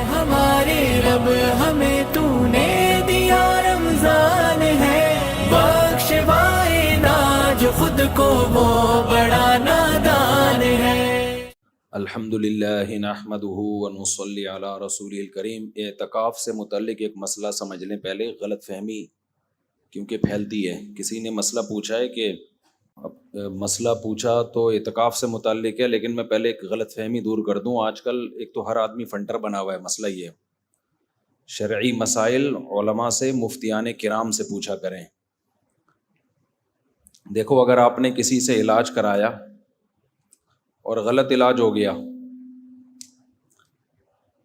ہمارے رب ہمیں تو نے دیا رمضان ہے، بخشوائے نا جو خود کو وہ بڑا نادان ہے۔ الحمد للہ نحمدہ ونصلی علی رسولہ الکریم۔ اعتکاف سے متعلق ایک مسئلہ سمجھ لیں پہلے، غلط فہمی کیونکہ پھیلتی ہے۔ کسی نے مسئلہ پوچھا ہے کہ مسئلہ پوچھا تو اعتکاف سے متعلق ہے، لیکن میں پہلے ایک غلط فہمی دور کر دوں۔ آج کل ایک تو ہر آدمی فنٹر بنا ہوا ہے۔ مسئلہ یہ ہے، شرعی مسائل علماء سے، مفتیان کرام سے پوچھا کریں۔ دیکھو، اگر آپ نے کسی سے علاج کرایا اور غلط علاج ہو گیا،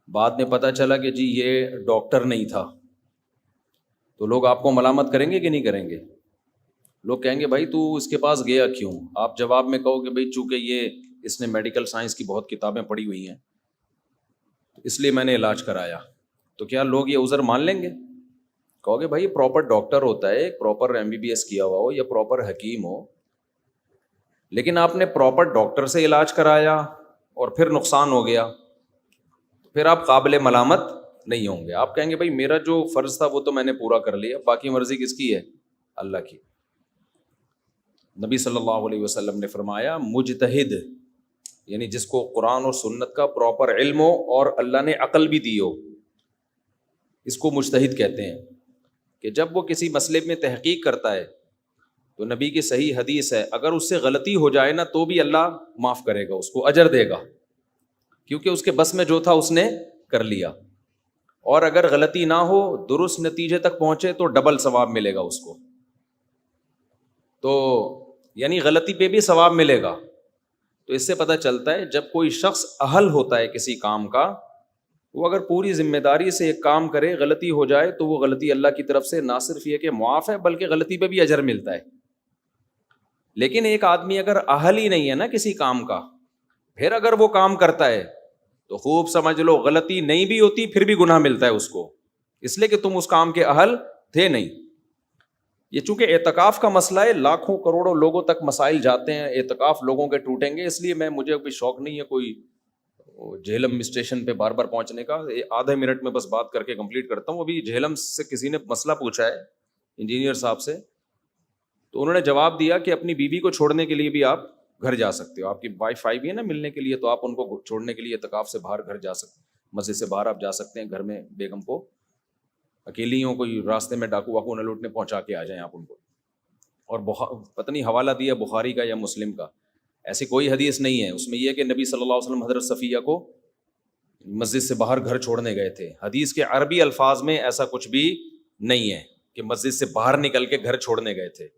بعد میں پتہ چلا کہ جی یہ ڈاکٹر نہیں تھا، تو لوگ آپ کو ملامت کریں گے کہ نہیں کریں گے؟ لوگ کہیں گے بھائی تو اس کے پاس گیا کیوں؟ آپ جواب میں کہو کہ بھائی چونکہ یہ اس نے میڈیکل سائنس کی بہت کتابیں پڑھی ہوئی ہیں اس لیے میں نے علاج کرایا، تو کیا لوگ یہ عذر مان لیں گے؟ کہو گے بھائی پراپر ڈاکٹر ہوتا ہے، پراپر MBBS کیا ہوا ہو یا پراپر حکیم ہو، لیکن آپ نے پراپر ڈاکٹر سے علاج کرایا اور پھر نقصان ہو گیا، پھر آپ قابل ملامت نہیں ہوں گے۔ آپ کہیں گے بھائی میرا جو فرض تھا وہ تو میں نے پورا کر لیا، باقی مرضی کس کی ہے؟ اللہ کی۔ نبی صلی اللہ علیہ وسلم نے فرمایا مجتہد یعنی جس کو قرآن اور سنت کا پراپر علم ہو اور اللہ نے عقل بھی دی ہو، اس کو مجتہد کہتے ہیں، کہ جب وہ کسی مسئلے میں تحقیق کرتا ہے تو نبی کی صحیح حدیث ہے اگر اس سے غلطی ہو جائے نا تو بھی اللہ معاف کرے گا، اس کو اجر دے گا، کیونکہ اس کے بس میں جو تھا اس نے کر لیا۔ اور اگر غلطی نہ ہو، درست نتیجے تک پہنچے تو ڈبل ثواب ملے گا اس کو، تو یعنی غلطی پہ بھی ثواب ملے گا۔ تو اس سے پتہ چلتا ہے جب کوئی شخص اہل ہوتا ہے کسی کام کا، وہ اگر پوری ذمہ داری سے ایک کام کرے، غلطی ہو جائے تو وہ غلطی اللہ کی طرف سے نہ صرف یہ کہ معاف ہے بلکہ غلطی پہ بھی اجر ملتا ہے۔ لیکن ایک آدمی اگر اہل ہی نہیں ہے نا کسی کام کا، پھر اگر وہ کام کرتا ہے تو خوب سمجھ لو غلطی نہیں بھی ہوتی پھر بھی گناہ ملتا ہے اس کو، اس لیے کہ تم اس کام کے اہل تھے نہیں۔ یہ چونکہ اعتکاف کا مسئلہ ہے، لاکھوں کروڑوں لوگوں تک مسائل جاتے ہیں، اعتکاف لوگوں کے ٹوٹیں گے، اس لیے مجھے کوئی شوق نہیں ہے کوئی جہلم اسٹیشن پہ بار بار پہنچنے کا۔ آدھے منٹ میں بس بات کر کے کمپلیٹ کرتا ہوں۔ ابھی جہلم سے کسی نے مسئلہ پوچھا ہے انجینئر صاحب سے، تو انہوں نے جواب دیا کہ اپنی بیوی کو چھوڑنے کے لیے بھی آپ گھر جا سکتے ہو، آپ کی وائف آئی بھی ہے نا ملنے کے لیے، تو آپ ان کو چھوڑنے کے لیے اعتکاف سے باہر گھر جا سکتے، مسجد سے باہر آپ جا سکتے ہیں، گھر میں بیگم کو اکیلی ہوں، کوئی راستے میں ڈاکو واکو نہ لوٹنے، پہنچا کے آ جائیں آپ ان کو۔ اور پتہ نہیں حوالہ دیا بخاری کا یا مسلم کا، ایسی کوئی حدیث نہیں ہے، اس میں یہ کہ نبی صلی اللہ علیہ وسلم حضرت صفیہ کو مسجد سے باہر گھر چھوڑنے گئے تھے۔ حدیث کے عربی الفاظ میں ایسا کچھ بھی نہیں ہے کہ مسجد سے باہر نکل کے گھر چھوڑنے گئے تھے۔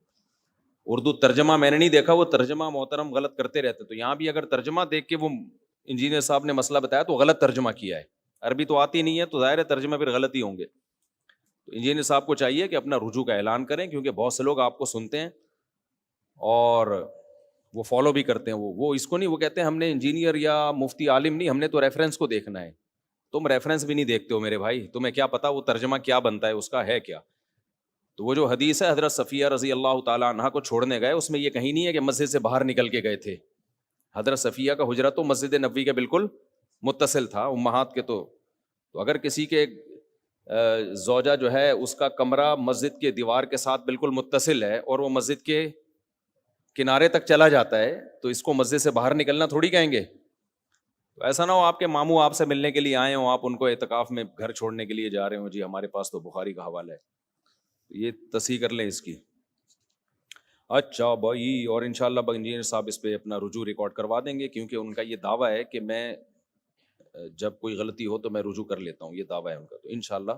اردو ترجمہ میں نے نہیں دیکھا، وہ ترجمہ محترم غلط کرتے رہتے، تو یہاں بھی اگر ترجمہ دیکھ کے وہ انجینئر صاحب نے مسئلہ بتایا تو غلط ترجمہ کیا ہے، عربی تو آتی نہیں ہے تو ظاہر ہے ترجمہ پھر غلط ہی ہوں گے۔ تو انجینئر صاحب کو چاہیے کہ اپنا رجوع کا اعلان کریں، کیونکہ بہت سے لوگ آپ کو سنتے ہیں اور وہ فالو بھی کرتے ہیں، وہ اس کو نہیں، وہ کہتے ہیں ہم نے انجینئر یا مفتی عالم نہیں، ہم نے تو ریفرنس کو دیکھنا ہے۔ تم ریفرنس بھی نہیں دیکھتے ہو میرے بھائی، تمہیں کیا پتا وہ ترجمہ کیا بنتا ہے، اس کا ہے کیا؟ تو وہ جو حدیث ہے حضرت صفیہ رضی اللہ تعالیٰ عنہا کو چھوڑنے گئے، اس میں یہ کہیں نہیں ہے کہ مسجد سے باہر نکل کے گئے تھے۔ حضرت صفیہ کا حجرہ تو مسجد نبوی کے بالکل متصل تھا، امہات کے، تو اگر کسی کے زوجہ جو ہے اس کا کمرہ مسجد کے دیوار کے ساتھ بالکل متصل ہے اور وہ مسجد کے کنارے تک چلا جاتا ہے تو اس کو مسجد سے باہر نکلنا تھوڑی کہیں گے۔ تو ایسا نہ ہو آپ کے ماموں آپ سے ملنے کے لیے آئے ہوں، آپ ان کو اعتکاف میں گھر چھوڑنے کے لیے جا رہے ہوں، جی ہمارے پاس تو بخاری کا حوالہ ہے، یہ تصحیح کر لیں اس کی۔ اچھا بھائی، اور انشاءاللہ انجینئر صاحب اس پہ اپنا رجوع ریکارڈ کروا دیں گے، کیونکہ ان کا یہ دعویٰ ہے کہ میں جب کوئی غلطی ہو تو میں رجوع کر لیتا ہوں، یہ دعویٰ ہے ان کا۔ تو انشاءاللہ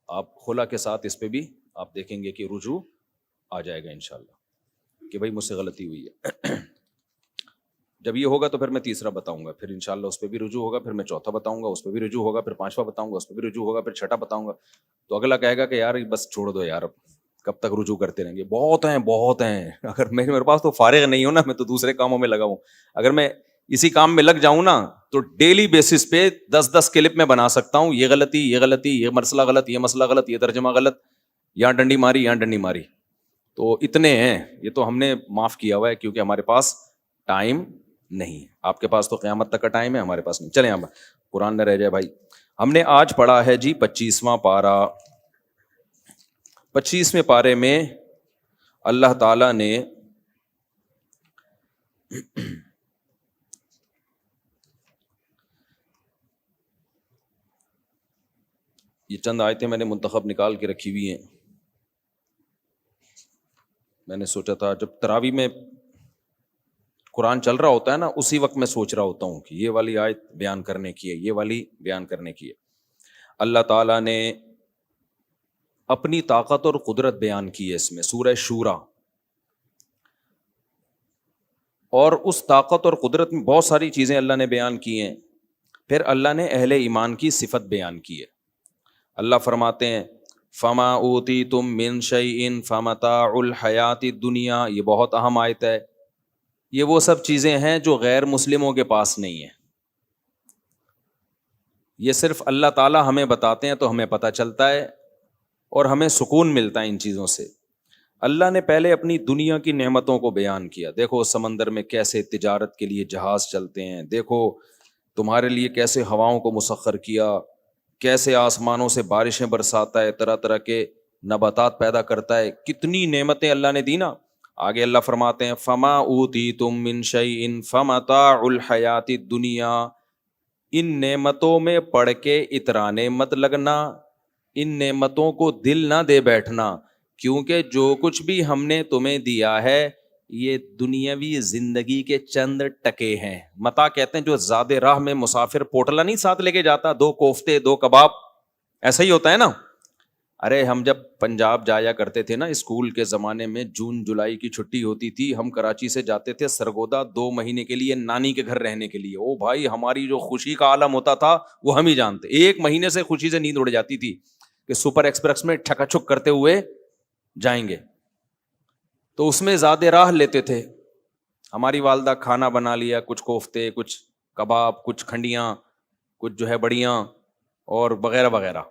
آپ خلا کے ساتھ اس پہ بھی آپ دیکھیں گے کہ رجوع آ جائے گا انشاءاللہ، کہ بھائی مجھ سے غلطی ہوئی ہے۔ جب یہ ہوگا تو پھر میں تیسرا بتاؤں گا، پھر انشاءاللہ اس پہ بھی رجوع ہوگا، پھر میں چوتھا بتاؤں گا، اس پہ بھی رجوع ہوگا، پھر پانچواں بتاؤں گا، اس پہ بھی رجوع ہوگا، پھر چھٹا بتاؤں گا۔ تو اگلا کہے گا کہ یار بس چھوڑ دو یار، اب کب تک رجوع کرتے رہیں گے، بہت ہیں۔ اگر میرے پاس تو فارغ نہیں ہوں نا، میں تو دوسرے کاموں میں لگا ہوں۔ اگر میں اسی کام میں لگ جاؤں نا تو ڈیلی بیسس پہ 10 کلپ میں بنا سکتا ہوں، یہ غلطی، یہ مسئلہ غلط، یہ مسئلہ غلط، یہ ترجمہ غلط، یہاں ڈنڈی ماری، یہاں ڈنڈی ماری۔ تو اتنے ہیں، یہ تو ہم نے معاف کیا ہوا ہے کیونکہ ہمارے پاس ٹائم نہیں ہے۔ آپ کے پاس تو قیامت تک کا ٹائم ہے، ہمارے پاس نہیں۔ چلیں اب قرآن نہ رہ جائے بھائی۔ ہم نے آج پڑھا ہے جی 25واں پارہ. 25ویں پارے میں اللہ تعالیٰ نے یہ چند آیتیں میں نے منتخب نکال کے رکھی ہوئی ہیں. میں نے سوچا تھا جب تراویح میں قرآن چل رہا ہوتا ہے نا، اسی وقت میں سوچ رہا ہوتا ہوں کہ یہ والی آیت بیان کرنے کی ہے، یہ والی بیان کرنے کی ہے. اللہ تعالیٰ نے اپنی طاقت اور قدرت بیان کی ہے اس میں، سورہ شورا. اور اس طاقت اور قدرت میں بہت ساری چیزیں اللہ نے بیان کی ہیں. پھر اللہ نے اہل ایمان کی صفت بیان کی ہے. اللہ فرماتے ہیں فما اوتیتم من شیء فمتاع الحیات الدنیا. یہ بہت اہم آیت ہے. یہ وہ سب چیزیں ہیں جو غیر مسلموں کے پاس نہیں ہیں. یہ صرف اللہ تعالیٰ ہمیں بتاتے ہیں تو ہمیں پتہ چلتا ہے اور ہمیں سکون ملتا ہے ان چیزوں سے. اللہ نے پہلے اپنی دنیا کی نعمتوں کو بیان کیا. دیکھو سمندر میں کیسے تجارت کے لیے جہاز چلتے ہیں، دیکھو تمہارے لیے کیسے ہواؤں کو مسخر کیا، کیسے آسمانوں سے بارشیں برساتا ہے، طرح طرح کے نباتات پیدا کرتا ہے. کتنی نعمتیں اللہ نے دی نا. آگے اللہ فرماتے ہیں فما اوتیتم من شیء فمتاع الحیات الدنیا. ان نعمتوں میں پڑھ کے اترانے مت لگنا، ان نعمتوں کو دل نہ دے بیٹھنا، کیونکہ جو کچھ بھی ہم نے تمہیں دیا ہے یہ دنیاوی زندگی کے چند ٹکے ہیں. متا کہتے ہیں جو زاد راہ میں مسافر پوٹلا نہیں ساتھ لے کے جاتا، 2 کوفتے 2 کباب، ایسا ہی ہوتا ہے نا. ارے ہم جب پنجاب جایا کرتے تھے نا اسکول کے زمانے میں، جون جولائی کی چھٹی ہوتی تھی، ہم کراچی سے جاتے تھے سرگودا 2 مہینے کے لیے نانی کے گھر رہنے کے لیے. او بھائی ہماری جو خوشی کا عالم ہوتا تھا وہ ہم ہی جانتے. 1 مہینے سے خوشی سے نیند اڑ جاتی تھی کہ سپر ایکسپریس میں ٹھکا چھک کرتے ہوئے جائیں گے. تو اس میں زیادہ راہ لیتے تھے. ہماری والدہ کھانا بنا لیا، کچھ کوفتے، کچھ کباب، کچھ کھنڈیاں، کچھ جو ہے بڑیاں اور وغیرہ وغیرہ.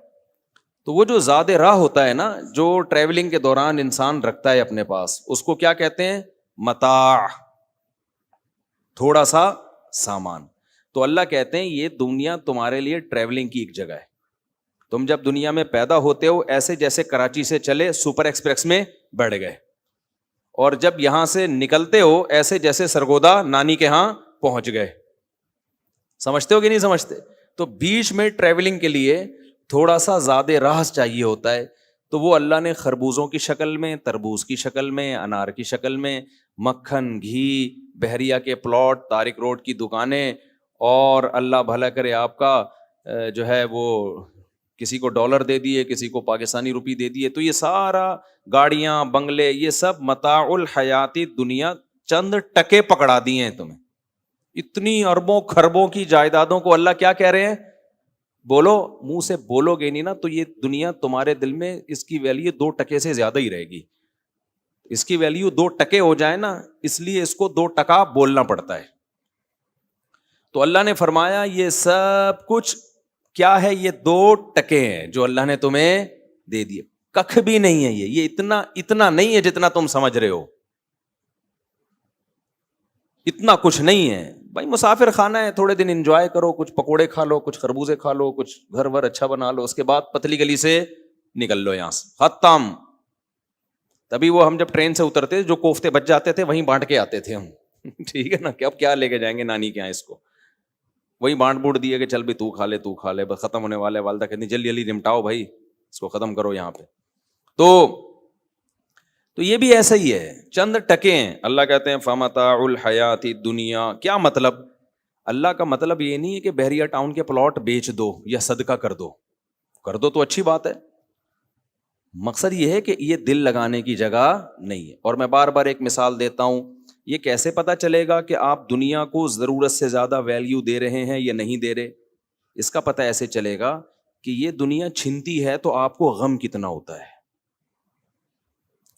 تو وہ جو زیادہ راہ ہوتا ہے نا، جو ٹریولنگ کے دوران انسان رکھتا ہے اپنے پاس، اس کو کیا کہتے ہیں؟ متاع، تھوڑا سا سامان. تو اللہ کہتے ہیں یہ دنیا تمہارے لیے ٹریولنگ کی ایک جگہ ہے. تم جب دنیا میں پیدا ہوتے ہو ایسے جیسے کراچی سے چلے سپر ایکسپریس میں بیٹھ گئے، اور جب یہاں سے نکلتے ہو ایسے جیسے سرگودا نانی کے ہاں پہنچ گئے. سمجھتے ہو کہ نہیں سمجھتے؟ تو بیچ میں ٹریولنگ کے لیے تھوڑا سا زیادہ راہ چاہیے ہوتا ہے. تو وہ اللہ نے خربوزوں کی شکل میں، تربوز کی شکل میں، انار کی شکل میں، مکھن، گھی، بحریہ کے پلاٹ، طارق روڈ کی دکانیں، اور اللہ بھلا کرے آپ کا جو ہے وہ کسی کو ڈالر دے دیے، کسی کو پاکستانی روپی دے دیے. تو یہ سارا گاڑیاں، بنگلے، یہ سب متاع الحیاتی دنیا چند ٹکے پکڑا دیے ہیں تمہیں. اتنی اربوں خربوں کی جائیدادوں کو اللہ کیا کہہ رہے ہیں؟ بولو، منہ سے بولو گے نہیں نا تو یہ دنیا تمہارے دل میں اس کی ویلیو 2 ٹکے سے زیادہ ہی رہے گی. اس کی ویلیو 2 ٹکے ہو جائے نا، اس لیے اس کو 2 ٹکا بولنا پڑتا ہے. تو اللہ نے فرمایا یہ سب کچھ کیا ہے؟ یہ 2 ٹکے ہیں جو اللہ نے تمہیں دے دیے. ککھ بھی نہیں ہے یہ اتنا نہیں ہے جتنا تم سمجھ رہے ہو. اتنا کچھ نہیں ہے بھائی. مسافر خانہ ہے، تھوڑے دن انجوائے کرو، کچھ پکوڑے کھا لو، کچھ خربوزے کھا لو، کچھ گھر ور اچھا بنا لو، اس کے بعد پتلی گلی سے نکل لو یہاں سے، ختم. تبھی وہ ہم جب ٹرین سے اترتے جو کوفتے بچ جاتے تھے وہیں بانٹ کے آتے تھے ہم. ٹھیک ہے نا، کہ اب کیا لے کے جائیں گے نانی کے یہاں، اس کو وہی بانٹ بوٹ دیے کہ چل بھی تو کھا لے بس، ختم ہونے والے. والدہ کہتی جلدی جلدی نمٹاؤ بھائی، اس کو ختم کرو یہاں پہ. تو یہ بھی ایسا ہی ہے، چند ٹکے ہیں. اللہ کہتے ہیں فمتاع الحیات الدنیا. کیا مطلب؟ اللہ کا مطلب یہ نہیں ہے کہ بحریہ ٹاؤن کے پلاٹ بیچ دو یا صدقہ کر دو تو اچھی بات ہے. مقصد یہ ہے کہ یہ دل لگانے کی جگہ نہیں ہے. اور میں بار بار ایک مثال دیتا ہوں، یہ کیسے پتا چلے گا کہ آپ دنیا کو ضرورت سے زیادہ ویلیو دے رہے ہیں یا نہیں دے رہے؟ اس کا پتہ ایسے چلے گا کہ یہ دنیا چھنتی ہے تو آپ کو غم کتنا ہوتا ہے.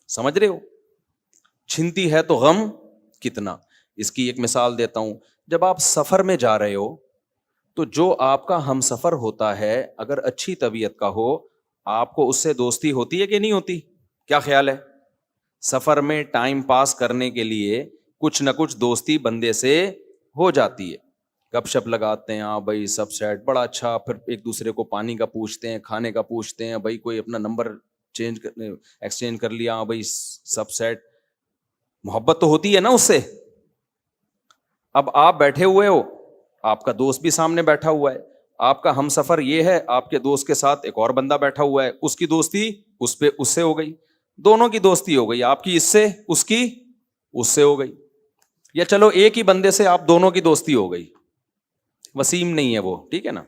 سمجھ رہے ہو؟ چھنتی ہے تو غم کتنا. اس کی ایک مثال دیتا ہوں. جب آپ سفر میں جا رہے ہو تو جو آپ کا ہم سفر ہوتا ہے اگر اچھی طبیعت کا ہو، آپ کو اس سے دوستی ہوتی ہے کہ نہیں ہوتی؟ کیا خیال ہے؟ سفر میں ٹائم پاس کرنے کے لیے کچھ نہ کچھ دوستی بندے سے ہو جاتی ہے. گپ شپ لگاتے ہیں, ہاں بھائی سب سیٹ, بڑا اچھا. پھر ایک دوسرے کو پانی کا پوچھتے ہیں, کھانے کا پوچھتے ہیں, بھائی کوئی اپنا نمبر ایکسچینج کر لیا, ہاں بھائی سب سیٹ. محبت تو ہوتی ہے نا اس سے. اب آپ بیٹھے ہوئے ہو, آپ کا دوست بھی سامنے بیٹھا ہوا ہے, آپ کا ہم سفر یہ ہے, آپ کے دوست کے ساتھ ایک اور بندہ بیٹھا ہوا ہے, اس کی دوستی اس سے ہو گئی, دونوں کی دوستی ہو گئی, آپ کی اس سے, اس کی اس سے ہو گئی. یا چلو ایک ہی بندے سے آپ دونوں کی دوستی ہو گئی, وسیم نہیں ہے وہ, ٹھیک ہے نا,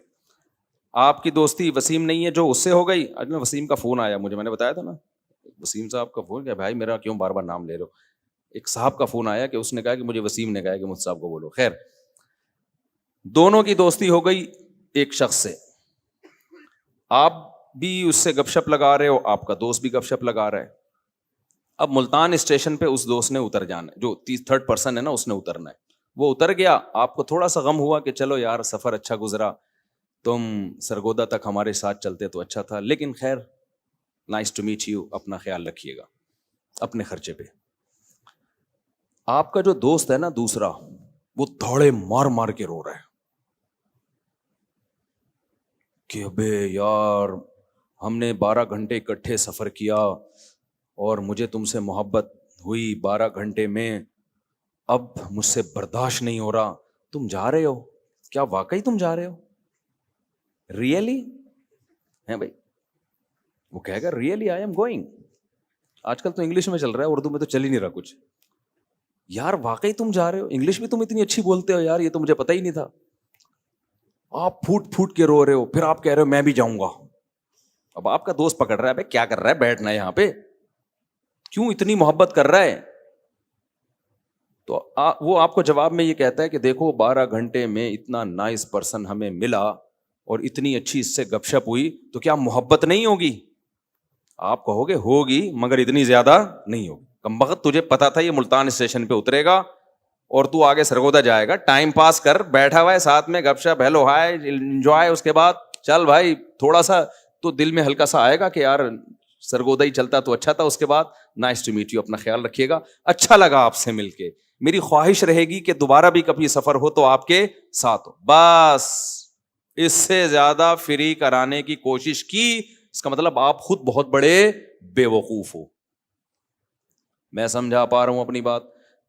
آپ کی دوستی وسیم نہیں ہے جو اس سے ہو گئی. آج میں وسیم کا فون آیا مجھے, میں نے بتایا تھا نا وسیم صاحب کا فون, کیا بھائی میرا کیوں بار بار نام لے رہے ہو. ایک صاحب کا فون آیا کہ اس نے کہا کہ مجھے وسیم نے کہا کہ مجھ صاحب کو بولو. خیر, دونوں کی دوستی ہو گئی ایک شخص سے. آپ بھی اس سے گپ شپ لگا رہے ہو, آپ کا دوست بھی گپ شپ لگا رہا ہے. اب ملتان اسٹیشن پہ اس دوست نے اتر جانا ہے, جو تھرڈ پرسن ہے نا اس نے اترنا ہے. وہ اتر گیا, آپ کو تھوڑا سا غم ہوا کہ چلو یار سفر اچھا گزرا, تم سرگودا تک ہمارے ساتھ چلتے تو اچھا تھا, لیکن خیر نائس ٹو میٹ یو, اپنا خیال رکھیے گا اپنے خرچے پہ. آپ کا جو دوست ہے نا دوسرا, وہ دھوڑے مار مار کے رو رہا ہے کہ ابے یار ہم نے 12 گھنٹے اکٹھے سفر کیا اور مجھے تم سے محبت ہوئی 12 گھنٹے میں, اب مجھ سے برداشت نہیں ہو رہا. تم جا رہے ہو کیا, واقعی تم جا رہے ہو, ریئلی ہے بھائی. وہ کہے گا ریئلی آئی ایم گوئنگ. آج کل تو انگلش میں چل رہا ہے, اردو میں تو چل ہی نہیں رہا کچھ. یار واقعی تم جا رہے ہو, انگلش بھی تم اتنی اچھی بولتے ہو یار, یہ تو مجھے پتہ ہی نہیں تھا. آپ پھوٹ پھوٹ کے رو رہے ہو, پھر آپ کہہ رہے ہو میں بھی جاؤں گا. اب آپ کا دوست پکڑ رہا ہے, بھائی کیا کر رہا ہے, بیٹھنا ہے یہاں پہ, کیوں اتنی محبت کر رہا ہے. تو وہ آپ کو جواب میں یہ کہتا ہے کہ دیکھو 12 گھنٹے میں اتنا نائس پرسن ہمیں ملا اور اتنی اچھی اس سے گپ شپ ہوئی, تو کیا محبت نہیں ہوگی؟ آپ کہو گے ہوگی, مگر اتنی زیادہ نہیں ہوگی. کمبخت تجھے پتا تھا یہ ملتان اسٹیشن پہ اترے گا اور تو آگے سرگودا جائے گا, ٹائم پاس کر, بیٹھا ہوا ہے ساتھ میں گپ شپ, ہیلو ہائے انجوائے, اس کے بعد چل بھائی تھوڑا سا تو دل میں ہلکا سا آئے گا کہ یار سرگودا ہی چلتا تو اچھا تھا. اس کے بعد نائس ٹو میٹ یو, اپنا خیال رکھیے گا, اچھا لگا آپ سے مل کے, میری خواہش رہے گی کہ دوبارہ بھی کبھی سفر ہو تو آپ کے ساتھ ہو. بس اس سے زیادہ فری کرانے کی کوشش کی, اس کا مطلب آپ خود بہت بڑے بے وقوف ہو. میں سمجھا پا رہا ہوں اپنی بات؟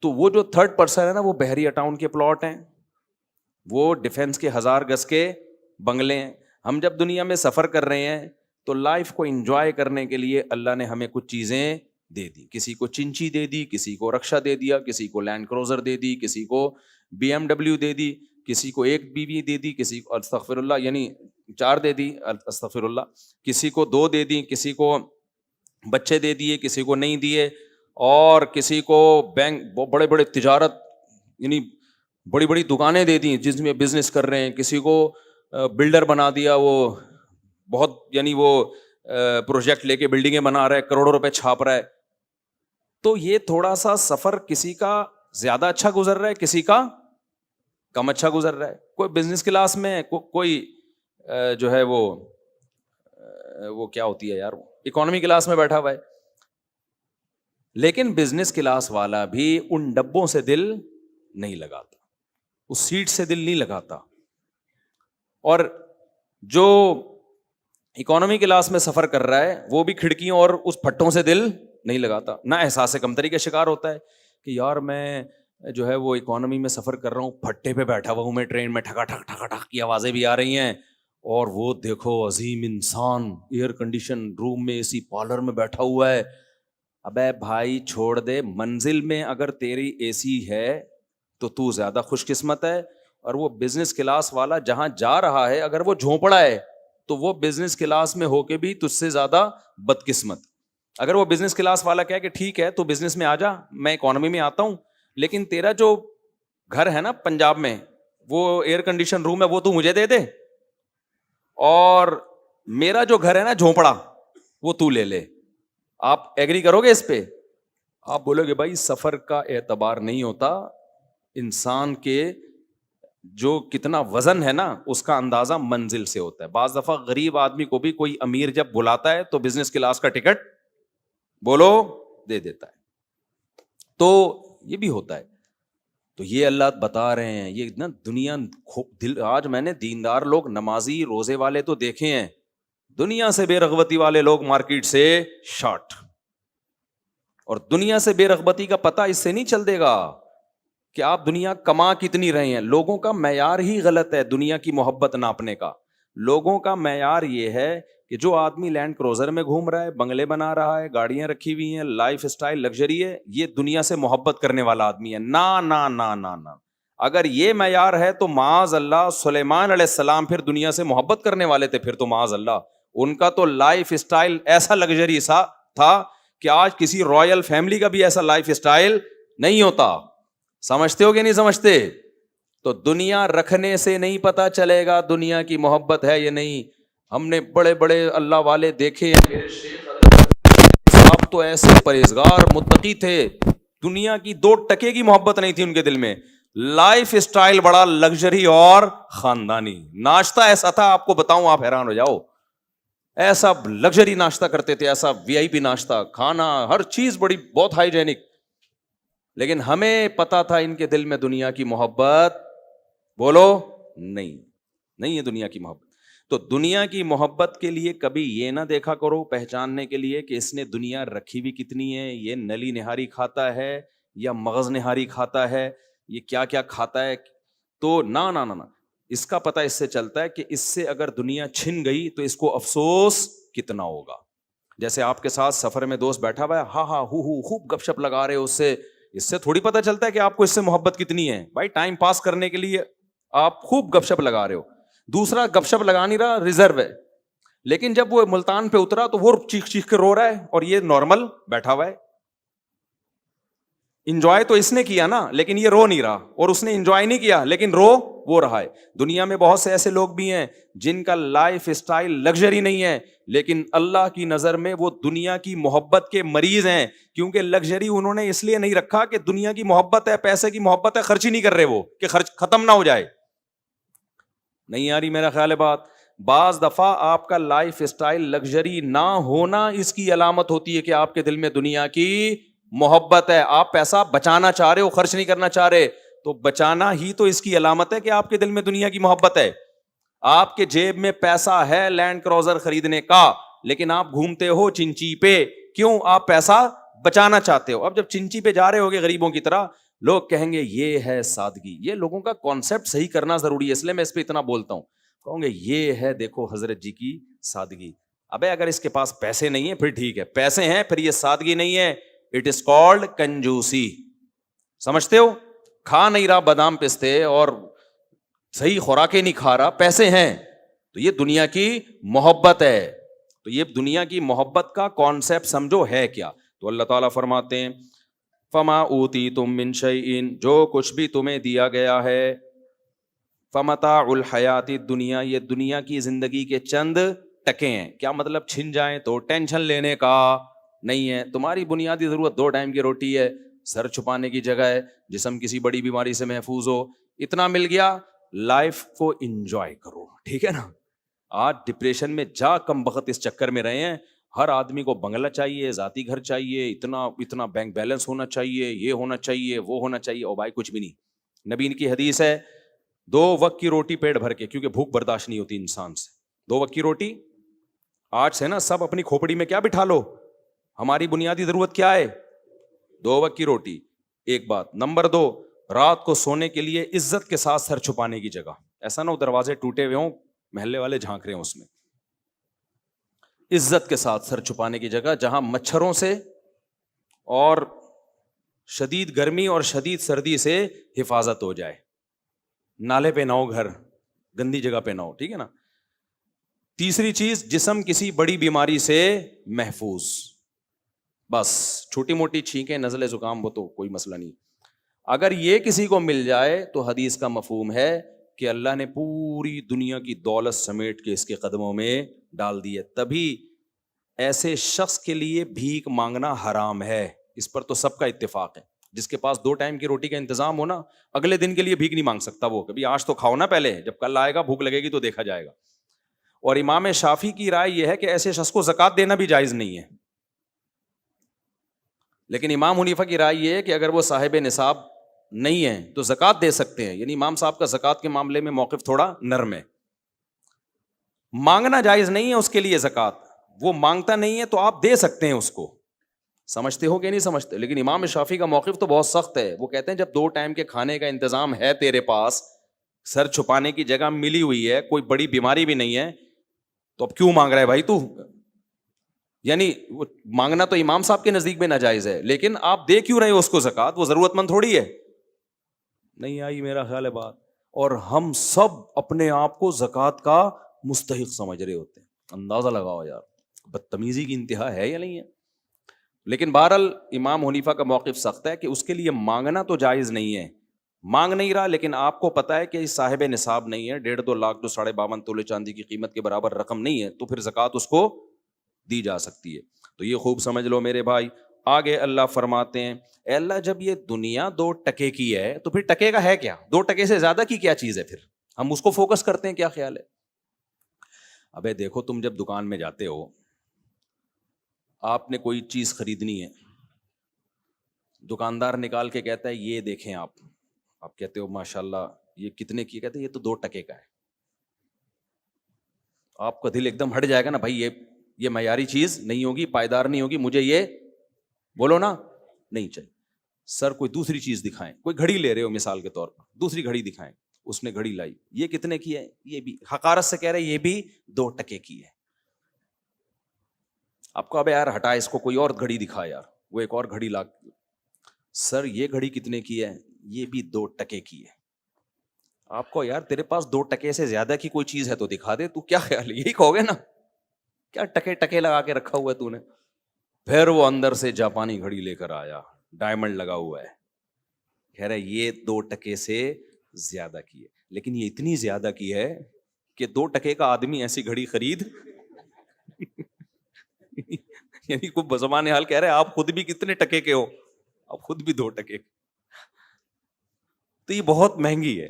تو وہ جو تھرڈ پرسن ہے نا, وہ بحریہ ٹاؤن کے پلاٹ ہیں, وہ ڈیفینس کے 1000 گز کے بنگلے ہیں. ہم جب دنیا میں سفر کر رہے ہیں تو لائف کو انجوائے کرنے کے لیے اللہ نے ہمیں کچھ چیزیں دے دی. کسی کو چنچی دے دی, کسی کو رکشا دے دیا, کسی کو لینڈ کروزر دے دی, کسی کو BMW دے دی, کسی کو ایک بیوی دے دی, کسی کو استغفر اللہ یعنی 4 دے دی, استغفر اللہ, کسی کو 2 دے دی, کسی کو بچے دے دیے, کسی کو نہیں دیے, اور کسی کو بینک بڑے بڑے تجارت یعنی بڑی بڑی دکانیں دے دی جس میں بزنس کر رہے ہیں, کسی کو بلڈر بنا دیا, وہ بہت یعنی وہ پروجیکٹ لے کے بلڈنگیں بنا رہا ہے, کروڑوں روپے چھاپ رہا ہے. تو یہ تھوڑا سا سفر کسی کا زیادہ اچھا گزر رہا ہے, کسی کا کم اچھا گزر رہا ہے. کوئی بزنس کلاس میں, کوئی جو ہے وہ کیا ہوتی ہے یار, اکانومی کلاس میں بیٹھا ہوا ہے. لیکن بزنس کلاس والا بھی ان ڈبوں سے دل نہیں لگاتا, اس سیٹ سے دل نہیں لگاتا. اور جو اکانومی کلاس میں سفر کر رہا ہے وہ بھی کھڑکیوں اور اس پھٹوں سے دل نہیں لگاتا. نہ احساس کمتری کا شکار ہوتا ہے کہ یار میں جو ہے وہ اکانومی میں سفر کر رہا ہوں, پھٹے پہ بیٹھا ہوا ہوں میں, ٹرین میں ٹھکا ٹھک ٹھکا ٹھک کی آوازیں بھی آ رہی ہیں, اور وہ دیکھو عظیم انسان ایئر کنڈیشن روم میں اے سی پارلر میں بیٹھا ہوا ہے. ابے بھائی چھوڑ دے, منزل میں اگر تیری اے سی ہے تو زیادہ خوش قسمت ہے, اور وہ بزنس کلاس والا جہاں جا رہا ہے اگر وہ جھونپڑا ہے تو وہ بزنس کلاس میں ہو کے بھی تجھ سے زیادہ بدقسمت. اگر وہ بزنس کلاس والا کہے کہ ٹھیک ہے تو بزنس میں آ جا, میں اکانومی میں آتا ہوں, لیکن تیرا جو گھر ہے نا پنجاب میں وہ ایئر کنڈیشن روم ہے وہ تو مجھے دے دے, اور میرا جو گھر ہے نا جھونپڑا وہ تو لے لے. آپ ایگری کرو گے اس پہ؟ آپ بولو گے بھائی سفر کا اعتبار نہیں ہوتا, انسان کے جو کتنا وزن ہے نا اس کا اندازہ منزل سے ہوتا ہے. بعض دفعہ غریب آدمی کو بھی کوئی امیر جب بلاتا ہے تو بزنس کلاس کا ٹکٹ بولو دے دیتا ہے. تو یہ بھی ہوتا ہے. تو یہ اللہ بتا رہے ہیں یہ نا دنیا آج میں نے دیندار لوگ نمازی روزے والے تو دیکھے ہیں, دنیا سے بے رغبتی والے لوگ مارکیٹ سے شارٹ. اور دنیا سے بے رغبتی کا پتہ اس سے نہیں چل دے گا کہ آپ دنیا کما کتنی رہے ہیں. لوگوں کا معیار ہی غلط ہے دنیا کی محبت ناپنے کا. لوگوں کا معیار یہ ہے کہ جو آدمی لینڈ کروزر میں گھوم رہا ہے, بنگلے بنا رہا ہے, گاڑیاں رکھی ہوئی ہیں, لائف اسٹائل لگژری ہے, یہ دنیا سے محبت کرنے والا آدمی ہے. نا نا نا نا نا, اگر یہ معیار ہے تو معاذ اللہ سلیمان علیہ السلام پھر دنیا سے محبت کرنے والے تھے. پھر تو معاذ اللہ ان کا تو لائف اسٹائل ایسا لگژری سا تھا کہ آج کسی رائل فیملی کا بھی ایسا لائف اسٹائل نہیں ہوتا. سمجھتے ہو کہ نہیں سمجھتے؟ تو دنیا رکھنے سے نہیں پتا چلے گا دنیا کی محبت ہے یا نہیں. ہم نے بڑے بڑے اللہ والے دیکھے ہیں, میرے شیخ صاحب تو ایسے پرہیزگار متقی تھے, دنیا کی 2% کی محبت نہیں تھی ان کے دل میں. لائف اسٹائل بڑا لگژری اور خاندانی. ناشتہ ایسا تھا آپ کو بتاؤں آپ حیران ہو جاؤ, ایسا لگژری ناشتہ کرتے تھے, ایسا VIP ناشتہ, کھانا ہر چیز بڑی بہت ہائیجینک. لیکن ہمیں پتا تھا ان کے دل میں دنیا کی محبت بولو نہیں ہے دنیا کی محبت. تو دنیا کی محبت کے لیے کبھی یہ نہ دیکھا کرو پہچاننے کے لیے کہ اس نے دنیا رکھی بھی کتنی ہے, یہ نلی نہاری کھاتا ہے یا مغز نہاری کھاتا ہے, یہ کیا کیا کھاتا ہے. تو نہ اس کا پتہ اس سے چلتا ہے کہ اس سے اگر دنیا چھن گئی تو اس کو افسوس کتنا ہوگا. جیسے آپ کے ساتھ سفر میں دوست بیٹھا ہوا ہے, ہاں خوب گپ شپ لگا رہے ہو, اس سے تھوڑی پتہ چلتا ہے کہ آپ کو اس سے محبت کتنی ہے. بھائی ٹائم پاس کرنے کے لیے آپ خوب گپ شپ لگا رہے ہو, دوسرا گپ شپ لگا نہیں رہا, ریزرو ہے, لیکن جب وہ ملتان پہ اترا تو وہ چیخ کے رو رہا ہے اور یہ نارمل بیٹھا ہوا ہے. انجوائے تو اس نے کیا نا, لیکن یہ رو نہیں رہا, اور اس نے انجوائے نہیں کیا لیکن رو وہ رہا ہے. دنیا میں بہت سے ایسے لوگ بھی ہیں جن کا لائف اسٹائل لگژری نہیں ہے, لیکن اللہ کی نظر میں وہ دنیا کی محبت کے مریض ہیں, کیونکہ لگژری انہوں نے اس لیے نہیں رکھا کہ دنیا کی محبت ہے, پیسے کی محبت ہے, خرچ ہی نہیں کر رہے وہ کہ خرچ ختم نہ ہو جائے. نہیں آ رہی میرا خیال ہے بات. بعض دفعہ آپ کا لائف اسٹائل لگژری نہ ہونا اس کی علامت ہوتی ہے کہ آپ کے دل میں دنیا کی محبت ہے. آپ پیسہ بچانا چاہ رہے ہو, خرچ نہیں کرنا چاہ رہے, تو بچانا ہی تو اس کی علامت ہے کہ آپ کے دل میں دنیا کی محبت ہے. آپ کے جیب میں پیسہ ہے لینڈ کروزر خریدنے کا, لیکن آپ گھومتے ہو چنچی پہ, کیوں؟ آپ پیسہ بچانا چاہتے ہو. اب جب چنچی پہ جا رہے ہوگے غریبوں کی طرح, لوگ کہیں گے یہ ہے سادگی. یہ لوگوں کا کانسیپٹ صحیح کرنا ضروری ہے, اس لیے میں اس پہ اتنا بولتا ہوں. کہوں گے یہ ہے دیکھو حضرت جی کی سادگی. ابے اگر اس کے پاس پیسے نہیں ہیں پھر ٹھیک ہے, پیسے ہیں پھر یہ سادگی نہیں ہے, اٹ از کالڈ کنجوسی. سمجھتے ہو؟ کھا نہیں رہا بادام پستے اور صحیح خوراکیں نہیں کھا رہا, پیسے ہیں, تو یہ دنیا کی محبت ہے. تو یہ دنیا کی محبت کا کانسیپٹ سمجھو ہے کیا. تو اللہ تعالیٰ فرماتے ہیں فما اوتیتم من شیء, جو کچھ بھی تمہیں دیا گیا ہے, فمتاع الحیات الدنیا, یہ دنیا کی زندگی کے چند ٹکے ہیں. کیا مطلب؟ چھن جائیں تو ٹینشن لینے کا نہیں ہے. تمہاری بنیادی ضرورت 2 ٹائم کی روٹی ہے, سر چھپانے کی جگہ ہے, جسم کسی بڑی بیماری سے محفوظ ہو, اتنا مل گیا. لائف کو انجوائے کرو, ٹھیک ہے نا. آج ڈپریشن میں جا کم بخت اس چکر میں رہے ہیں. ہر آدمی کو بنگلہ چاہیے, ذاتی گھر چاہیے, اتنا بینک بیلنس ہونا چاہیے, یہ ہونا چاہیے, وہ ہونا چاہیے. او بھائی کچھ بھی نہیں. نبی کی حدیث ہے 2 وقت کی روٹی پیٹ بھر کے, کیونکہ بھوک برداشت نہیں ہوتی انسان سے. 2 وقت کی روٹی. آج سے نا سب اپنی کھوپڑی میں کیا بٹھا لو, ہماری بنیادی ضرورت کیا ہے؟ 2 وقت کی روٹی. ایک بات. نمبر 2, رات کو سونے کے لیے عزت کے ساتھ سر چھپانے کی جگہ. ایسا نہ ہو دروازے ٹوٹے ہوئے ہوں, محلے والے جھانک رہے ہوں اس میں. عزت کے ساتھ سر چھپانے کی جگہ, جہاں مچھروں سے اور شدید گرمی اور شدید سردی سے حفاظت ہو جائے. نالے پہ نہ ہو گھر, گندی جگہ پہ نہ ہو, ٹھیک ہے نا. تیسری چیز, جسم کسی بڑی بیماری سے محفوظ. بس چھوٹی موٹی چھینکیں, نزلے, زکام, وہ تو کوئی مسئلہ نہیں. اگر یہ کسی کو مل جائے تو حدیث کا مفہوم ہے کہ اللہ نے پوری دنیا کی دولت سمیٹ کے اس کے قدموں میں ڈال دی ہے. تبھی ایسے شخص کے لیے بھیک مانگنا حرام ہے. اس پر تو سب کا اتفاق ہے. جس کے پاس 2 ٹائم کی روٹی کا انتظام ہونا, اگلے دن کے لیے بھیک نہیں مانگ سکتا. وہ کبھی آج تو کھاؤ نا پہلے, جب کل آئے گا بھوک لگے گی تو دیکھا جائے گا. اور امام شافعی کی رائے یہ ہے کہ ایسے شخص کو زکوٰۃ دینا بھی جائز نہیں ہے. لیکن امام حنیفہ کی رائے یہ ہے کہ اگر وہ صاحب نصاب نہیں ہے تو زکوٰۃ دے سکتے ہیں. یعنی امام صاحب کا زکوٰۃ کے معاملے میں موقف تھوڑا نرم ہے. مانگنا جائز نہیں ہے اس کے لیے زکوٰۃ, وہ مانگتا نہیں ہے تو آپ دے سکتے ہیں اس کو. سمجھتے ہو کہ نہیں سمجھتے؟ لیکن امام شافعی کا موقف تو بہت سخت ہے. وہ کہتے ہیں جب 2 ٹائم کے کھانے کا انتظام ہے تیرے پاس, سر چھپانے کی جگہ ملی ہوئی ہے, کوئی بڑی بیماری بھی نہیں ہے, تو اب کیوں مانگ رہا ہے بھائی تو؟ یعنی وہ مانگنا تو امام صاحب کے نزدیک میں ناجائز ہے, لیکن آپ دے کیوں رہے ہو اس کو زکوٰۃ؟ وہ ضرورت مند تھوڑی ہے. نہیں آئی میرا خیال ہے بات. اور ہم سب اپنے آپ کو زکوٰۃ کا مستحق سمجھ رہے ہوتے ہیں. اندازہ لگاؤ یار, بدتمیزی کی انتہا ہے یا نہیں ہے. لیکن بہرحال امام حنیفہ کا موقف سخت ہے کہ اس کے لیے مانگنا تو جائز نہیں ہے. مانگ نہیں رہا, لیکن آپ کو پتا ہے کہ صاحب نصاب نہیں ہے, 1.5-2 لاکھ 52 تولے چاندی کی قیمت کے برابر رقم نہیں ہے, تو پھر زکوٰۃ اس کو دی جا سکتی ہے. تو یہ خوب سمجھ لو میرے بھائی. آگے اللہ فرماتے ہیں, اے اللہ جب یہ دنیا 2 ٹکے کی ہے تو پھر ٹکے کا ہے کیا؟ 2 ٹکے سے زیادہ کی کیا چیز ہے؟ پھر ہم اس کو فوکس کرتے ہیں, کیا خیال ہے؟ ابے دیکھو, تم جب دکان میں جاتے ہو, آپ نے کوئی چیز خریدنی ہے, دکاندار نکال کے کہتا ہے یہ دیکھیں آپ کہتے ہو ماشاءاللہ یہ کتنے کی؟ کہتے ہیں یہ تو 2 ٹکے کا ہے. آپ کا دل ایک دم ہٹ جائے گا نا, بھائی یہ معیاری چیز نہیں ہوگی, پائیدار نہیں ہوگی, مجھے یہ بولو نا نہیں چاہیے. سر کوئی دوسری چیز دکھائیں, کوئی گھڑی لے رہے ہو مثال کے طور پر, دوسری گھڑی دکھائیں. اس نے گھڑی لائی, یہ کتنے کی ہے؟ یہ بھی حقارت سے کہہ رہے یہ بھی 2 ٹکے کی ہے. آپ کو ابے یار ہٹا اس کو, کوئی اور گھڑی دکھا یار. وہ ایک اور گھڑی لا, سر یہ گھڑی کتنے کی ہے؟ یہ بھی 2 ٹکے کی ہے. آپ کو یار تیرے پاس 2 ٹکے سے زیادہ کی کوئی چیز ہے تو دکھا دے, تو کیا خیال ہے یہی کہو گے نا؟ کیا ٹکے لگا کے رکھا ہوا ہے تو نے؟ پھر وہ اندر سے جاپانی گھڑی لے کر آیا, ڈائمنڈ لگا ہوا ہے, کہہ رہا یہ 2 ٹکے سے زیادہ کی ہے. لیکن یہ اتنی زیادہ کی ہے کہ 2 ٹکے کا آدمی ایسی گھڑی خرید یعنی کوئی بزبان حال کہہ رہے آپ خود بھی کتنے ٹکے کے ہو, آپ خود بھی 2 ٹکے. تو یہ بہت مہنگی ہے.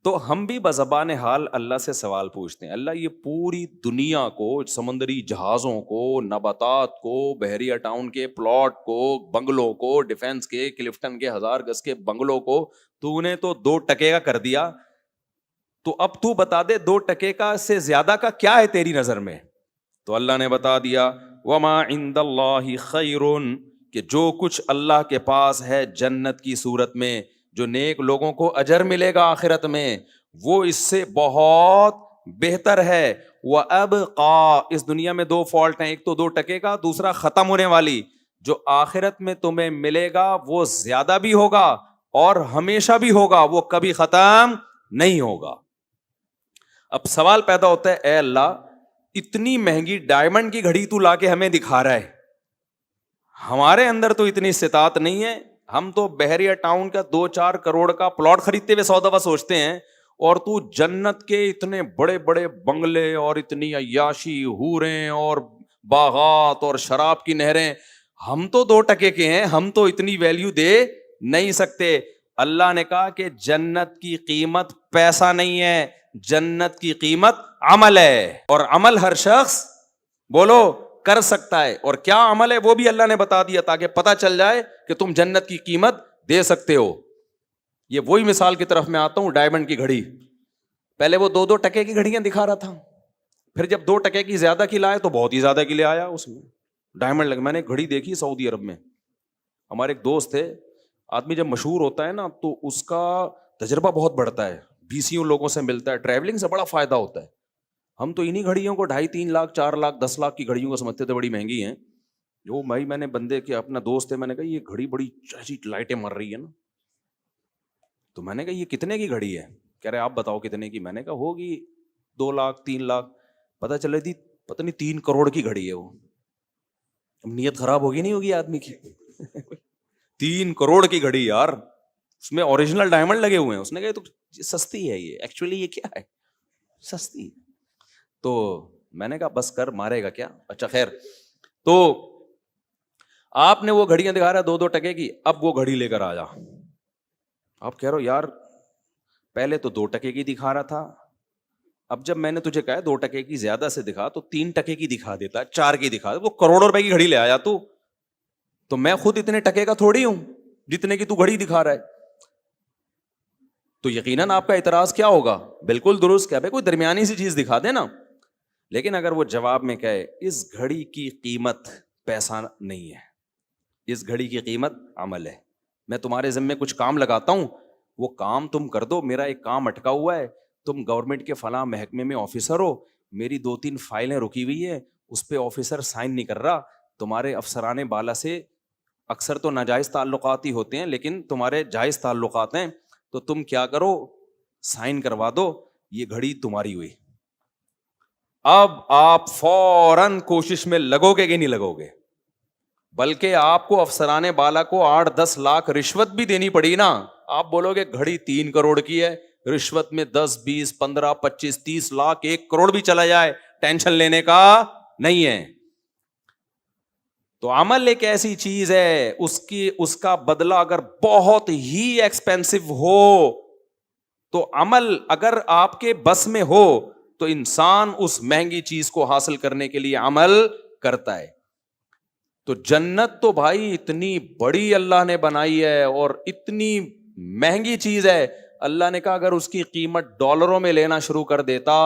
تو ہم بھی بزبان حال اللہ سے سوال پوچھتے ہیں, اللہ یہ پوری دنیا کو, سمندری جہازوں کو, نباتات کو, بحریہ ٹاؤن کے پلاٹ کو, بنگلوں کو, ڈیفنس کے, کلفٹن کے 1000 گز کے بنگلوں کو تو نے تو 2 ٹکے کا کر دیا, تو اب تو بتا دے 2 ٹکے کا سے زیادہ کا کیا ہے تیری نظر میں؟ تو اللہ نے بتا دیا, وما عند اللہ خیر, کہ جو کچھ اللہ کے پاس ہے جنت کی صورت میں, جو نیک لوگوں کو اجر ملے گا آخرت میں, وہ اس سے بہت بہتر ہے. وَأَبْقَى, اس دنیا میں 2 فالٹ ہیں, ایک تو 2 ٹکے کا, دوسرا ختم ہونے والی. جو آخرت میں تمہیں ملے گا وہ زیادہ بھی ہوگا اور ہمیشہ بھی ہوگا, وہ کبھی ختم نہیں ہوگا. اب سوال پیدا ہوتا ہے, اے اللہ اتنی مہنگی ڈائمنڈ کی گھڑی تو لا کے ہمیں دکھا رہا ہے, ہمارے اندر تو اتنی استطاعت نہیں ہے, ہم تو بحریہ ٹاؤن کا 2-4 کروڑ کا پلاٹ خریدتے ہوئے 100 دفعہ سوچتے ہیں, اور تو جنت کے اتنے بڑے بڑے بنگلے اور اتنی عیاشی, حوریں اور باغات اور شراب کی نہریں, ہم تو 2 ٹکے کے ہیں, ہم تو اتنی ویلیو دے نہیں سکتے. اللہ نے کہا کہ جنت کی قیمت پیسہ نہیں ہے, جنت کی قیمت عمل ہے, اور عمل ہر شخص بولو کر سکتا ہے. اور کیا عمل ہے وہ بھی اللہ نے بتا دیا تاکہ پتہ چل جائے کہ تم جنت کی قیمت دے سکتے ہو. یہ وہی مثال کی طرف میں آتا ہوں, ڈائمنڈ کی گھڑی. پہلے وہ 2 ٹکے کی گھڑیاں دکھا رہا تھا, پھر جب 2 ٹکے کی زیادہ کی لائے تو بہت ہی زیادہ کی لے آیا, اس میں ڈائمنڈ لگا. میں نے ایک گھڑی دیکھی سعودی عرب میں, ہمارے ایک دوست تھے. آدمی جب مشہور ہوتا ہے نا تو اس کا تجربہ بہت بڑھتا ہے, 20 لوگوں سے ملتا ہے, ٹریولنگ سے بڑا فائدہ ہوتا ہے. ہم تو انہی گھڑیوں کو 2.5-3 لاکھ 4 لاکھ 10 لاکھ کی گھڑیوں کو سمجھتے تھے, بڑی مہنگی ہیں. جو بھائی میں نے بندے کے اپنا دوست ہے, میں نے کہا یہ گھڑی بڑی ایسی لائٹیں مر رہی ہے نا, تو میں نے کہا یہ کتنے کی گھڑی ہے؟ کہہ رہے آپ بتاؤ کتنے کی. میں نے کہا ہوگی 2 لاکھ 3 لاکھ. پتہ چل رہی تھی پتہ نہیں 3 کروڑ کی گھڑی ہے وہ. اب نیت خراب ہوگی نہیں ہوگی آدمی کی 3 کروڑ کی گھڑی یار, اس میں اوریجنل ڈائمنڈ لگے ہوئے ہیں. اس نے کہا تو سستی ہے یہ, ایکچولی یہ کیا ہے, سستی. تو میں نے کہا بس کر, مارے گا کیا. اچھا خیر, تو آپ نے وہ گھڑیاں دکھا رہا 2-2 ٹکے کی, اب وہ گھڑی لے کر آ جا. آپ کہہ رہے ہو یار پہلے تو 2 ٹکے کی دکھا رہا تھا, اب جب میں نے تجھے کہا 2 ٹکے کی زیادہ سے دکھا تو 3 ٹکے کی دکھا دیتا, 4 کی دکھا, وہ کروڑوں روپے کی گھڑی لے آیا تو میں خود اتنے ٹکے کا تھوڑی ہوں جتنے کی تو گھڑی دکھا رہا ہے. تو یقیناً آپ کا اعتراض کیا ہوگا؟ بالکل درست، کیا بھائی کوئی درمیانی سی چیز دکھا دے نا. لیکن اگر وہ جواب میں کہے اس گھڑی کی قیمت پیسہ نہیں ہے، اس گھڑی کی قیمت عمل ہے، میں تمہارے ذمے کچھ کام لگاتا ہوں، وہ کام تم کر دو، میرا ایک کام اٹکا ہوا ہے، تم گورنمنٹ کے فلاں محکمے میں آفیسر ہو، میری 2-3 فائلیں رکی ہوئی ہیں، اس پہ آفیسر سائن نہیں کر رہا، تمہارے افسران بالا سے اکثر تو ناجائز تعلقات ہی ہوتے ہیں لیکن تمہارے جائز تعلقات ہیں، تو تم کیا کرو، سائن کروا دو، یہ گھڑی تمہاری ہوئی. اب آپ فوراً کوشش میں لگو گے کہ نہیں لگو گے؟ بلکہ آپ کو افسران بالا کو 8-10 لاکھ رشوت بھی دینی پڑی نا. آپ بولو گے گھڑی 3 کروڑ کی ہے، رشوت میں 10, 20, 15, 25, 30 لاکھ 1 کروڑ بھی چلا جائے، ٹینشن لینے کا نہیں ہے. تو عمل ایک ایسی چیز ہے، اس کا بدلہ اگر بہت ہی ایکسپینسو ہو تو عمل اگر آپ کے بس میں ہو تو انسان اس مہنگی چیز کو حاصل کرنے کے لیے عمل کرتا ہے. تو جنت تو بھائی اتنی بڑی اللہ نے بنائی ہے اور اتنی مہنگی چیز ہے، اللہ نے کہا اگر اس کی قیمت ڈالروں میں لینا شروع کر دیتا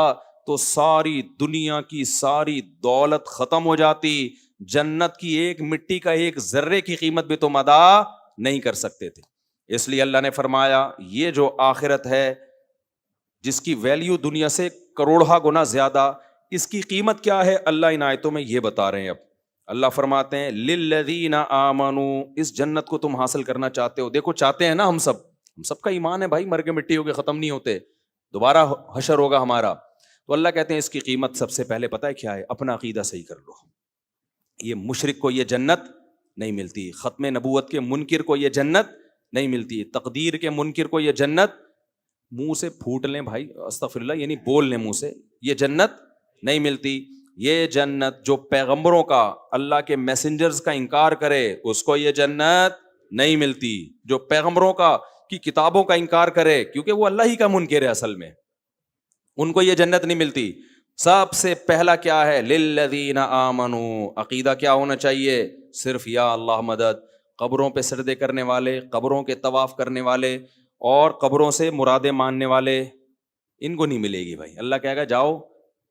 تو ساری دنیا کی ساری دولت ختم ہو جاتی. جنت کی ایک مٹی کا ایک ذرے کی قیمت بھی تم ادا نہیں کر سکتے تھے. اس لیے اللہ نے فرمایا یہ جو آخرت ہے جس کی ویلیو دنیا سے کروڑہ گنا زیادہ، اس کی قیمت کیا ہے اللہ ان آیتوں میں یہ بتا رہے ہیں. اب اللہ فرماتے ہیں للذین آمنوا، اس جنت کو تم حاصل کرنا چاہتے ہو، دیکھو چاہتے ہیں نا ہم سب کا ایمان ہے بھائی، مر کے مٹی ہو کے ختم نہیں ہوتے، دوبارہ حشر ہوگا ہمارا. تو اللہ کہتے ہیں اس کی قیمت سب سے پہلے پتہ ہے کیا ہے؟ اپنا عقیدہ صحیح کر لو. یہ مشرک کو یہ جنت نہیں ملتی، ختم نبوت کے منکر کو یہ جنت نہیں ملتی، تقدیر کے منکر کو یہ جنت، منہ سے پھوٹ لیں بھائی استغفر اللہ، یعنی بول لیں منہ سے، یہ جنت نہیں ملتی. یہ جنت جو پیغمبروں کا، اللہ کے میسنجرز کا انکار کرے اس کو یہ جنت نہیں ملتی. جو پیغمبروں کا کی کتابوں کا انکار کرے، کیونکہ وہ اللہ ہی کا منکر ہے اصل میں، ان کو یہ جنت نہیں ملتی. سب سے پہلا کیا ہے؟ للذین آمنوا، عقیدہ کیا ہونا چاہیے؟ صرف یا اللہ مدد. قبروں پہ سجدے کرنے والے، قبروں کے طواف کرنے والے اور قبروں سے مرادیں ماننے والے، ان کو نہیں ملے گی بھائی. اللہ کہے گا جاؤ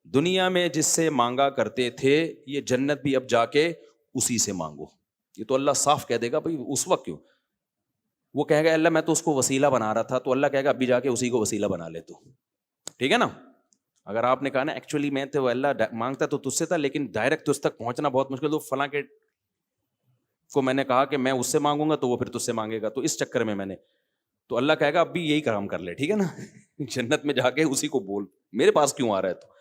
دنیا میں جس سے مانگا کرتے تھے یہ جنت بھی اب جا کے اسی سے مانگو. یہ تو اللہ صاف کہہ دے گا بھائی. اس وقت کیوں؟ وہ کہے گا اللہ میں تو اس کو وسیلہ بنا رہا تھا، تو اللہ کہے گا ابھی جا کے اسی کو وسیلہ بنا لے تو. ٹھیک ہے نا؟ اگر آپ نے کہا نا ایکچولی میں تو اللہ مانگتا تو تجھ سے تھا لیکن ڈائریکٹ تجھ تک پہنچنا بہت مشکل، تو فلاں کے کو میں نے کہا کہ میں اس سے مانگوں گا تو وہ پھر تجھ سے مانگے گا، تو اس چکر میں نے، تو اللہ کہے گا اب بھی یہی کام کر لے. ٹھیک ہے نا؟ جنت میں جا کے اسی کو بول میرے پاس کیوں آ رہا ہے.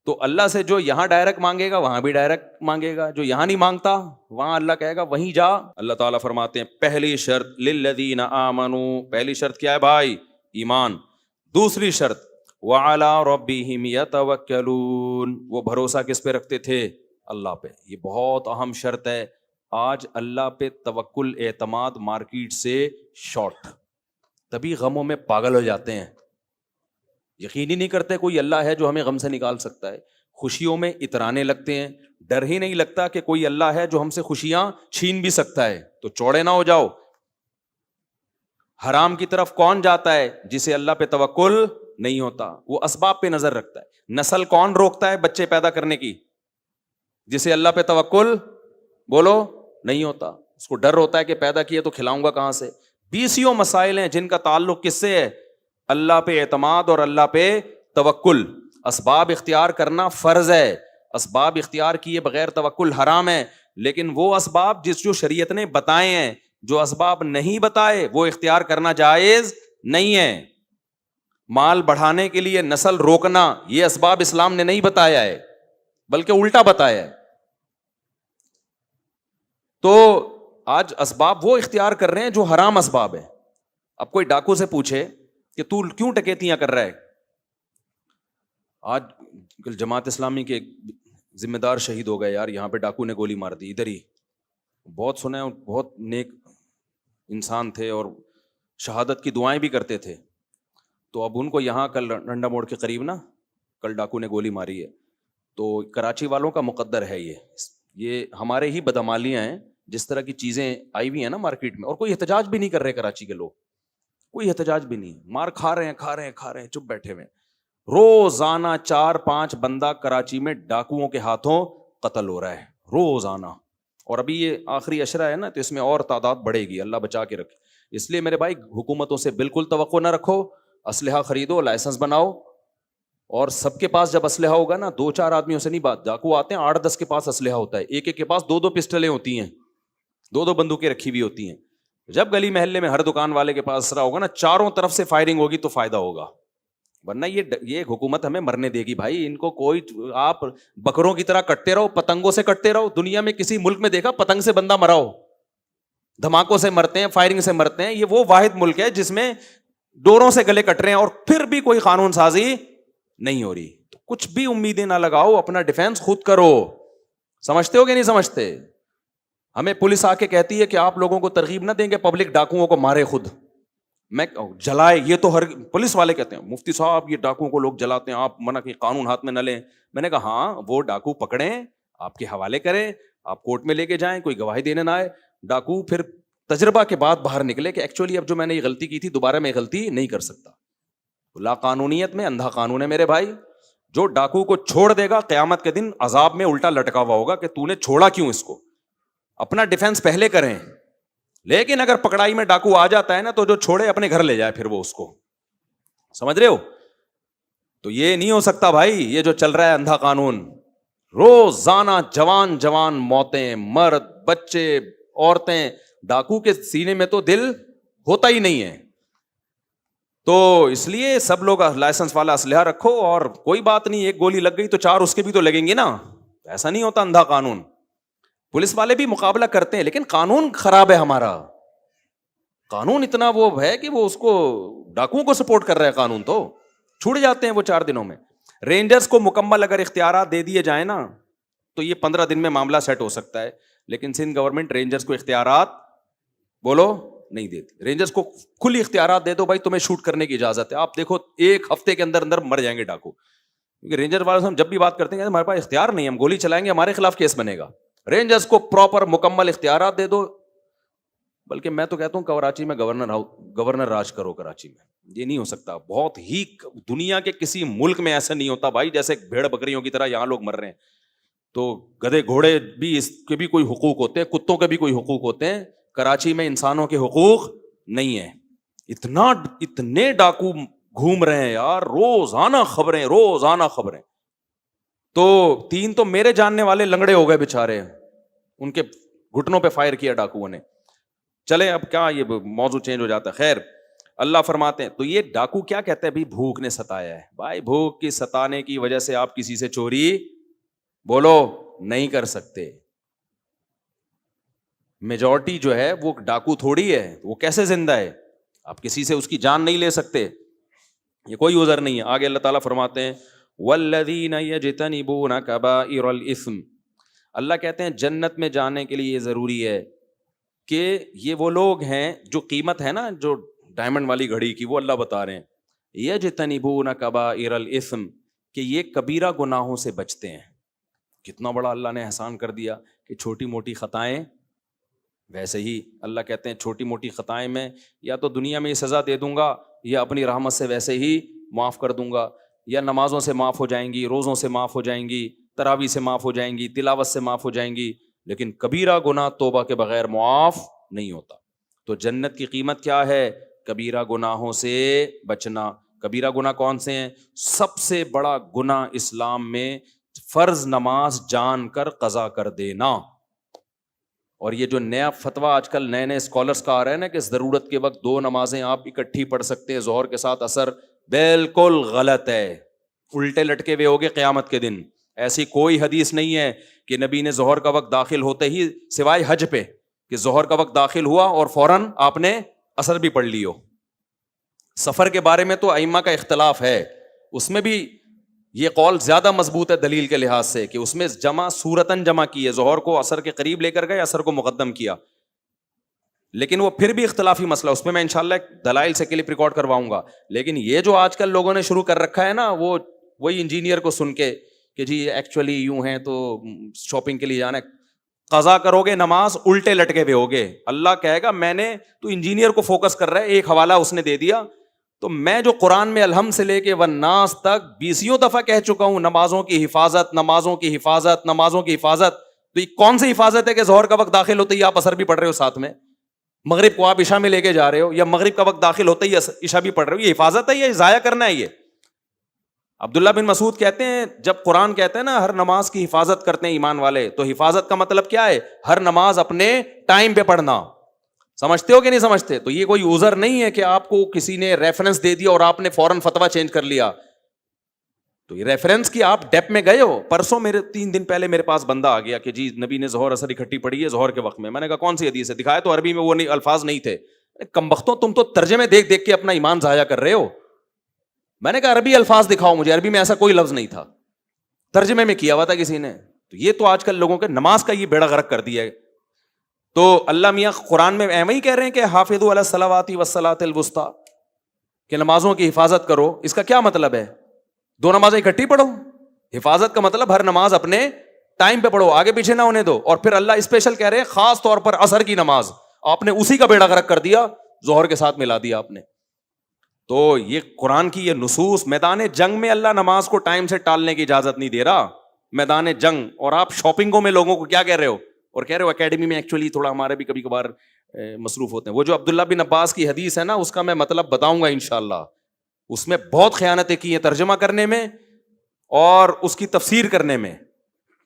تو اللہ سے جو یہاں ڈائریکٹ مانگے گا وہاں بھی ڈائریکٹ مانگے گا، جو یہاں نہیں مانگتا وہاں اللہ کہے گا وہیں جا. اللہ تعالیٰ فرماتے ہیں پہلی شرط للذین آمنوا، پہلی شرط کیا ہے بھائی؟ ایمان. دوسری شرط وعلی ربہم یتوکلون، وہ بھروسہ کس پہ رکھتے تھے؟ اللہ پہ. یہ بہت اہم شرط ہے. آج اللہ پہ توکل اعتماد مارکیٹ سے شارٹ، تبھی غموں میں پاگل ہو جاتے ہیں. یقین ہی نہیں کرتے کوئی اللہ ہے جو ہمیں غم سے نکال سکتا ہے. خوشیوں میں اترانے لگتے ہیں، ڈر ہی نہیں لگتا کہ کوئی اللہ ہے جو ہم سے خوشیاں چھین بھی سکتا ہے. تو چوڑے نہ ہو جاؤ. حرام کی طرف کون جاتا ہے؟ جسے اللہ پہ توکل نہیں ہوتا، وہ اسباب پہ نظر رکھتا ہے. نسل کون روکتا ہے بچے پیدا کرنے کی؟ جسے اللہ پہ توکل بولو نہیں ہوتا. اس کو ڈر ہوتا ہے کہ پیدا کیے تو کھلاؤں گا کہاں سے. 20 مسائل ہیں جن کا تعلق کس سے ہے؟ اللہ پہ اعتماد اور اللہ پہ توکل. اسباب اختیار کرنا فرض ہے، اسباب اختیار کیے بغیر توکل حرام ہے. لیکن وہ اسباب جو شریعت نے بتائے ہیں، جو اسباب نہیں بتائے وہ اختیار کرنا جائز نہیں ہے. مال بڑھانے کے لیے نسل روکنا، یہ اسباب اسلام نے نہیں بتایا ہے بلکہ الٹا بتایا ہے. تو آج اسباب وہ اختیار کر رہے ہیں جو حرام اسباب ہے. اب کوئی ڈاکو سے پوچھے کہ تو کیوں ڈکیتیاں کر رہا ہے؟ آج جماعت اسلامی کے ذمہ دار شہید ہو گئے یار، یہاں پہ ڈاکو نے گولی مار دی ادھر ہی. بہت سنا ہے، بہت نیک انسان تھے اور شہادت کی دعائیں بھی کرتے تھے. تو اب ان کو یہاں کل ڈنڈا موڑ کے قریب نا کل ڈاکو نے گولی ماری ہے. تو کراچی والوں کا مقدر ہے یہ ہمارے ہی بدعمالیاں ہیں. جس طرح کی چیزیں آئی ہوئی ہیں نا مارکیٹ میں، اور کوئی احتجاج بھی نہیں کر رہے کراچی کے لوگ. کوئی احتجاج بھی نہیں, مار کھا رہے ہیں چپ بیٹھے ہوئے. روزانہ 4-5 بندہ کراچی میں ڈاکوؤں کے ہاتھوں قتل ہو رہا ہے روزانہ. اور ابھی یہ آخری اشرہ ہے نا, تو اس میں اور تعداد بڑھے گی, اللہ بچا کے رکھے. اس لیے میرے بھائی حکومتوں سے بالکل توقع نہ رکھو, اسلحہ خریدو, لائسنس بناؤ, اور سب کے پاس جب اسلحہ ہوگا نا, 2-4 آدمیوں سے نہیں بات. ڈاکو آتے ہیں 8-10 کے پاس اسلحہ ہوتا ہے, ایک کے پاس 2 پسٹلیں ہوتی ہیں, 2 بندوقیں رکھی ہوئی ہوتی ہیں. جب گلی محلے میں ہر دکان والے کے پاس اسلحہ ہوگا نا, چاروں طرف سے فائرنگ ہوگی تو فائدہ ہوگا. ورنہ یہ حکومت ہمیں مرنے دے گی بھائی. ان کو کوئی, آپ بکروں کی طرح کٹتے رہو, پتنگوں سے کٹتے رہو. دنیا میں کسی ملک میں دیکھا پتنگ سے بندہ مرا ہو؟ دھماکوں سے مرتے ہیں, فائرنگ سے مرتے ہیں. یہ وہ واحد ملک ہے جس میں ڈوروں سے گلے کٹ رہے ہیں اور پھر بھی کوئی قانون سازی نہیں ہو رہی. تو کچھ بھی امیدیں نہ لگاؤ, اپنا ڈیفینس خود کرو. سمجھتے ہو کہ نہیں سمجھتے؟ ہمیں پولیس آ کے کہتی ہے کہ آپ لوگوں کو ترغیب نہ دیں گے پبلک ڈاکوؤں کو مارے خود, میں جلائے. یہ تو ہر پولیس والے کہتے ہیں مفتی صاحب یہ ڈاکوؤں کو لوگ جلاتے ہیں, آپ منع کی, قانون ہاتھ میں نہ لیں. میں نے کہا ہاں, وہ ڈاکو پکڑیں, آپ کے حوالے کریں, آپ کورٹ میں لے کے جائیں, کوئی گواہی دینے نہ آئے. ڈاکو پھر تجربہ کے بعد باہر نکلے کہ ایکچولی اب جو میں نے یہ غلطی کی تھی دوبارہ میں غلطی نہیں کر سکتا. لا قانونیت میں اندھا قانون ہے میرے بھائی. جو ڈاکو کو چھوڑ دے گا قیامت کے دن عذاب میں الٹا لٹکا ہوا ہوگا کہ تو نے چھوڑا کیوں اس کو. اپنا ڈیفینس پہلے کریں. لیکن اگر پکڑائی میں ڈاکو آ جاتا ہے نا, تو جو چھوڑے اپنے گھر لے جائے پھر وہ اس کو. سمجھ رہے ہو؟ تو یہ نہیں ہو سکتا بھائی, یہ جو چل رہا ہے اندھا قانون. روزانہ جوان موتیں, مرد, بچے, عورتیں. ڈاکو کے سینے میں تو دل ہوتا ہی نہیں ہے. تو اس لیے سب لوگ لائسنس والا اسلحہ رکھو, اور کوئی بات نہیں, ایک گولی لگ گئی تو 4 اس کے بھی تو لگیں گے نا. ایسا نہیں ہوتا اندھا قانون. پولیس والے بھی مقابلہ کرتے ہیں, لیکن قانون خراب ہے ہمارا. قانون اتنا وہ ہے کہ وہ اس کو ڈاکوؤں کو سپورٹ کر رہا ہے. قانون تو چھوٹ جاتے ہیں وہ 4 دنوں میں. رینجرز کو مکمل اگر اختیارات دے دیے جائیں نا, تو یہ 15 دن میں معاملہ سیٹ ہو سکتا ہے. لیکن سندھ گورنمنٹ رینجرز کو اختیارات بولو نہیں دیتی. رینجرز کو کھلی اختیارات دے دو بھائی, تمہیں شوٹ کرنے کی اجازت ہے. آپ دیکھو 1 ہفتے کے اندر مر جائیں گے ڈاکو. کیونکہ رینجر والے سے ہم جب بھی بات کرتے ہیں ہمارے پاس اختیار نہیں, ہم گولی چلائیں گے ہمارے خلاف کیس بنے گا. رینجرز کو پراپر مکمل اختیارات دے دو. بلکہ میں تو کہتا ہوں کراچی میں گورنر راج کرو. کراچی میں یہ نہیں ہو سکتا. بہت ہی دنیا کے کسی ملک میں ایسا نہیں ہوتا بھائی. جیسے بھیڑ بکریوں کی طرح یہاں لوگ مر رہے ہیں, تو گدھے گھوڑے بھی اس کے بھی کوئی حقوق ہوتے ہیں, کتوں کے بھی کوئی حقوق ہوتے ہیں. کراچی میں انسانوں کے حقوق نہیں ہے. اتنے ڈاکو گھوم رہے ہیں یار, روزانہ خبریں. تو 3 تو میرے جاننے والے لنگڑے ہو گئے بےچارے, ان کے گھٹنوں پہ فائر کیا ڈاکوؤں نے. چلے اب کیا یہ موضوع چینج ہو جاتا ہے. خیر, اللہ فرماتے ہیں تو یہ ڈاکو کیا کہتے ہیں, بھوک نے ستایا ہے. بھائی بھوک کی ستانے کی وجہ سے آپ کسی سے چوری بولو نہیں کر سکتے. میجورٹی جو ہے وہ ڈاکو تھوڑی ہے, وہ کیسے زندہ ہے. آپ کسی سے اس کی جان نہیں لے سکتے, یہ کوئی عذر نہیں ہے. آگے اللہ تعالیٰ فرماتے ہیں والذین یجتنبون کبائر الاثم. اللہ کہتے ہیں جنت میں جانے کے لیے یہ ضروری ہے کہ یہ وہ لوگ ہیں جو قیمت ہے نا, جو ڈائمنڈ والی گھڑی کی, وہ اللہ بتا رہے ہیں یجتنبون کبائر الاثم, کہ یہ کبیرہ گناہوں سے بچتے ہیں. کتنا بڑا اللہ نے احسان کر دیا کہ چھوٹی موٹی خطائیں, ویسے ہی اللہ کہتے ہیں چھوٹی موٹی خطائیں میں یا تو دنیا میں یہ سزا دے دوں گا, یا اپنی رحمت سے ویسے ہی معاف کر دوں گا. یا نمازوں سے معاف ہو جائیں گی, روزوں سے معاف ہو جائیں گی, تراویح سے معاف ہو جائیں گی, تلاوت سے معاف ہو جائیں گی. لیکن کبیرہ گناہ توبہ کے بغیر معاف نہیں ہوتا. تو جنت کی قیمت کیا ہے؟ کبیرہ گناہوں سے بچنا. کبیرہ گناہ کون سے ہیں؟ سب سے بڑا گناہ اسلام میں فرض نماز جان کر قضا کر دینا. اور یہ جو نیا فتویٰ آج کل نئے اسکالرس کا آ رہا ہے نا کہ ضرورت کے وقت 2 نمازیں آپ اکٹھی پڑھ سکتے ہیں, ظہر کے ساتھ اثر, بالکل غلط ہے. الٹے لٹکے ہوئے ہوگے قیامت کے دن. ایسی کوئی حدیث نہیں ہے کہ نبی نے ظہر کا وقت داخل ہوتے ہی, سوائے حج پہ, کہ ظہر کا وقت داخل ہوا اور فوراً آپ نے اثر بھی پڑھ لی ہو. سفر کے بارے میں تو ائمہ کا اختلاف ہے, اس میں بھی یہ قول زیادہ مضبوط ہے دلیل کے لحاظ سے کہ اس میں جمع صورتاً جمع کی ہے, ظہر کو اثر کے قریب لے کر گئے, اثر کو مقدم کیا. لیکن وہ پھر بھی اختلافی مسئلہ, اس پہ میں انشاءاللہ دلائل سے کلپ ریکارڈ کرواؤں گا. لیکن یہ جو آج کل لوگوں نے شروع کر رکھا ہے نا, وہی انجینئر کو سن کے کہ جی ایکچولی یوں ہیں تو شاپنگ کے لیے جانا ہے. قضا کرو گے نماز الٹے لٹکے ہوئے ہوگے. اللہ کہے گا میں نے, تو انجینئر کو فوکس کر رہا ہے, ایک حوالہ اس نے دے دیا, تو میں جو قرآن میں الحمد سے لے کے والناس تک 20 دفعہ کہہ چکا ہوں نمازوں کی حفاظت, نمازوں کی حفاظت, نمازوں کی حفاظت, تو یہ کون سی حفاظت ہے کہ ظہر کا وقت داخل ہوتے ہی آپ عصر بھی پڑھ رہے ہو ساتھ میں, مغرب کو آپ عشاء میں لے کے جا رہے ہو, یا مغرب کا وقت داخل ہوتے ہی عشاء بھی پڑھ رہے ہو, یہ حفاظت ہے یا ضائع کرنا ہے؟ یہ عبداللہ بن مسعود کہتے ہیں جب قرآن کہتے ہیں نا ہر نماز کی حفاظت کرتے ہیں ایمان والے, تو حفاظت کا مطلب کیا ہے؟ ہر نماز اپنے ٹائم پہ پڑھنا. سمجھتے ہو کہ نہیں سمجھتے؟ تو یہ کوئی عذر نہیں ہے کہ آپ کو کسی نے ریفرنس دے دیا اور آپ نے فوراً فتویٰ چینج کر لیا. تو یہ ریفرنس کی آپ ڈیپ میں گئے ہو. پرسوں 3 دن پہلے میرے پاس بندہ آ گیا کہ جی نبی نے ظہر اثر اکٹھی پڑھی ہے ظہر کے وقت میں. میں نے کہا کون سی حدیث ہے؟ دکھایا تو عربی میں وہ نہیں, الفاظ نہیں تھے. کمبختوں تم تو ترجمے دیکھ دیکھ کے اپنا ایمان ضائع کر رہے ہو. میں نے کہا عربی الفاظ دکھاؤ مجھے, عربی میں ایسا کوئی لفظ نہیں تھا, ترجمے میں کیا ہوا تھا کسی نے. تو یہ تو آج کل لوگوں کے نماز کا یہ بیڑا غرق کر دیا ہے. تو اللہ میاں قرآن میں ایویں ہی کہہ رہے ہیں کہ حافظوا علی الصلوات والصلاۃ الوسطی, کہ نمازوں کی حفاظت کرو. اس کا کیا مطلب ہے؟ 2 نمازیں اکٹھی پڑھو. حفاظت کا مطلب ہر نماز اپنے ٹائم پہ پڑھو, آگے پیچھے نہ ہونے دو. اور پھر اللہ اسپیشل کہہ رہے ہیں خاص طور پر عصر کی نماز آپ نے اسی کا بیڑا غرق کر دیا, ظہر کے ساتھ ملا دیا آپ نے. تو یہ قرآن کی یہ نصوص, میدان جنگ میں اللہ نماز کو ٹائم سے ٹالنے کی اجازت نہیں دے رہا, میدان جنگ. اور آپ شاپنگوں میں لوگوں کو کیا کہہ رہے ہو, اور کہہ رہے ہو اکیڈمی میں ایکچولی تھوڑا ہمارے بھی کبھی کبھار مصروف ہوتے ہیں. وہ جو عبداللہ بن عباس کی حدیث ہے نا, اس کا میں مطلب بتاؤں گا انشاءاللہ. اس میں بہت خیانتیں کی ہیں ترجمہ کرنے میں اور اس کی تفسیر کرنے میں.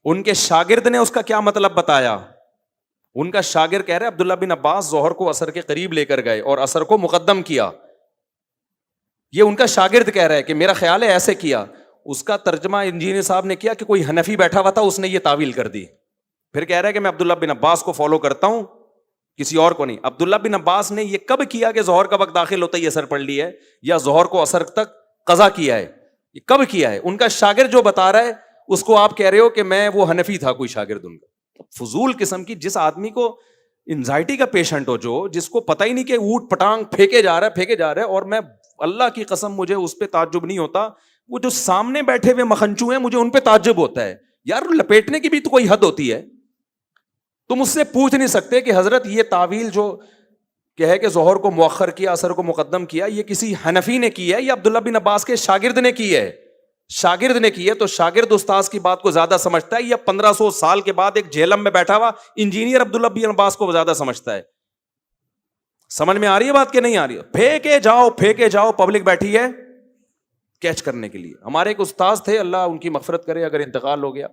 ان کے شاگرد نے اس کا کیا مطلب بتایا. ان کا شاگرد کہہ رہے عبداللہ بن عباس ظہر کو عصر کے قریب لے کر گئے اور عصر کو مقدم کیا. یہ ان کا شاگرد کہہ رہا ہے کہ میرا خیال ہے ایسے کیا. اس کا ترجمہ انجینئر صاحب نے کیا کہ کوئی حنفی بیٹھا ہوا تھا, اس نے یہ تعویل کر دی. پھر کہہ رہا ہے کہ میں عبداللہ بن عباس کو فالو کرتا ہوں, کسی اور کو نہیں. عبداللہ بن عباس نے یہ کب کیا کہ ظہر کا وقت داخل ہوتا ہی عصر پڑھ لی ہے, یا ظہر کو عصر تک قضا کیا ہے, یہ کب کیا ہے؟ ان کا شاگرد جو بتا رہا ہے اس کو آپ کہہ رہے ہو کہ میں وہ حنفی تھا کوئی شاگرد ان کا. فضول قسم کی, جس آدمی کو انزائٹی کا پیشنٹ ہو, جو جس کو پتہ ہی نہیں کہ اوٹ پٹانگ پھینکے جا رہا ہے. اور میں اللہ کی قسم مجھے اس پہ تعجب نہیں ہوتا, وہ جو سامنے بیٹھے ہوئے مکھنچو ہیں مجھے ان پہ تعجب ہوتا ہے. یار لپیٹنے کی بھی تو کوئی حد ہوتی ہے. تم اس سے پوچھ نہیں سکتے کہ حضرت یہ تعویل جو کہ ہے کہ ظہر کو مؤخر کیا عصر کو مقدم کیا, یہ کسی حنفی نے کی ہے یا عبداللہ بن عباس کے شاگرد نے کی ہے؟ شاگرد نے کی ہے. تو شاگرد استاذ کی بات کو زیادہ سمجھتا ہے, یا 1500 سال کے بعد ایک جہلم میں بیٹھا ہوا انجینئر عبداللہ بن عباس کو زیادہ سمجھتا ہے؟ سمجھ میں آ رہی ہے بات کہ نہیں آ رہی ہے؟ پھینکے جاؤ, پبلک بیٹھی ہے کیچ کرنے کے لیے. ہمارے ایک استاذ تھے, اللہ ان کی مغفرت کرے اگر انتقال ہو گیا.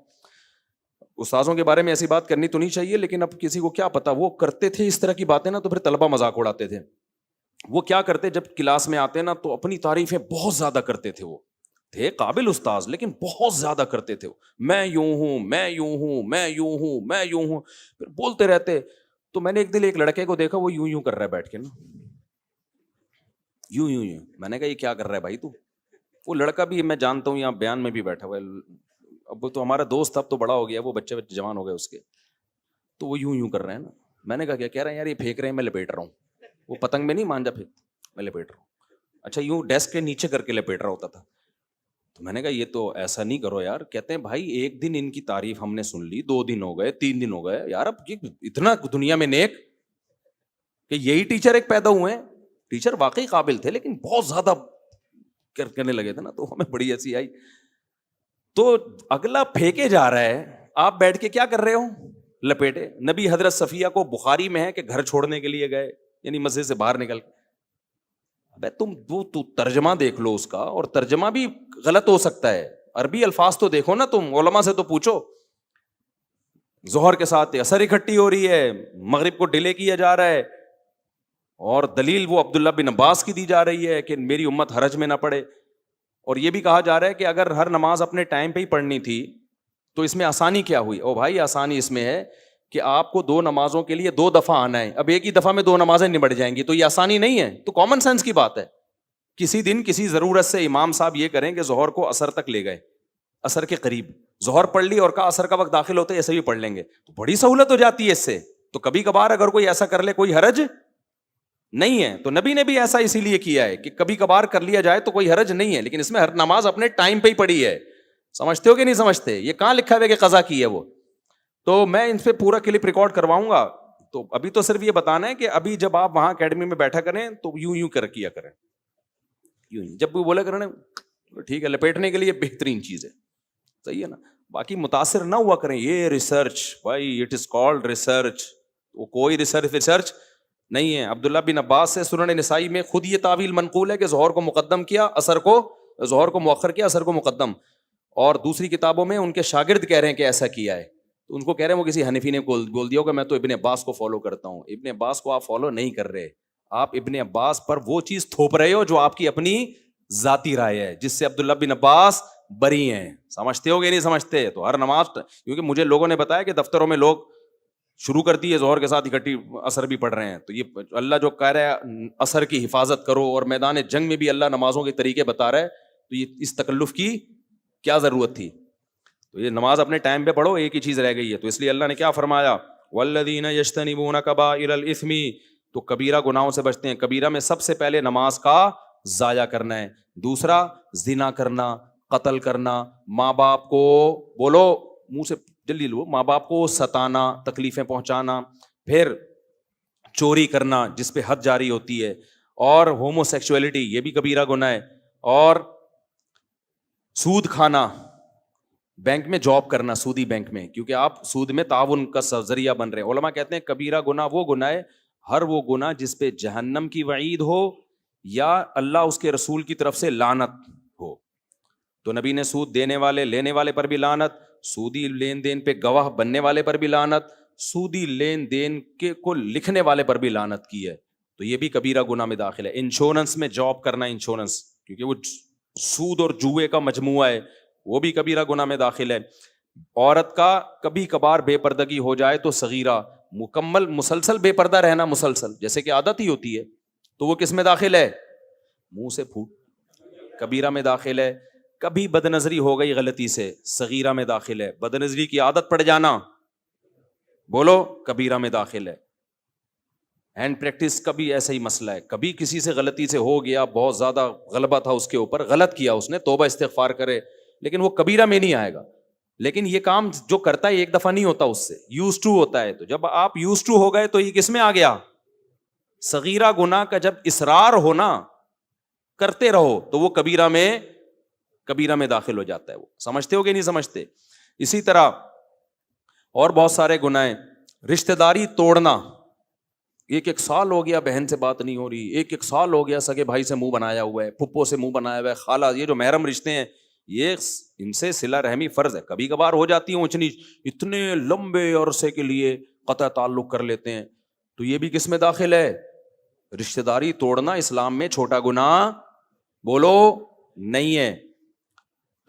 استاذوں کے بارے میں ایسی بات کرنی تو نہیں چاہیے, لیکن اب کسی کو کیا پتا, وہ کرتے تھے اس طرح کی باتیں نا, تو پھر طلبہ مذاق اڑاتے تھے. وہ کیا کرتے, جب کلاس میں آتے نا تو اپنی تعریفیں بہت زیادہ کرتے تھے. وہ تھے قابل استاذ لیکن بہت زیادہ کرتے تھے. میں یوں ہوں, میں یوں ہوں, میں یوں ہوں, میں یوں ہوں, پھر بولتے رہتے. تو میں نے ایک دن ایک لڑکے کو دیکھا, وہ یوں کر رہا ہے بیٹھ کے نا, یوں. میں نے کہا یہ کیا کر رہا ہے بھائی تو؟ وہ لڑکا بھی میں جانتا ہوں یہاں بیان میں بھی بیٹھا ہوا ہے, اب وہ تو ہمارا دوست, اب تو بڑا ہو گیا, وہ بچے جوان ہو گئے اس کے, تو وہ یوں کر رہے ہیں نا. میں نے کہا کیا کہہ رہے ہیں یار, یہ پھینک رہے ہیں, میں لپیٹ رہا ہوں. وہ پتنگ میں نہیں مانجا پھینک, میں لپیٹ رہا ہوں. اچھا یوں ڈیسک کے نیچے کر کے لپیٹ رہا ہوتا تھا. تو میں نے کہا یہ تو ایسا نہیں کرو یار. کہتے ہیں بھائی ایک دن ان کی تعریف ہم نے سن لی, 2 دن ہو گئے, 3 دن ہو گئے یار, اب اتنا دنیا میں نیک کہ یہی ٹیچر ایک پیدا ہوئے ہیں. ٹیچر واقعی قابل تھے لیکن بہت زیادہ کرنے لگے تھے نا, تو ہمیں بڑی ایسی آئی. تو اگلا پھینکے جا رہا ہے, آپ بیٹھ کے کیا کر رہے ہو, لپیٹے. نبی حضرت صفیہ کو بخاری میں ہے کہ گھر چھوڑنے کے لیے گئے, یعنی مسجد سے باہر نکل کے. ابے تو ترجمہ دیکھ لو اس کا, اور ترجمہ بھی غلط ہو سکتا ہے. عربی الفاظ تو دیکھو نا, تم علماء سے تو پوچھو. ظہر کے ساتھ عصر اکٹھی ہو رہی ہے, مغرب کو ڈیلے کیا جا رہا ہے, اور دلیل وہ عبداللہ بن عباس کی دی جا رہی ہے کہ میری امت حرج میں نہ پڑے. اور یہ بھی کہا جا رہا ہے کہ اگر ہر نماز اپنے ٹائم پہ ہی پڑھنی تھی تو اس میں آسانی کیا ہوئی؟ او بھائی آسانی اس میں ہے کہ آپ کو 2 نمازوں کے لیے 2 دفعہ آنا ہے. اب ایک ہی دفعہ میں 2 نمازیں نبٹ جائیں گی, تو یہ آسانی نہیں ہے. تو کامن سینس کی بات ہے. کسی دن کسی ضرورت سے امام صاحب یہ کریں کہ ظہر کو عصر تک لے گئے, عصر کے قریب ظہر پڑھ لی اور کہا عصر کا وقت داخل ہوتا ہے ایسے بھی پڑھ لیں گے, تو بڑی سہولت ہو جاتی ہے اس سے. تو کبھی کبھار اگر کوئی ایسا کر لے کوئی حرج نہیں ہے. تو نبی نے بھی ایسا اسی لیے کیا ہے کہ کبھی کبھار کر لیا جائے تو کوئی حرج نہیں ہے, لیکن اس میں ہر نماز اپنے ٹائم پہ ہی پڑھی ہے. سمجھتے ہو کہ نہیں سمجھتے؟ یہ کہاں لکھا ہوا ہے کہ قضا کی ہے وہ؟ تو میں ان پہ پورا کلپ ریکارڈ کرواؤں گا. تو ابھی تو صرف یہ بتانا ہے کہ ابھی جب آپ وہاں اکیڈمی میں بیٹھا کریں تو یوں کیا کریں, یوں جب بھی بولا کریں ٹھیک ہے, لپیٹنے کے لیے بہترین چیز ہے, صحیح ہے نا. باقی متاثر نہ ہوا کریں. یہ ریسرچ بھائی, اٹ از کالڈ ریسرچ, وہ کوئی ریسرچ نہیں ہے. عبداللہ بن عباس سے سنن نسائی میں خود یہ تعویل منقول ہے کہ ظہر کو مقدم کیا, ظہر کو مؤخر کیا, اثر کو مقدم. اور دوسری کتابوں میں ان کے شاگرد کہہ رہے ہیں کہ ایسا کیا ہے, تو ان کو کہہ رہے ہیں وہ کسی حنفی نے بول دیا کہ میں تو ابن عباس کو فالو کرتا ہوں. ابن عباس کو آپ فالو نہیں کر رہے, آپ ابن عباس پر وہ چیز تھوپ رہے ہو جو آپ کی اپنی ذاتی رائے ہے, جس سے عبداللہ بن عباس بری ہیں. سمجھتے ہو گے نہیں سمجھتے؟ تو ہر نماز, کیونکہ مجھے لوگوں نے بتایا کہ دفتروں میں لوگ شروع کر دی ہے ظہر کے ساتھ اکٹھی اثر بھی پڑھ رہے ہیں. تو یہ اللہ جو کہہ رہا ہے اثر کی حفاظت کرو, اور میدان جنگ میں بھی اللہ نمازوں کے طریقے بتا رہا ہے, تو یہ اس تکلف کی کیا ضرورت تھی؟ تو یہ نماز اپنے ٹائم پہ پڑھو, ایک ہی چیز رہ گئی ہے. تو اس لیے اللہ نے کیا فرمایا, والذین یجتنبون کبائر الاثم, تو کبیرہ گناہوں سے بچتے ہیں. کبیرہ میں سب سے پہلے نماز کا ضائع کرنا ہے, دوسرا زنا کرنا, قتل کرنا, ماں باپ کو, بولو منہ سے جلدی لو, ماں باپ کو ستانا, تکلیفیں پہنچانا, پھر چوری کرنا جس پہ حد جاری ہوتی ہے, اور ہومو سیکسولیٹی یہ بھی کبیرہ گناہ ہے, اور سود کھانا, بینک میں جاب کرنا سودی بینک میں, کیونکہ آپ سود میں تعاون کا ذریعہ بن رہے ہیں. علماء کہتے ہیں کبیرہ گناہ وہ گناہ ہے, ہر وہ گناہ جس پہ جہنم کی وعید ہو یا اللہ اس کے رسول کی طرف سے لعنت ہو. تو نبی نے سود دینے والے لینے والے پر بھی لعنت, سودی لین دین پہ گواہ بننے والے پر بھی لعنت, سودی لین دین کے کو لکھنے والے پر بھی لعنت کی ہے. تو یہ بھی کبیرہ گناہ میں داخل ہے. انشورنس میں جاب کرنا, انشورنس کیونکہ وہ سود اور جوئے کا مجموعہ ہے, وہ بھی کبیرہ گناہ میں داخل ہے. عورت کا کبھی کبھار بے پردگی ہو جائے تو صغیرہ, مکمل مسلسل بے پردہ رہنا, مسلسل جیسے کہ عادت ہی ہوتی ہے, تو وہ کس میں داخل ہے؟ منہ سے پھوٹ, کبیرہ میں داخل ہے. کبھی بد نظری ہو گئی غلطی سے, صغیرہ میں داخل ہے. بد نظری کی عادت پڑ جانا, بولو کبیرہ میں داخل ہے. ہینڈ پریکٹس کا بھی ایسا ہی مسئلہ ہے, کبھی کسی سے غلطی سے ہو گیا, بہت زیادہ غلبہ تھا اس کے اوپر, غلط کیا اس نے, توبہ استغفار کرے, لیکن وہ کبیرہ میں نہیں آئے گا. لیکن یہ کام جو کرتا ہے ایک دفعہ نہیں ہوتا, اس سے یوز ٹو ہوتا ہے. تو جب آپ یوز ٹو ہو گئے تو یہ کس میں آ گیا؟ صغیرہ گناہ کا جب اصرار ہونا, کرتے رہو, تو وہ کبیرہ میں داخل ہو جاتا ہے. وہ سمجھتے ہو کہ نہیں سمجھتے؟ اسی طرح اور بہت سارے گناہ ہیں. رشتہ داری توڑنا, ایک سال ہو گیا بہن سے بات نہیں ہو رہی, ایک سال ہو گیا سگے بھائی سے منہ بنایا ہوا ہے, پھپھو سے منہ بنایا ہوا ہے, خالہ, یہ جو محرم رشتے ہیں یہ ان سے صلہ رحمی فرض ہے. کبھی کبھار ہو جاتی ہیں اونچ نیچ, اتنے لمبے عرصے کے لیے قطع تعلق کر لیتے ہیں, تو یہ بھی کس میں داخل ہے؟ رشتہ داری توڑنا اسلام میں چھوٹا گناہ بولو نہیں ہے.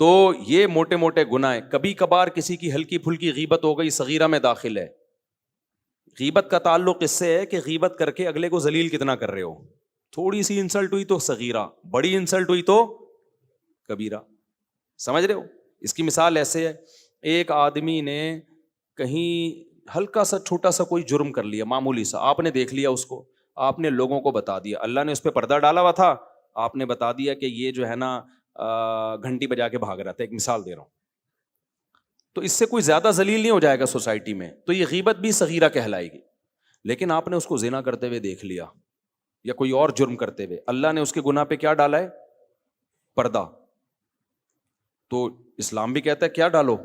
تو یہ موٹے موٹے گناہ ہیں. کبھی کبھار کسی کی ہلکی پھلکی غیبت ہو گئی, صغیرہ میں داخل ہے. غیبت کا تعلق اس سے ہے کہ غیبت کر کے اگلے کو ذلیل کتنا کر رہے ہو. تھوڑی سی انسلٹ ہوئی تو صغیرہ, بڑی انسلٹ ہوئی تو کبیرہ. سمجھ رہے ہو؟ اس کی مثال ایسے ہے, ایک آدمی نے کہیں ہلکا سا چھوٹا سا کوئی جرم کر لیا, معمولی سا, آپ نے دیکھ لیا اس کو, آپ نے لوگوں کو بتا دیا, اللہ نے اس پہ پردہ ڈالا ہوا تھا, آپ نے بتا دیا کہ یہ جو ہے نا گھنٹی بجا کے بھاگ رہا تھا, ایک مثال دے رہا ہوں. تو اس سے کوئی زیادہ ذلیل نہیں ہو جائے گا سوسائٹی میں, تو یہ غیبت بھی صغیرہ کہلائے گی. لیکن آپ نے اس کو زنا کرتے ہوئے دیکھ لیا یا کوئی اور جرم کرتے ہوئے, اللہ نے اس کے گناہ پہ کیا ڈالا ہے؟ پردہ. تو اسلام بھی کہتا ہے کیا ڈالو,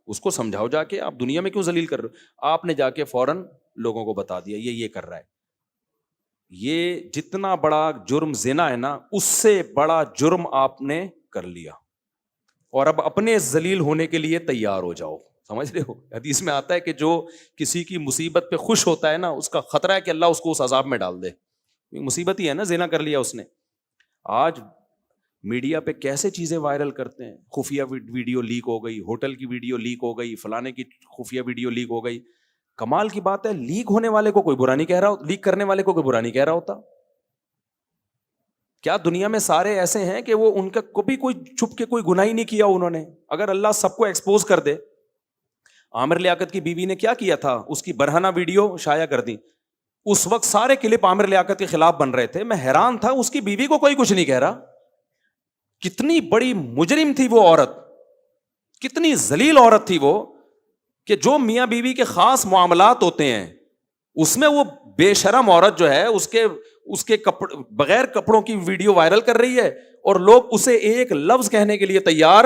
اس کو سمجھاؤ جا کے, آپ دنیا میں کیوں ذلیل کر رہے ہو؟ آپ نے جا کے فوراً لوگوں کو بتا دیا یہ کر رہا ہے. یہ جتنا بڑا جرم زنا ہے نا, اس سے بڑا جرم آپ نے کر لیا, اور اب اپنے ذلیل ہونے کے لیے تیار ہو جاؤ. سمجھ رہے ہو؟ حدیث میں آتا ہے کہ جو کسی کی مصیبت پہ خوش ہوتا ہے نا, اس کا خطرہ ہے کہ اللہ اس کو اس عذاب میں ڈال دے. مصیبت ہی ہے نا, زنا کر لیا اس نے. آج میڈیا پہ کیسے چیزیں وائرل کرتے ہیں, خفیہ ویڈیو لیک ہو گئی, ہوٹل کی ویڈیو لیک ہو گئی, فلانے کی خفیہ ویڈیو لیک ہو گئی. کمال کی بات ہے, لیک ہونے والے کو کوئی برا نہیں کہہ رہا, لیک کرنے والے کو کوئی برا نہیں کہہ رہا ہوتا. کیا دنیا میں سارے ایسے ہیں کہ وہ ان کا کبھی کوئی چھپ کے کوئی گناہ ہی نہیں کیا انہوں نے؟ اگر اللہ سب کو ایکسپوز کر دے. عامر لیاقت کی بیوی نے کیا تھا, اس کی برہنہ ویڈیو شائع کر دی. اس وقت سارے کلپ عامر لیاقت کے خلاف بن رہے تھے. میں حیران تھا, اس کی بیوی کو کوئی کچھ نہیں کہہ رہا. کتنی بڑی مجرم تھی وہ عورت, کتنی ذلیل عورت تھی وہ, کہ جو میاں بیوی کے خاص معاملات ہوتے ہیں اس میں وہ بے شرم عورت جو ہے اس کے بغیر کپڑوں کی ویڈیو وائرل کر رہی ہے اور لوگ اسے ایک لفظ کہنے کے لیے تیار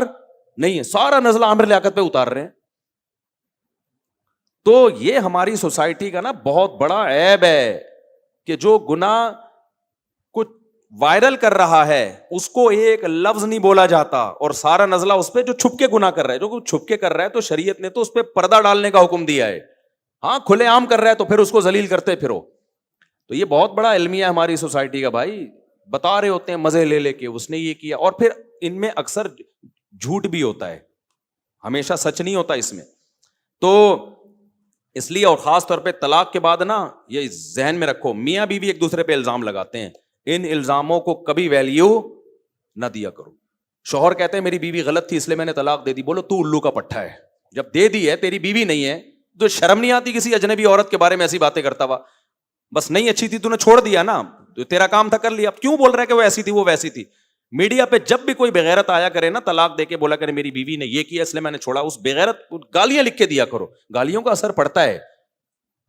نہیں ہے, سارا نزلہ عامر لیاقت پہ اتار رہے ہیں. تو یہ ہماری سوسائٹی کا نا بہت بڑا عیب ہے کہ جو گناہ کچھ وائرل کر رہا ہے اس کو ایک لفظ نہیں بولا جاتا اور سارا نزلہ اس پہ جو چھپ کے گناہ کر رہا ہے. جو چھپ کے کر رہا ہے تو شریعت نے تو اس پہ پردہ ڈالنے کا حکم دیا ہے. ہاں کھلے عام کر رہا ہے تو پھر اس کو ذلیل کرتے پھرو. تو یہ بہت بڑا المیہ ہماری سوسائٹی کا بھائی. بتا رہے ہوتے ہیں مزے لے لے کے اس نے یہ کیا, اور پھر ان میں اکثر جھوٹ بھی ہوتا ہے, ہمیشہ سچ نہیں ہوتا اس میں. تو اس لیے اور خاص طور پہ طلاق کے بعد نا یہ ذہن میں رکھو, میاں بیوی ایک دوسرے پہ الزام لگاتے ہیں, ان الزاموں کو کبھی ویلیو نہ دیا کرو. شوہر کہتے ہیں میری بیوی غلط تھی اس لیے میں نے طلاق دے دی, بولو تو الو کا پٹھا ہے. جب دے دی ہے تیری بیوی نہیں ہے تو شرم نہیں آتی کسی اجنبی عورت کے بارے میں ایسی باتیں کرتا ہوا؟ بس نہیں اچھی تھی تو نے چھوڑ دیا نا, تو تیرا کام تھا کر لیا. اب کیوں بول رہا ہے کہ وہ ایسی تھی وہ ویسی تھی؟ میڈیا پہ جب بھی کوئی بغیرت آیا کرے نا طلاق دے کے بولا کرے میری بیوی نے یہ کیا اس لیے میں نے چھوڑا, اس بغیرت گالیاں لکھ کے دیا کرو. گالیوں کا اثر پڑتا ہے,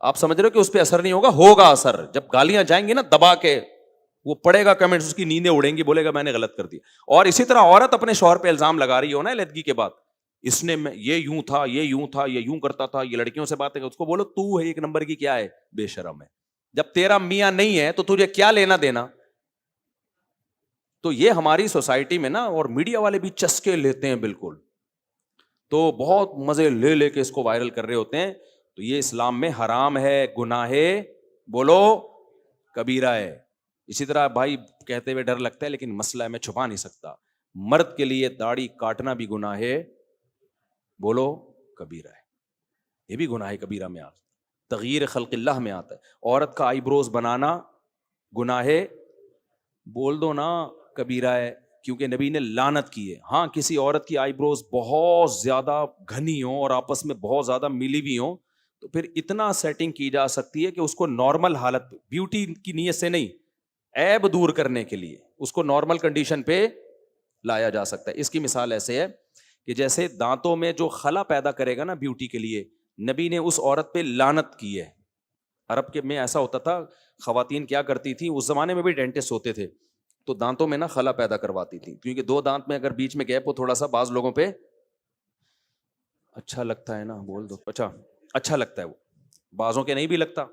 آپ سمجھ رہے ہو کہ اس پہ اثر نہیں ہوگا اثر. جب گالیاں جائیں گی نا دبا کے, وہ پڑھے گا کمنٹس, اس کی نیندیں اڑیں گی, بولے گا میں نے غلط کر دیا. اور اسی طرح عورت اپنے شوہر پہ الزام لگا رہی ہو نا علیحدگی کے بعد, اس نے یہ یوں تھا, یہ یوں تھا, یہ یوں کرتا تھا, یہ لڑکیوں سے باتیں, اس کو بولو تو ہے ایک نمبر کی کیا ہے, بے شرم ہے. جب تیرا میاں نہیں ہے تو تجھے کیا لینا دینا؟ تو یہ ہماری سوسائٹی میں نا, اور میڈیا والے بھی چسکے لیتے ہیں بالکل, تو بہت مزے لے لے کے اس کو وائرل کر رہے ہوتے ہیں. تو یہ اسلام میں حرام ہے, گناہ بولو کبیرہ ہے. اسی طرح بھائی کہتے ہوئے ڈر لگتا ہے لیکن مسئلہ ہے میں چھپا نہیں سکتا, مرد کے لیے داڑھی کاٹنا بھی گناہ ہے, بولو کبیرہ ہے. یہ بھی گناہ کبیرہ میں آتا ہے, تغییر خلق اللہ میں آتا ہے. عورت کا آئی بروز بنانا گناہ ہے, بول دو نا کبیرہ ہے, کیونکہ نبی نے لعنت کی ہے. ہاں کسی عورت کی آئی بروز بہت زیادہ گھنی ہوں اور آپس میں بہت زیادہ ملی ہوئی ہوں تو پھر اتنا سیٹنگ کی جا سکتی ہے کہ اس کو نارمل حالت, بیوٹی کی نیت سے نہیں, عیب دور کرنے کے لیے اس کو نارمل کنڈیشن پہ لایا جا سکتا ہے. اس کی مثال ایسے ہے کہ جیسے دانتوں میں جو خلا پیدا کرے گا نا بیوٹی کے لیے, نبی نے اس عورت پہ لعنت کی ہے. عرب کے میں ایسا ہوتا تھا, خواتین کیا کرتی تھی اس زمانے میں بھی ڈینٹسٹ ہوتے تھے, تو دانتوں میں نا خلا پیدا کرواتی تھی, کیونکہ دو دانت میں اگر بیچ میں گیپ ہو تھوڑا سا, بعض لوگوں پہ اچھا لگتا ہے نا, بول دو اچھا لگتا ہے, وہ بعضوں کے نہیں بھی لگتا.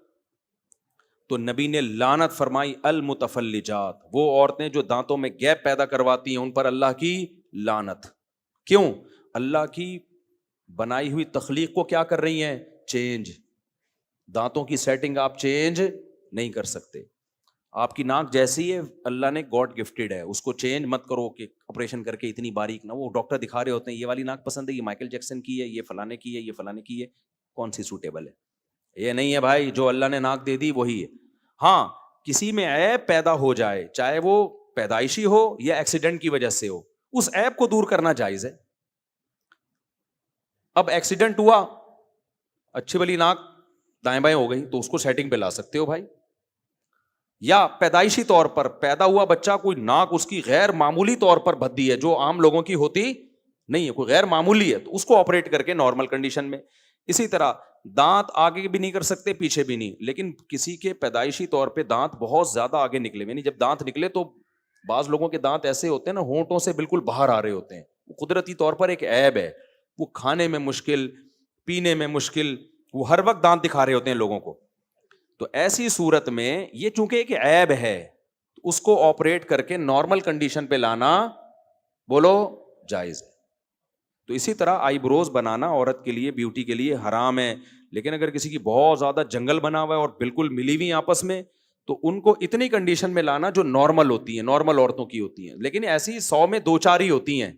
تو نبی نے لعنت فرمائی, المتفلجات, وہ عورتیں جو دانتوں میں گیپ پیدا کرواتی ہیں ان پر اللہ کی لعنت. کیوں؟ اللہ کی بنائی ہوئی تخلیق کو کیا کر رہی ہیں, چینج. دانتوں کی سیٹنگ آپ چینج نہیں کر سکتے. آپ کی ناک جیسی ہے اللہ نے گاڈ گفٹڈ ہے, اس کو چینج مت کرو کہ آپریشن کر کے اتنی باریک نہ. وہ ڈاکٹر دکھا رہے ہوتے ہیں یہ والی ناک پسند ہے, یہ مائیکل جیکسن کی ہے, یہ فلانے کی ہے, یہ فلانے کی ہے, کون سی سوٹیبل ہے. یہ نہیں ہے بھائی, جو اللہ نے ناک دے دی وہی ہے. ہاں کسی میں عیب پیدا ہو جائے, چاہے وہ پیدائشی ہو یا ایکسیڈنٹ کی وجہ سے ہو, اس عیب کو دور کرنا جائز ہے. اب ایکسیڈنٹ ہوا, اچھی بلی ناک دائیں بائیں ہو گئی تو اس کو سیٹنگ پہ لا سکتے ہو بھائی. یا پیدائشی طور پر پیدا ہوا بچہ, کوئی ناک اس کی غیر معمولی طور پر بھدی ہے جو عام لوگوں کی ہوتی نہیں ہے, کوئی غیر معمولی ہے, تو اس کو آپریٹ کر کے نارمل کنڈیشن میں. اسی طرح دانت آگے بھی نہیں کر سکتے پیچھے بھی نہیں, لیکن کسی کے پیدائشی طور پہ دانت بہت زیادہ آگے نکلے, یعنی جب دانت نکلے تو بعض لوگوں کے دانت ایسے ہوتے ہیں نا ہونٹوں سے بالکل باہر آ رہے ہوتے ہیں, قدرتی طور پر ایک عیب ہے. وہ کھانے میں مشکل, پینے میں مشکل, وہ ہر وقت دانت دکھا رہے ہوتے ہیں لوگوں کو. تو ایسی صورت میں یہ چونکہ ایک عیب ہے, اس کو آپریٹ کر کے نارمل کنڈیشن پہ لانا بولو جائز ہے. تو اسی طرح آئی بروز بنانا عورت کے لیے, بیوٹی کے لیے حرام ہے. لیکن اگر کسی کی بہت زیادہ جنگل بنا ہوا ہے اور بالکل ملی ہوئی آپس میں, تو ان کو اتنی کنڈیشن میں لانا جو نارمل ہوتی ہیں, نارمل عورتوں کی ہوتی ہیں. لیکن ایسی 100 میں 2-4 ہی ہوتی ہیں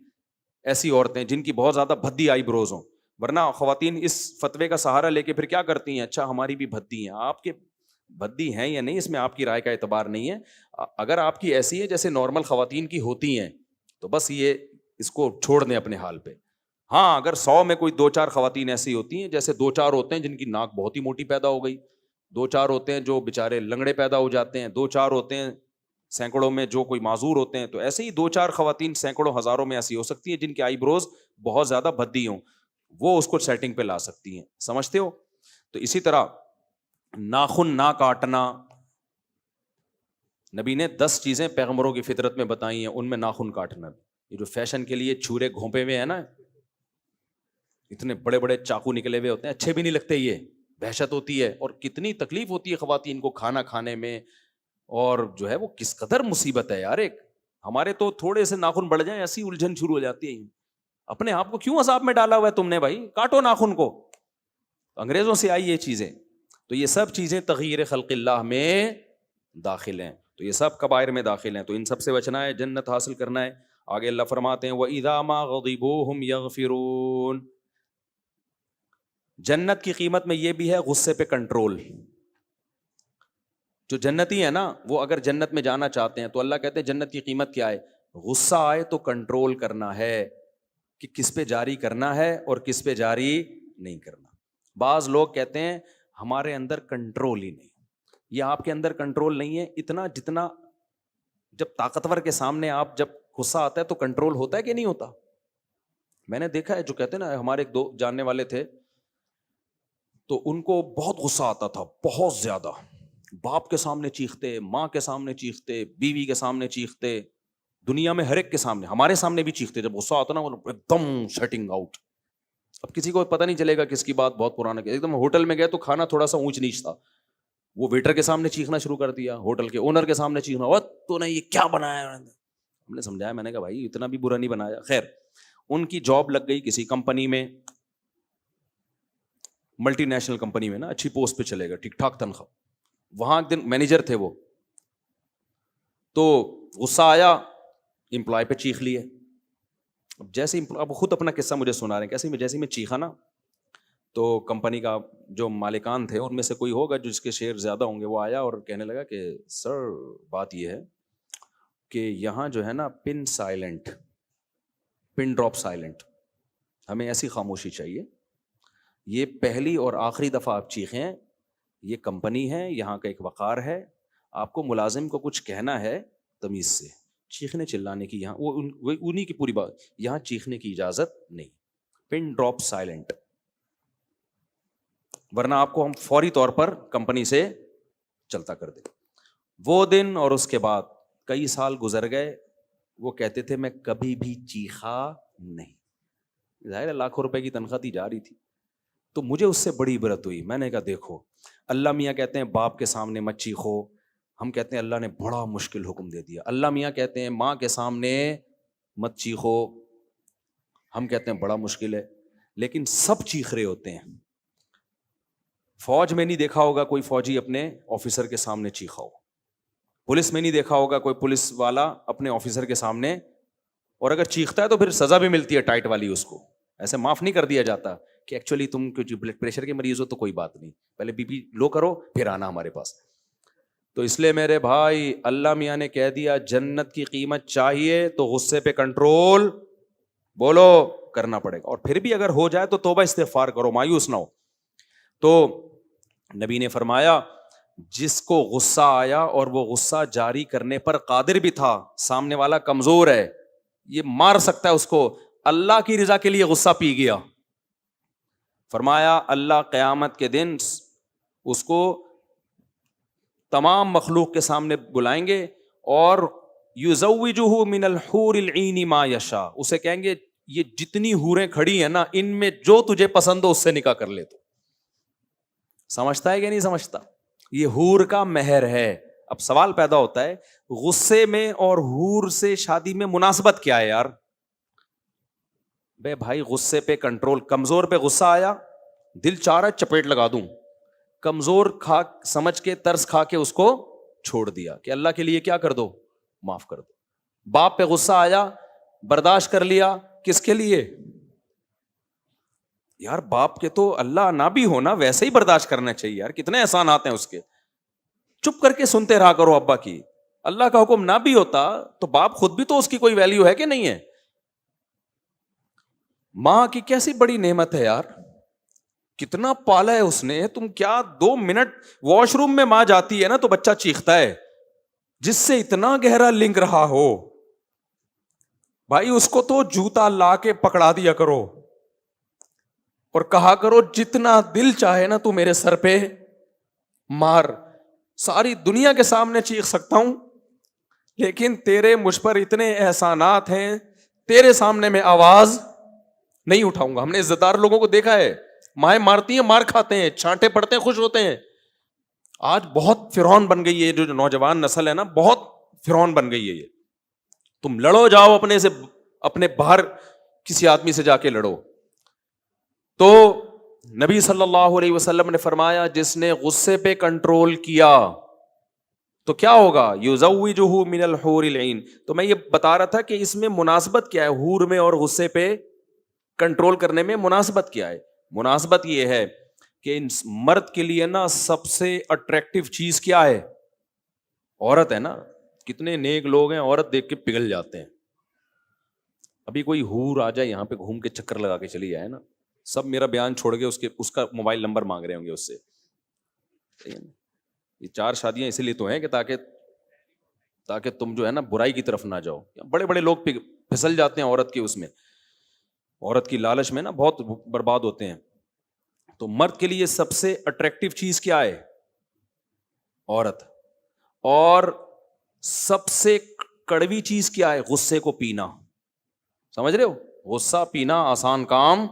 ایسی عورتیں جن کی بہت زیادہ بھدی آئی بروز ہوں, ورنہ خواتین اس فتوے کا سہارا لے کے پھر کیا کرتی ہیں, اچھا ہماری بھی بھدی ہیں. آپ کے بھدی ہیں یا نہیں اس میں آپ کی رائے کا اعتبار نہیں ہے. اگر آپ کی ایسی ہے جیسے نارمل خواتین کی ہوتی ہیں تو بس یہ اس کو چھوڑ دیں اپنے حال پہ. ہاں اگر 100 میں کوئی 2-4 خواتین ایسی ہوتی ہیں, جیسے 2-4 ہوتے ہیں جن کی ناک بہت ہی موٹی پیدا ہو گئی, 2-4 ہوتے ہیں جو بےچارے لنگڑے پیدا ہو جاتے ہیں, 2-4 ہوتے ہیں سینکڑوں میں جو کوئی معذور ہوتے ہیں, تو ایسے ہی 2-4 خواتین سینکڑوں ہزاروں میں ایسی ہو سکتی ہیں جن کے آئی بروز بہت زیادہ بھدی ہوں. وہ اس کو سیٹنگ پہ لا سکتی ہیں. سمجھتے ہو؟ تو اسی طرح ناخن نہ کاٹنا, نبی نے 10 چیزیں پیغمبروں کی فطرت میں بتائی ہیں, ان میں ناخن کاٹنا بھی. یہ جو فیشن کے لیے چھرے گھونپے ہوئے ہیں نا, اتنے بڑے بڑے چاقو نکلے ہوئے ہوتے ہیں, اچھے بھی نہیں لگتے, یہ دہشت ہوتی ہے, اور کتنی تکلیف ہوتی ہے خواتین کو کھانا کھانے میں, اور جو ہے وہ کس قدر مصیبت ہے یار. ایک ہمارے تو تھوڑے سے ناخن بڑھ جائیں ایسی الجھن شروع ہو جاتی ہے. اپنے آپ کو کیوں عذاب میں ڈالا ہوا ہے تم نے بھائی, کاٹو ناخن کو. انگریزوں سے آئی یہ چیزیں. تو یہ سب چیزیں تغییر خلق اللہ میں داخل ہیں, تو یہ سب کبائر میں داخل ہیں. تو ان سب سے بچنا ہے, جنت حاصل کرنا ہے. آگے اللہ فرماتے ہیں وَإِذَا مَا غَضِبُوا هُمْ يَغْفِرُونَ. جنت کی قیمت میں یہ بھی ہے غصے پہ کنٹرول. جو جنتی ہے نا, وہ اگر جنت میں جانا چاہتے ہیں تو اللہ کہتے ہیں جنت کی قیمت کیا ہے, غصہ آئے تو کنٹرول کرنا ہے کہ کس پہ جاری کرنا ہے اور کس پہ جاری نہیں کرنا. بعض لوگ کہتے ہیں ہمارے اندر کنٹرول ہی نہیں. یہ آپ کے اندر کنٹرول نہیں ہے اتنا جتنا جب طاقتور کے سامنے آپ جب غصہ آتا ہے تو کنٹرول ہوتا ہے کہ نہیں ہوتا. میں نے دیکھا ہے جو کہتے ہیں نا, ہمارے ایک دو جاننے والے تھے تو ان کو بہت غصہ آتا تھا, بہت زیادہ. باپ کے سامنے چیختے, ماں کے سامنے چیختے, بیوی کے سامنے چیختے, دنیا میں ہر ایک کے سامنے, ہمارے سامنے بھی چیختے. جب غصہ آتا نا وہ ایک دم شٹنگ آؤٹ. اب کسی کو پتہ نہیں چلے گا کس کی بات بہت پرانا. ایک دم ہوٹل میں گئے تو کھانا تھوڑا سا اونچ نیچ تھا, وہ ویٹر کے سامنے چیخنا شروع کر دیا, ہوٹل کے اونر کے سامنے چیخنا, وہ تو نہیں یہ کیا بنایا. ہم نے سمجھایا, میں نے کہا بھائی اتنا بھی برا نہیں بنایا. خیر, ان کی جاب لگ گئی کسی کمپنی میں, ملٹی نیشنل کمپنی میں نا, اچھی پوسٹ پہ چلے گا, ٹھیک ٹھاک تنخواہ. وہاں ایک دن مینیجر تھے وہ, تو غصہ آیا, امپلائی پہ چیخ لیے. اب جیسے اب خود اپنا قصہ مجھے سنا رہے ہیں, جیسے میں چیخا نا تو کمپنی کا جو مالکان تھے ان میں سے کوئی ہوگا جس کے شیئر زیادہ ہوں گے, وہ آیا اور کہنے لگا کہ سر بات یہ ہے کہ یہاں جو ہے نا پن سائلنٹ, پن ڈراپ سائلنٹ, ہمیں ایسی خاموشی چاہیے. یہ پہلی اور آخری دفعہ آپ چیخیں, یہ کمپنی ہے, یہاں کا ایک وقار ہے, آپ کو ملازم کو کچھ کہنا ہے تمیز سے, چیخنے چلانے کی یہاں وہ انہی کی پوری بات, یہاں چیخنے کی اجازت نہیں. پن ڈراپ سائلنٹ, ورنہ آپ کو ہم فوری طور پر کمپنی سے چلتا کر دیں. وہ دن اور اس کے بعد کئی سال گزر گئے, وہ کہتے تھے میں کبھی بھی چیخا نہیں. ظاہر ہے لاکھوں روپے کی تنخواہ دی جا رہی تھی. تو مجھے اس سے بڑی عبرت ہوئی. میں نے کہا دیکھو, اللہ میاں کہتے ہیں باپ کے سامنے مت چیخو, ہم کہتے ہیں اللہ نے بڑا مشکل حکم دے دیا. اللہ میاں کہتے ہیں ماں کے سامنے مت چیخو, ہم کہتے ہیں بڑا مشکل ہے, لیکن سب چیخ رہے ہوتے ہیں. فوج میں نہیں دیکھا ہوگا کوئی فوجی اپنے آفیسر کے سامنے چیخا ہو, پولیس میں نہیں دیکھا ہوگا کوئی پولیس والا اپنے آفیسر کے سامنے, اور اگر چیختا ہے تو پھر سزا بھی ملتی ہے ٹائٹ والی, اس کو ایسے معاف نہیں کر دیا جاتا کہ ایکچولی تم کچھ بلڈ پریشر کے مریض ہو تو کوئی بات نہیں, پہلے بی پی لو کرو پھر آنا ہمارے پاس. تو اس لیے میرے بھائی, اللہ میاں نے کہہ دیا جنت کی قیمت چاہیے تو غصے پہ کنٹرول بولو کرنا پڑے گا, اور پھر بھی اگر ہو جائے تو توبہ استغفار کرو, مایوس نہ ہو. تو نبی نے فرمایا جس کو غصہ آیا اور وہ غصہ جاری کرنے پر قادر بھی تھا, سامنے والا کمزور ہے, یہ مار سکتا ہے اس کو, اللہ کی رضا کے لیے غصہ پی گیا, فرمایا اللہ قیامت کے دن اس کو تمام مخلوق کے سامنے بلائیں گے اور یزوجہ من الحور العین ما یشاء, اسے کہیں گے یہ جتنی حوریں کھڑی ہیں نا ان میں جو تجھے پسند ہو اس سے نکاح کر لے. تو سمجھتا ہے کہ نہیں سمجھتا, یہ حور کا مہر ہے. اب سوال پیدا ہوتا ہے غصے میں اور حور سے شادی میں مناسبت کیا ہے یار؟ بے بھائی غصے پہ کنٹرول, کمزور پہ غصہ آیا دل چاہ رہا چپیٹ لگا دوں, کمزور کھا سمجھ کے ترس کھا کے اس کو چھوڑ دیا کہ اللہ کے لیے کیا کر دو, معاف کر دو. باپ پہ غصہ آیا برداشت کر لیا, کس کے لیے یار؟ باپ کے تو اللہ نہ بھی ہونا ویسے ہی برداشت کرنا چاہیے یار, کتنے احسانات ہیں اس کے, چپ کر کے سنتے رہا کرو ابا کی. اللہ کا حکم نہ بھی ہوتا تو باپ خود بھی تو اس کی کوئی ویلیو ہے کہ نہیں ہے؟ ماں کی کیسی بڑی نعمت ہے یار, کتنا پالا ہے اس نے. تم کیا 2 منٹ واش روم میں ماں جاتی ہے نا تو بچہ چیختا ہے, جس سے اتنا گہرا لنک رہا ہو بھائی اس کو تو جوتا لا کے پکڑا دیا کرو. اور کہا کرو جتنا دل چاہے نا تو میرے سر پہ مار, ساری دنیا کے سامنے چیخ سکتا ہوں, لیکن تیرے مجھ پر اتنے احسانات ہیں, تیرے سامنے میں آواز نہیں اٹھاؤں گا. ہم نے عزت دار لوگوں کو دیکھا ہے, مائیں مارتی ہیں, مار کھاتے ہیں, چھانٹے پڑتے ہیں, خوش ہوتے ہیں. آج بہت فرعون بن گئی ہے جو نوجوان نسل ہے نا, بہت فرعون بن گئی ہے یہ. تم لڑو, جاؤ اپنے سے, اپنے باہر کسی آدمی سے جا کے لڑو. تو نبی صلی اللہ علیہ وسلم نے فرمایا جس نے غصے پہ کنٹرول کیا تو کیا ہوگا, یزوجہ من الحور العین. تو میں یہ بتا رہا تھا کہ اس میں مناسبت کیا ہے, حور میں اور غصے پہ کنٹرول کرنے میں مناسبت کیا ہے. مناسبت یہ ہے کہ مرد کے لیے نا سب سے اٹریکٹیو چیز کیا ہے, عورت ہے نا. کتنے نیک لوگ ہیں عورت دیکھ کے پگھل جاتے ہیں. ابھی کوئی حور آ جائے یہاں پہ گھوم کے چکر لگا کے چلی جائے نا, سب میرا بیان چھوڑ کے اس کا موبائل نمبر مانگ رہے ہوں گے اس سے. یہ 4 شادیاں اسی لیے تو ہیں کہ تاکہ تم جو ہے نا برائی کی طرف نہ جاؤ. بڑے بڑے لوگ پھسل جاتے ہیں عورت کے اس میں, عورت کی لالچ میں نا بہت برباد ہوتے ہیں. تو مرد کے لیے سب سے اٹریکٹیو چیز کیا ہے, عورت. اور سب سے کڑوی چیز کیا ہے, غصے کو پینا. سمجھ رہے ہو, غصہ پینا آسان کام.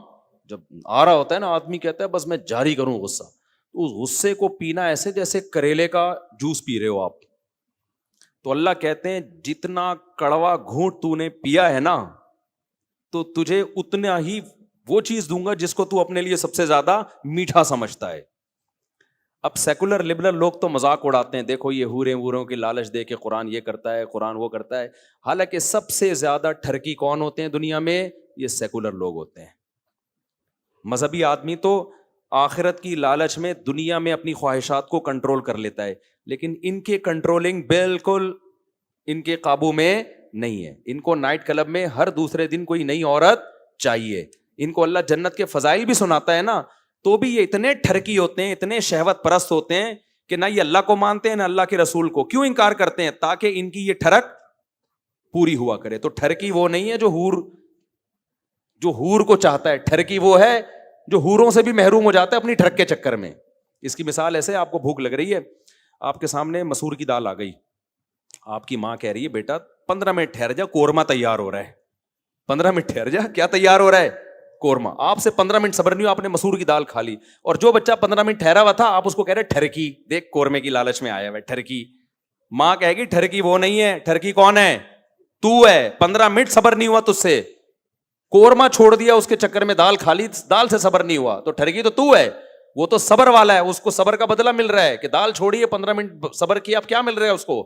جب آ رہا ہوتا ہے نا آدمی کہتا ہے بس میں جاری کروں غصہ, تو اس غصے کو پینا ایسے جیسے کریلے کا جوس پی رہے ہو آپ. تو اللہ کہتے ہیں جتنا کڑوا گھونٹ تو نے پیا ہے نا تو تجھے اتنا ہی وہ چیز دوں گا جس کو تو اپنے لیے سب سے زیادہ میٹھا سمجھتا ہے. اب سیکولر لبرل لوگ تو مذاق اڑاتے ہیں, دیکھو یہ حوروں کی لالچ دے کے قرآن یہ کرتا ہے, قرآن وہ کرتا ہے. حالانکہ سب سے زیادہ ٹھرکی کون ہوتے ہیں دنیا میں, یہ سیکولر لوگ ہوتے ہیں. مذہبی آدمی تو آخرت کی لالچ میں دنیا میں اپنی خواہشات کو کنٹرول کر لیتا ہے, لیکن ان کے کنٹرولنگ بالکل ان کے قابو میں نہیں ہے. ان کو نائٹ کلب میں ہر دوسرے دن کوئی نئی عورت چاہیے. ان کو اللہ جنت کے فضائل بھی سناتا ہے نا, تو بھی یہ اتنے ٹھرکی ہوتے ہیں, اتنے شہوت پرست ہوتے ہیں کہ نہ یہ اللہ کو مانتے ہیں نہ اللہ کے رسول کو. کیوں انکار کرتے ہیں؟ تاکہ ان کی یہ ٹھرک پوری ہوا کرے. تو ٹھرکی وہ نہیں ہے جو حور کو چاہتا ہے, ٹھرکی وہ ہے جو حوروں سے بھی محروم ہو جاتا ہے اپنی ٹھرک کے چکر میں. اس کی مثال ایسے, آپ کو بھوک لگ رہی ہے, آپ کے سامنے مسور کی دال آ گئی, آپ کی ماں کہہ رہی ہے بیٹا 15 منٹ ٹھہر جا, قورمہ تیار ہو رہا ہے. 15 منٹ ٹھہر جا, کیا تیار ہو رہا ہے؟ قورمہ. آپ سے 15 منٹ صبر نہیں ہوا, آپ نے مسور کی دال کھا لی, اور جو بچہ 15 منٹ ٹھہرا ہوا تھا آپ اس کو کہہ رہے ٹھرکی, دیکھ قورمے کی لالچ میں آیا ہوا ہے ٹھرکی. ماں کہے گی ٹھرکی وہ نہیں ہے, ٹھرکی کون ہے؟ تو ہے. 15 منٹ صبر نہیں ہوا تجھ سے, قورمہ چھوڑ دیا اس کے چکر میں, دال کھا لی, دال سے صبر نہیں ہوا, تو ٹھرکی تو ہے. وہ تو صبر والا ہے, اس کو صبر کا بدلہ مل رہا ہے کہ دال چھوڑی ہے 15 منٹ صبر کیا, اب کیا مل رہا ہے اس کو؟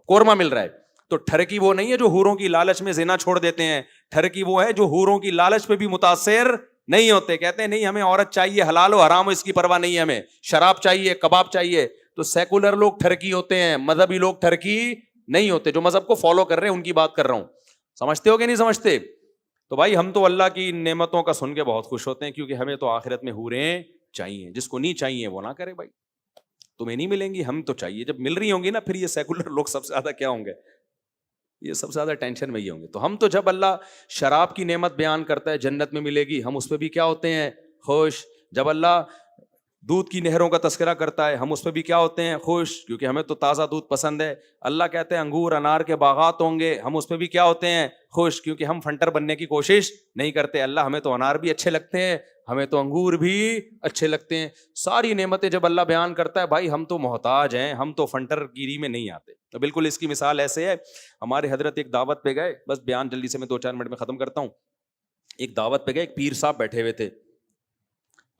قورمہ مل رہا ہے. تو ٹھرکی وہ نہیں ہے جو حوروں کی لالچ میں زنا چھوڑ دیتے ہیں, ٹھرکی وہ ہے جو حوروں کی لالچ پہ بھی متاثر نہیں ہوتے, کہتے ہیں نہیں ہمیں عورت چاہیے, حلال ہو حرام ہو اس کی پرواہ نہیں ہے, ہمیں شراب چاہیے, کباب چاہیے. تو سیکولر لوگ ٹھرکی ہوتے ہیں, مذہبی لوگ ٹھرکی نہیں ہوتے. جو مذہب کو فالو کر رہے ہیں ان کی بات کر رہا ہوں, سمجھتے ہو کہ نہیں سمجھتے؟ تو بھائی ہم تو اللہ کی نعمتوں کا سن کے بہت خوش ہوتے ہیں, کیونکہ ہمیں تو آخرت میں حوریں چاہیے. جس کو نہیں چاہیے وہ نہ کرے بھائی, تمہیں نہیں ملیں گی, ہم تو چاہیے. جب مل رہی ہوں گی نا پھر یہ سیکولر لوگ سب سے زیادہ کیا ہوں گے, یہ سب سے زیادہ ٹینشن میں ہی ہوں گے. تو ہم تو جب اللہ شراب کی نعمت بیان کرتا ہے جنت میں ملے گی, ہم اس پہ بھی کیا ہوتے ہیں, خوش. جب اللہ دودھ کی نہروں کا تذکرہ کرتا ہے ہم اس پہ بھی کیا ہوتے ہیں, خوش, کیونکہ ہمیں تو تازہ دودھ پسند ہے. اللہ کہتے ہیں انگور انار کے باغات ہوں گے, ہم اس پہ بھی کیا ہوتے ہیں, خوش, کیونکہ ہم فنٹر بننے کی کوشش نہیں کرتے. اللہ ہمیں تو انار بھی اچھے لگتے ہیں, ہمیں تو انگور بھی اچھے لگتے ہیں. ساری نعمتیں جب اللہ بیان کرتا ہے بھائی ہم تو محتاج ہیں, ہم تو فنٹر گیری میں نہیں آتے. تو بالکل اس کی مثال ایسے ہے, ہمارے حضرت ایک دعوت پہ گئے, بس بیان جلدی سے میں 2-4 منٹ میں ختم کرتا ہوں. ایک دعوت پہ گئے, ایک پیر صاحب بیٹھے ہوئے تھے,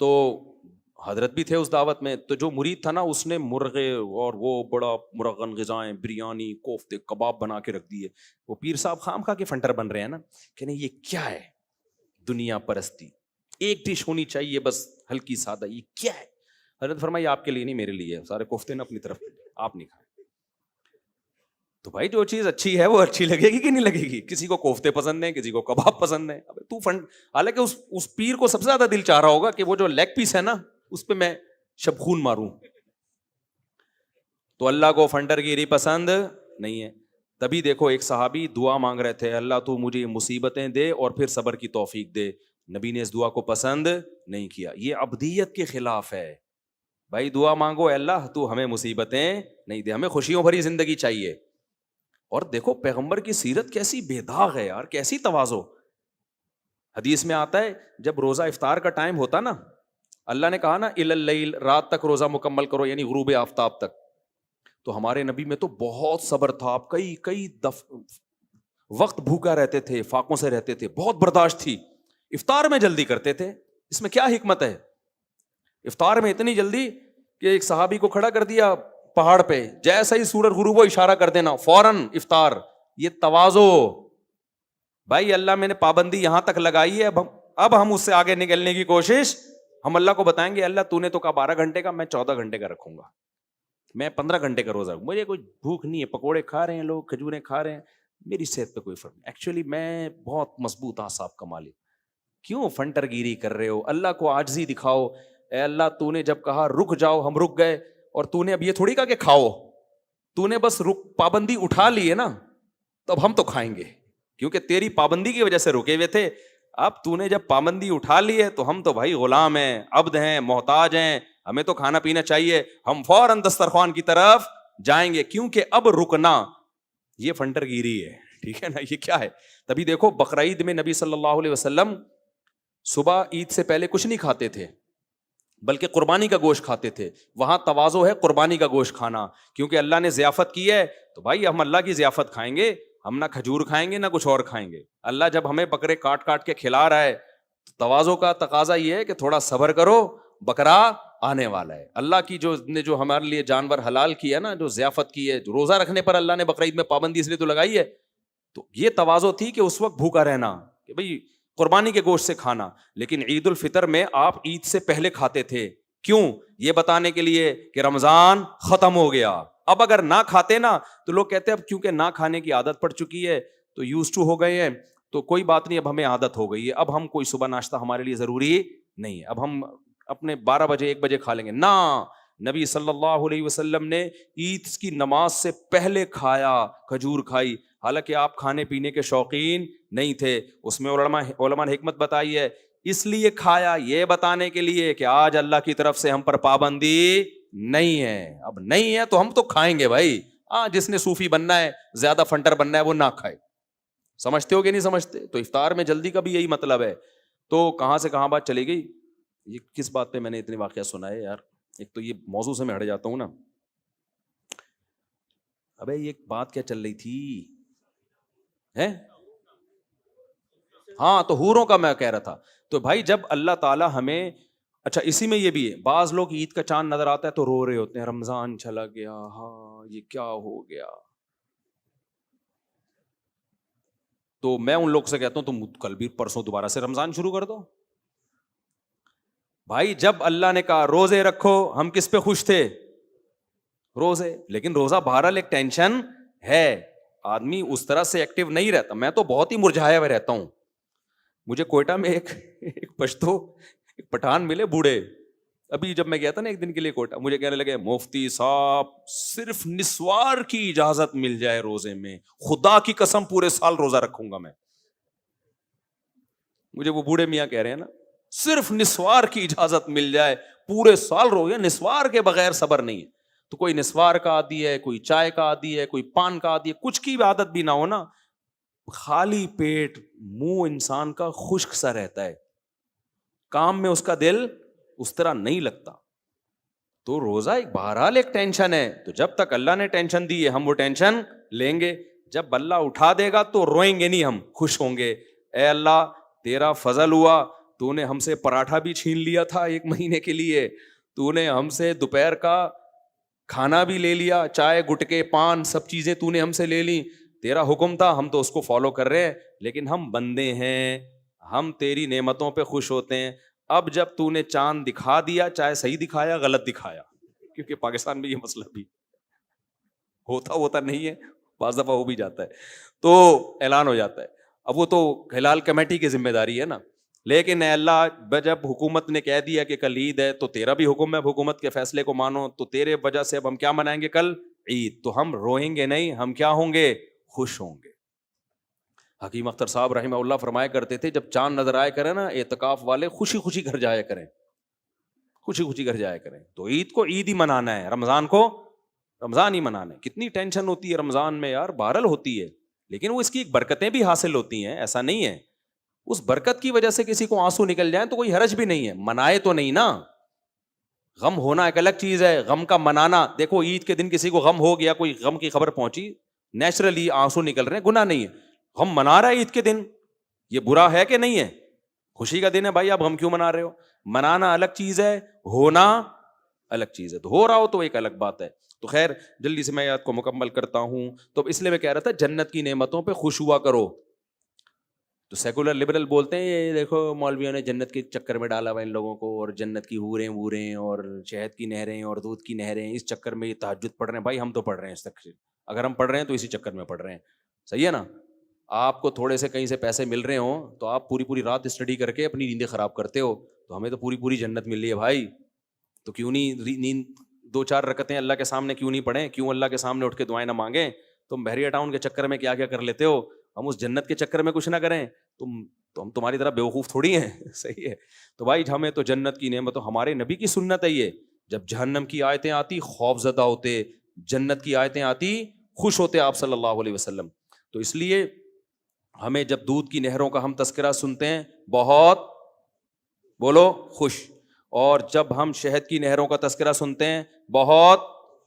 تو حضرت بھی تھے اس دعوت میں. تو جو مرید تھا نا اس نے مرغے اور وہ بڑا مرغن غذائیں, بریانی, کوفتے, کباب بنا کے رکھ دیے. وہ پیر صاحب خام خواہ کے فنٹر بن رہے ہیں نا, کہ نہیں یہ کیا ہے, دنیا پرستی, ایک ڈش ہونی چاہیے بس ہلکی سادہ, یہ کیا ہے؟ حضرت فرمایا آپ کے لیے نہیں میرے لیے, سارے کوفتے نا اپنی طرف, آپ نہیں کھائیں. تو بھائی جو چیز اچھی ہے وہ اچھی لگے گی کہ نہیں لگے گی؟ کسی کو کوفتے پسند ہیں, کسی کو کباب پسند ہیں. تو حالانکہ اس پیر کو سب سے زیادہ دل چاہ رہا ہوگا کہ وہ جو لیگ پیس ہے نا اس پہ میں شبخون ماروں. تو اللہ کو فنٹر گیری پسند نہیں ہے. تبھی دیکھو ایک صحابی دعا مانگ رہے تھے, اللہ تو مجھے مصیبتیں دے اور پھر صبر کی توفیق دے. نبی نے اس دعا کو پسند نہیں کیا. یہ عبدیت کے خلاف ہے. بھائی دعا مانگو, اے اللہ تو ہمیں مصیبتیں نہیں دے, ہمیں خوشیوں بھری زندگی چاہیے. اور دیکھو پیغمبر کی سیرت کیسی بے داغ ہے یار, کیسی تواضع. حدیث میں آتا ہے جب روزہ افطار کا ٹائم ہوتا نا, اللہ نے کہا نا الی اللیل, رات تک روزہ مکمل کرو, یعنی غروب آفتاب تک. تو ہمارے نبی میں تو بہت صبر تھا, آپ کئی وقت بھوکا رہتے تھے, فاقوں سے رہتے تھے, بہت برداشت تھی. افطار میں جلدی کرتے تھے, اس میں کیا حکمت ہے؟ افطار میں اتنی جلدی کہ ایک صحابی کو کھڑا کر دیا پہاڑ پہ, جیسا ہی سورج غروب ہو اشارہ کر دینا, فوراً افطار. یہ تواضع. بھائی اللہ میں نے پابندی یہاں تک لگائی ہے, اب ہم اس سے آگے نکلنے کی کوشش, ہم اللہ کو بتائیں گے اللہ تو نے تو کہا 12 گھنٹے کا, میں 14 گھنٹے کا رکھوں گا, میں 15 گھنٹے کا روزہ, مجھے کوئی بھوک نہیں ہے, پکوڑے کھا رہے ہیں لوگ, کھجوریں کھا رہے ہیں, میری صحت پہ کوئی فرق نہیں. ایکچولی میں بہت مضبوط اعصاب کا مالک. کیوں فنٹر گیری کر رہے ہو؟ اللہ کو عاجزی دکھاؤ. اے اللہ تو نے جب کہا رک جاؤ ہم رک گئے, اور تو نے اب یہ تھوڑی کہا کہ کھاؤ, تو نے بس پابندی اٹھا لی ہے نا, تو اب ہم تو کھائیں گے کیونکہ تیری پابندی کی وجہ سے رکے ہوئے تھے. اب تو نے جب پابندی اٹھا لی ہے تو ہم تو بھائی غلام ہیں, عبد ہیں, محتاج ہیں, ہمیں تو کھانا پینا چاہیے, ہم فوراً دسترخوان کی طرف جائیں گے, کیونکہ اب رکنا یہ فنٹر گیری ہے. ٹھیک ہے نا, یہ کیا ہے؟ تبھی دیکھو بقرعید میں نبی صلی اللہ علیہ وسلم صبح عید سے پہلے کچھ نہیں کھاتے تھے, بلکہ قربانی کا گوشت کھاتے تھے. وہاں تواضع ہے قربانی کا گوشت کھانا, کیونکہ اللہ نے ضیافت کی ہے, تو بھائی ہم اللہ کی ضیافت کھائیں گے, ہم نہ کھجور کھائیں گے نہ کچھ اور کھائیں گے. اللہ جب ہمیں بکرے کاٹ کاٹ کے کھلا رہا ہے, تواضع کا تقاضا یہ ہے کہ تھوڑا صبر کرو, بکرا آنے والا ہے. اللہ کی جو ہمارے لیے جانور حلال کیا ہے نا, جو ضیافت کی ہے, جو روزہ رکھنے پر اللہ نے بقرعید میں پابندی اس لیے تو لگائی ہے, تو یہ تواضع تھی کہ اس وقت بھوکا رہنا, کہ بھئی قربانی کے گوشت سے کھانا. لیکن عید الفطر میں آپ عید سے پہلے کھاتے تھے, کیوں؟ یہ بتانے کے لیے کہ رمضان ختم ہو گیا. اب اگر نہ کھاتے نا تو لوگ کہتے ہیں اب کیونکہ نہ کھانے کی عادت پڑ چکی ہے تو یوز ٹو ہو گئے ہیں, تو کوئی بات نہیں, اب ہمیں عادت ہو گئی ہے, اب ہم کوئی صبح ناشتہ ہمارے لیے ضروری نہیں ہے, اب ہم اپنے 12 بجے 1 بجے کھا لیں گے. نہ, نبی صلی اللہ علیہ وسلم نے عید کی نماز سے پہلے کھایا, کھجور کھائی, حالانکہ آپ کھانے پینے کے شوقین نہیں تھے. اس میں علماء نے حکمت بتائی ہے, اس لیے کھایا یہ بتانے کے لیے کہ آج اللہ کی طرف سے ہم پر پابندی نہیں ہے, اب نہیں ہے تو ہم تو کھائیں گے بھائی. جس نے صوفی بننا ہے, زیادہ فنٹر بننا ہے, وہ نہ کھائے. سمجھتے ہو کہ نہیں سمجھتے؟ تو افطار میں جلدی کا بھی یہی مطلب ہے. تو کہاں سے کہاں بات چلی گئی؟ یہ کس بات پہ میں نے اتنے واقعہ سنا ہے یار, ایک تو یہ موضوع سے میں ہٹ جاتا ہوں نا. ابے یہ بات کیا چل رہی تھی ہے؟ ہاں, تو حوروں کا میں کہہ رہا تھا. تو بھائی جب اللہ تعالی ہمیں, اچھا اسی میں یہ بھی ہے, بعض لوگ عید کا چاند نظر آتا ہے تو رو رہے ہوتے ہیں, رمضان چلا گیا, ہاں یہ کیا ہو گیا. تو میں ان لوگ سے کہتا ہوں تم کل بھی پرسوں دوبارہ سے رمضان شروع کر دو. بھائی جب اللہ نے کہا روزے رکھو, ہم کس پہ خوش تھے؟ روزے. لیکن روزہ بہرحال ایک ٹینشن ہے, آدمی اس طرح سے ایکٹیو نہیں رہتا. میں تو بہت ہی مرجھایا ہوا رہتا ہوں. مجھے کوئٹہ میں ایک پشتو ایک پٹھان ملے بوڑھے, ابھی جب میں گیا تھا نا ایک دن کے لیے کوئٹہ, مجھے کہنے لگے مفتی صاحب صرف نسوار کی اجازت مل جائے روزے میں, خدا کی قسم پورے سال روزہ رکھوں گا میں. مجھے وہ بوڑھے میاں کہہ رہے ہیں نا, صرف نسوار کی اجازت مل جائے پورے سال روزے, نسوار کے بغیر صبر نہیں ہے. تو کوئی نسوار کا عادی ہے, کوئی چائے کا عادی ہے, کوئی پان کا عادی ہے, کچھ کی عادت بھی نہ ہو نا, خالی پیٹ منہ انسان کا خشک سا رہتا ہے, کام میں اس کا دل اس طرح نہیں لگتا. تو روزہ ایک بہرحال ایک ٹینشن ہے. تو جب تک اللہ نے ٹینشن دی ہے ہم وہ ٹینشن لیں گے, جب اللہ اٹھا دے گا تو روئیں گے نہیں, ہم خوش ہوں گے. اے اللہ تیرا فضل ہوا, تو نے ہم سے پراٹھا بھی چھین لیا تھا 1 مہینے کے لیے, تو نے ہم سے دوپہر کا کھانا بھی لے لیا, چائے گٹکے پان سب چیزیں تو نے ہم سے لے لی, تیرا حکم تھا ہم تو اس کو فالو کر رہے ہیں. لیکن ہم بندے ہیں, ہم تیری نعمتوں پہ خوش ہوتے ہیں. اب جب تو نے چاند دکھا دیا, چاہے صحیح دکھایا غلط دکھایا, کیونکہ پاکستان میں یہ مسئلہ بھی ہوتا نہیں ہے, بعض دفعہ ہو بھی جاتا ہے, تو اعلان ہو جاتا ہے. اب وہ تو ہلال کمیٹی کی ذمہ داری ہے نا. لیکن اے اللہ جب حکومت نے کہہ دیا کہ کل عید ہے, تو تیرا بھی حکم ہے, حکومت کے فیصلے کو مانو, تو تیرے وجہ سے اب ہم کیا منائیں گے کل؟ عید. تو ہم روئیں گے نہیں, ہم کیا ہوں گے؟ خوش ہوں گے. حکیم اختر صاحب رحمہ اللہ فرمایا کرتے تھے جب چاند نظر آیا کرے نا اعتکاف والے خوشی خوشی گھر جایا کریں, خوشی خوشی گھر جایا کریں. تو عید کو عید ہی منانا ہے, رمضان کو رمضان ہی منانا ہے. کتنی ٹینشن ہوتی ہے رمضان میں یار, بہرحال ہوتی ہے, لیکن وہ اس کی ایک برکتیں بھی حاصل ہوتی ہیں, ایسا نہیں ہے. اس برکت کی وجہ سے کسی کو آنسو نکل جائیں تو کوئی حرج بھی نہیں ہے, منائے تو نہیں نا. غم ہونا ایک الگ چیز ہے, غم کا منانا. دیکھو عید کے دن کسی کو غم ہو گیا, کوئی غم کی خبر پہنچی, نیچرلی آنسو نکل رہے ہیں, گناہ نہیں ہے. غم منا رہا ہے عید کے دن, یہ برا ہے کہ نہیں ہے؟ خوشی کا دن ہے بھائی, آپ غم کیوں منا رہے ہو؟ منانا الگ چیز ہے, ہونا الگ چیز ہے. تو ہو رہا ہو تو ایک الگ بات ہے. تو خیر جلدی سے میں یاد کو مکمل کرتا ہوں. تو اس لیے میں کہہ رہا تھا جنت کی نعمتوں پہ خوش ہوا کرو. تو سیکولر لبرل بولتے ہیں یہ دیکھو مولویوں نے جنت کے چکر میں ڈالا ہوا ان لوگوں کو, اور جنت کی حوریں ووریں اور شہد کی نہریں اور دودھ کی نہریں, اس چکر میں یہ تہجد پڑھ رہے ہیں. بھائی ہم تو پڑھ رہے ہیں اس تک, اگر ہم پڑھ رہے ہیں تو اسی چکر میں پڑھ رہے ہیں, صحیح ہے نا. آپ کو تھوڑے سے کہیں سے پیسے مل رہے ہوں تو آپ پوری پوری رات اسٹڈی کر کے اپنی نیندیں خراب کرتے ہو, تو ہمیں تو پوری پوری جنت مل رہی ہے بھائی. تو کیوں نہیں نیند 2-4 رکعتیں اللہ کے سامنے کیوں نہیں پڑھیں, کیوں اللہ کے سامنے اٹھ کے دعائیں نہ مانگیں؟ تم بحریہ ٹاؤن کے چکر میں کیا کیا کر لیتے ہو, ہم اس جنت کے چکر میں کچھ نہ کریں. تو ہم تمہاری طرح بیوقوف تھوڑی ہیں, صحیح ہے. تو بھائی ہمیں تو جنت کی نعمت, ہمارے نبی کی سنت ہے یہ, جب جہنم کی آیتیں آتی خوف زدہ ہوتے, جنت کی آیتیں آتی خوش ہوتے آپ صلی اللہ علیہ وسلم. تو اس لیے ہمیں جب دودھ کی نہروں کا ہم تذکرہ سنتے ہیں بہت بولو خوش, اور جب ہم شہد کی نہروں کا تذکرہ سنتے ہیں بہت